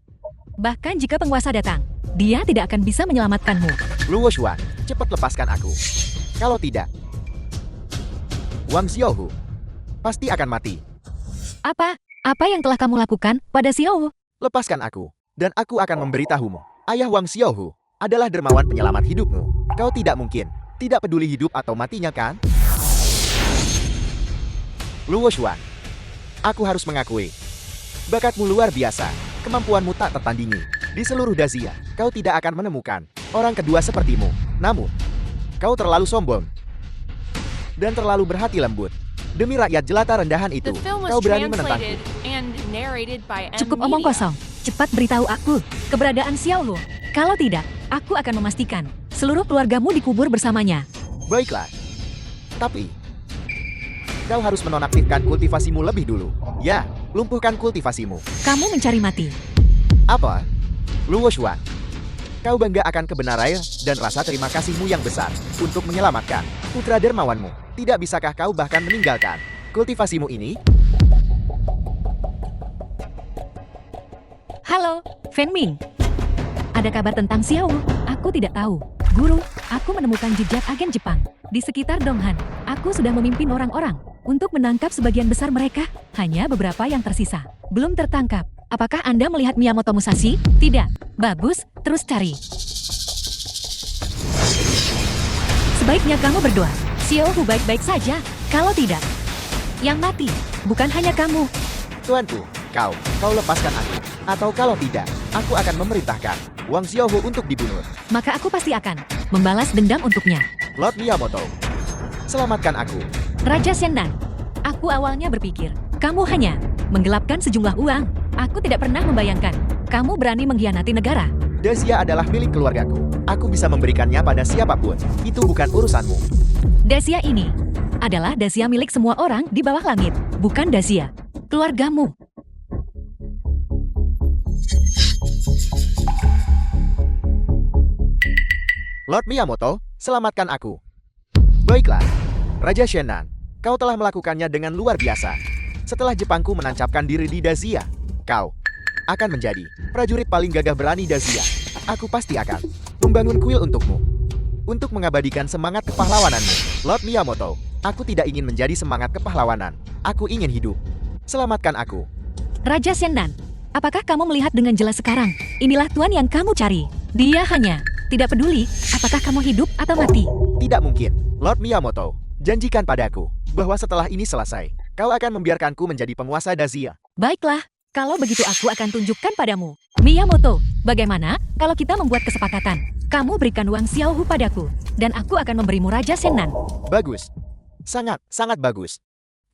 Bahkan jika penguasa datang, dia tidak akan bisa menyelamatkanmu. Luo Xuan, cepat lepaskan aku. Kalau tidak, Wang Xiaohu pasti akan mati. Apa? Apa yang telah kamu lakukan pada Xiao? Lepaskan aku, dan aku akan memberitahumu. Ayah Wang Xiaohu adalah dermawan penyelamat hidupmu. Kau tidak mungkin tidak peduli hidup atau matinya kan? Luo Xuan, aku harus mengakui, bakatmu luar biasa, kemampuanmu tak tertandingi. Di seluruh Dazia, kau tidak akan menemukan orang kedua sepertimu. Namun, kau terlalu sombong dan terlalu berhati lembut. Demi rakyat jelata rendahan itu, The film kau was berani menentangku. translated and narrated by M Cukup omong Media. kosong. Cepat beritahu aku keberadaan Xiao Lu. Kalau tidak, aku akan memastikan seluruh keluargamu dikubur bersamanya. Baiklah. Tapi, kau harus menonaktifkan kultivasimu lebih dulu. Ya, lumpuhkan kultivasimu. Kamu mencari mati. Apa? Luo Xuan, kau bangga akan kebenaran dan rasa terima kasihmu yang besar untuk menyelamatkan putra dermawanmu. Tidak bisakah kau bahkan meninggalkan kultivasimu ini? Halo, Fen Ming. Ada kabar tentang Xiao? Aku tidak tahu. Guru, aku menemukan jejak agen Jepang di sekitar Donghan. Aku sudah memimpin orang-orang untuk menangkap sebagian besar mereka. Hanya beberapa yang tersisa belum tertangkap. Apakah Anda melihat Miyamoto Musashi? Tidak. Bagus, terus cari. Sebaiknya kamu berdoa. Xiao Hu baik-baik saja. Kalau tidak, yang mati bukan hanya kamu. Tuanku, kau lepaskan aku. Atau kalau tidak, aku akan memerintahkan Wang Xiaohu untuk dibunuh. Maka aku pasti akan membalas dendam untuknya. Lord Miyamoto, selamatkan aku. Raja Shennan, aku awalnya berpikir kamu hanya menggelapkan sejumlah uang. Aku tidak pernah membayangkan kamu berani mengkhianati negara. Dacia adalah milik keluargaku. Aku bisa memberikannya pada siapapun. Itu bukan urusanmu. Dacia ini adalah Dacia milik semua orang di bawah langit, bukan Dacia keluargamu. Lord Miyamoto, selamatkan aku. Baiklah, Raja Shennan, kau telah melakukannya dengan luar biasa. Setelah Jepangku menancapkan diri di Dacia, kau akan menjadi prajurit paling gagah berani Dacia. Aku pasti akan membangun kuil untukmu, untuk mengabadikan semangat kepahlawananmu. Lord Miyamoto, aku tidak ingin menjadi semangat kepahlawanan. Aku ingin hidup. Selamatkan aku. Raja Shennan, apakah kamu melihat dengan jelas sekarang? Inilah tuan yang kamu cari. Dia hanya tidak peduli apakah kamu hidup atau mati. Tidak mungkin, Lord Miyamoto. Janjikan padaku bahwa setelah ini selesai, Kau akan membiarkanku menjadi penguasa Dazia. Baiklah, kalau begitu aku akan tunjukkan padamu. Miyamoto, bagaimana kalau kita membuat kesepakatan? Kamu berikan Wang Xiaohu padaku, dan aku akan memberimu Raja Sennan. Bagus. Sangat, sangat bagus.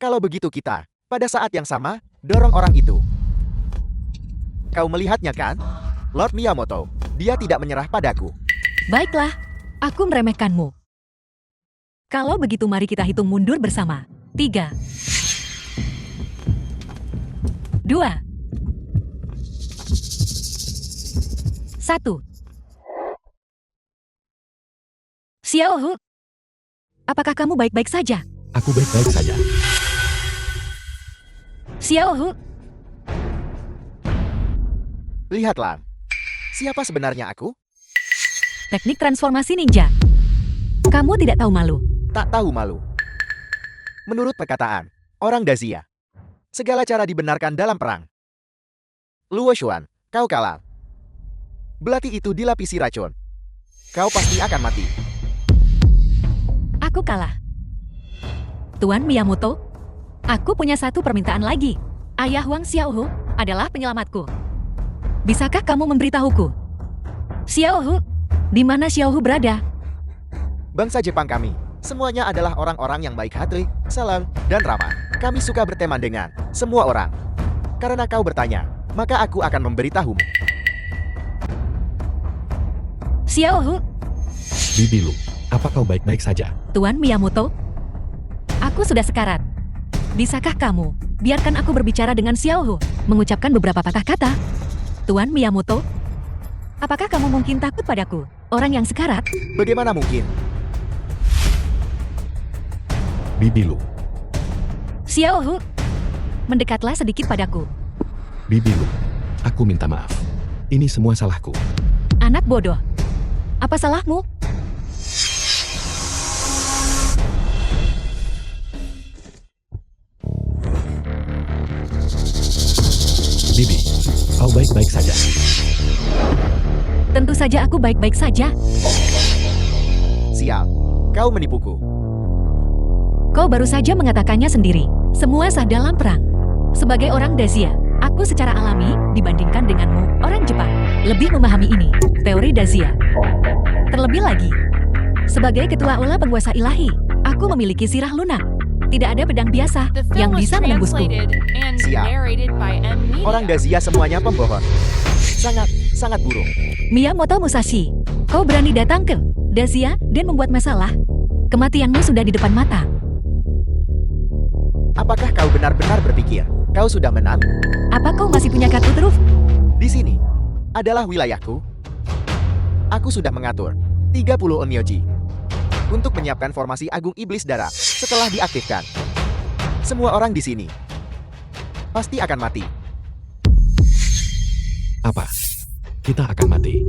Kalau begitu kita, pada saat yang sama, dorong orang itu. Kau melihatnya kan? Lord Miyamoto, dia tidak menyerah padaku. Baiklah, aku meremehkanmu. Kalau begitu mari kita hitung mundur bersama. 3, 2, 1. Xiaohu, apakah kamu baik-baik saja? Aku baik-baik saja. Xiaohu, Lihatlah. Siapa sebenarnya aku? teknik transformasi ninja. Kamu tidak tahu malu. Tak tahu malu. Menurut perkataan orang Dazia, segala cara dibenarkan dalam perang. Luo Xuan, kau kalah. Belati itu dilapisi racun. Kau pasti akan mati. Aku kalah. Tuan Miyamoto, aku punya satu permintaan lagi. Ayah Wang Xiaohu adalah penyelamatku. Bisakah kamu memberitahuku? Xiaohu, di mana Xiaohu berada? Bangsa Jepang kami, semuanya adalah orang-orang yang baik hati, salam, dan ramah. Kami suka berteman dengan semua orang. Karena kau bertanya, maka aku akan memberitahumu. Xiaohu, Bibi Lu, apa kau baik-baik saja? Tuan Miyamoto, aku sudah sekarat. Bisakah kamu biarkan aku berbicara dengan Xiaohu, mengucapkan beberapa patah kata? Tuan Miyamoto, apakah kamu mungkin takut padaku, orang yang sekarat? Bagaimana mungkin? Bibi Lu, Xiaohu, mendekatlah sedikit padaku. Bibi Lu, aku minta maaf. Ini semua salahku. Anak bodoh. Apa salahmu? Bibi, kau baik-baik saja. Tentu saja aku baik-baik saja. Sial, kau menipuku. Kau baru saja mengatakannya sendiri. Semua sah dalam perang. Sebagai orang Dazia, aku secara alami dibandingkan denganmu, orang Jepang, lebih memahami ini, teori Dazia. Terlebih lagi, sebagai ketua Aula Penguasa Ilahi, aku memiliki sirah lunak. Tidak ada pedang biasa The yang film was bisa menembusku. translated and Siap. narrated by M Media. Orang Dazia semuanya pembohong. Sangat, sangat buruk. Miyamoto Musashi, kau berani datang ke Dazia dan membuat masalah? Kematianmu sudah di depan mata. Apakah kau benar-benar berpikir kau sudah menang? Apa kau masih punya kartu truf? Di sini adalah wilayahku. Aku sudah mengatur 30 onmyoji untuk menyiapkan formasi Agung Iblis Darah setelah diaktifkan. Semua orang di sini pasti akan mati. Apa? Kita akan mati.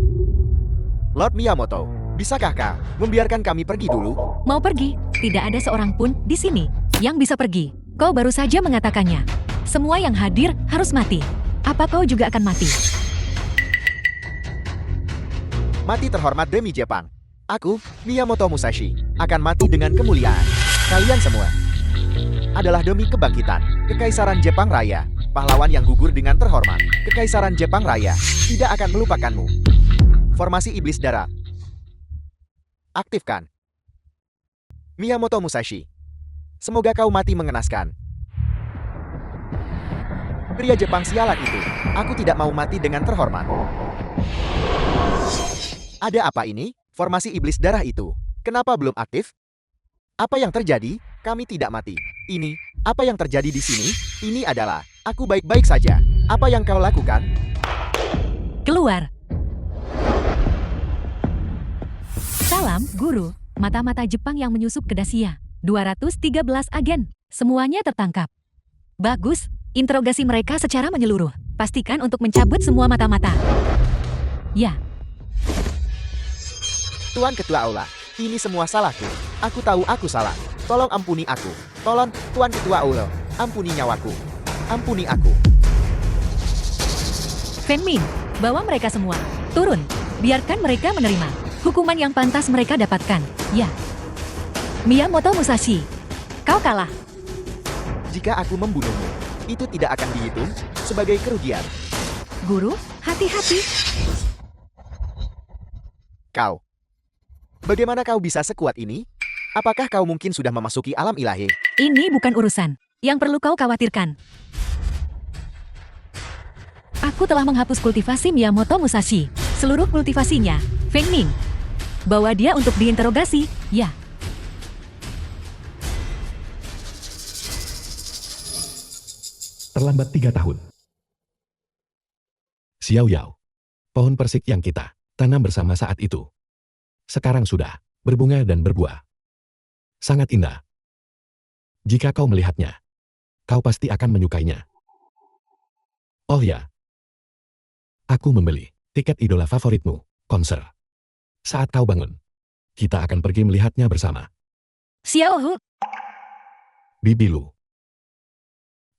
Lord Miyamoto, bisakah kau membiarkan kami pergi dulu? Mau pergi? Tidak ada seorang pun di sini yang bisa pergi. Kau baru saja mengatakannya. Semua yang hadir harus mati. Apa kau juga akan mati? Mati terhormat demi Jepang. Aku, Miyamoto Musashi, akan mati dengan kemuliaan. Kalian semua adalah demi kebangkitan Kekaisaran Jepang Raya. Pahlawan yang gugur dengan terhormat. Kekaisaran Jepang Raya tidak akan melupakanmu. Formasi Iblis Darah. Aktifkan. Miyamoto Musashi. Semoga kau mati mengenaskan. Pria Jepang sialan itu. Aku tidak mau mati dengan terhormat. Ada apa ini? Formasi Iblis Darah itu. Kenapa belum aktif? Apa yang terjadi? Kami tidak mati. Ini, apa yang terjadi di sini? Ini adalah, aku baik-baik saja. Apa yang kau lakukan? Keluar. Salam, Guru. Mata-mata Jepang yang menyusup ke Dacia. 213 agen. Semuanya tertangkap. Bagus. Interogasi mereka secara menyeluruh. Pastikan untuk mencabut semua mata-mata. Ya. Tuan Ketua Aula, ini semua salahku. Aku tahu aku salah. Tolong ampuni aku. Tolong, Tuan Ketua Aula, ampuni nyawaku. Ampuni aku. Fenmin, bawa mereka semua. Turun. Biarkan mereka menerima hukuman yang pantas mereka dapatkan. Ya. Miyamoto Musashi, kau kalah. Jika aku membunuhmu, itu tidak akan dihitung sebagai kerugian. Guru, hati-hati. Kau. Bagaimana kau bisa sekuat ini? Apakah kau mungkin sudah memasuki alam ilahi? Ini bukan urusan yang perlu kau khawatirkan. Aku telah menghapus kultivasi Miyamoto Musashi. Seluruh kultivasinya, Feng Ning. Bawa dia untuk diinterogasi, ya. Terlambat 3 tahun. Xiao Yao. Pohon persik yang kita tanam bersama saat itu. Sekarang sudah berbunga dan berbuah. Sangat indah. Jika kau melihatnya, kau pasti akan menyukainya. Oh ya. Aku membeli tiket idola favoritmu, konser. Saat kau bangun, kita akan pergi melihatnya bersama. Xiao Hu, Bibi Lu.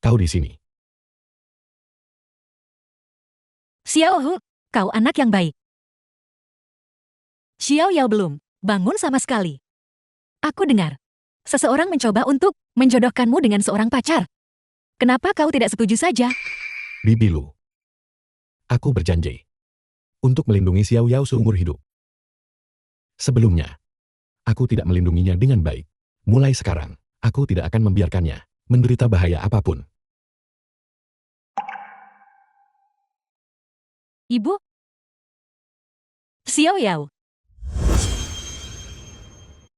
Kau di sini. Xiao Hu, kau anak yang baik. Xiao Yao belum bangun sama sekali. Aku dengar, seseorang mencoba untuk menjodohkanmu dengan seorang pacar. Kenapa kau tidak setuju saja? Bibi Lu. Aku berjanji untuk melindungi Xiao Yao seumur hidup. Sebelumnya, aku tidak melindunginya dengan baik. Mulai sekarang, aku tidak akan membiarkannya menderita bahaya apapun. Ibu? Xiao Yao,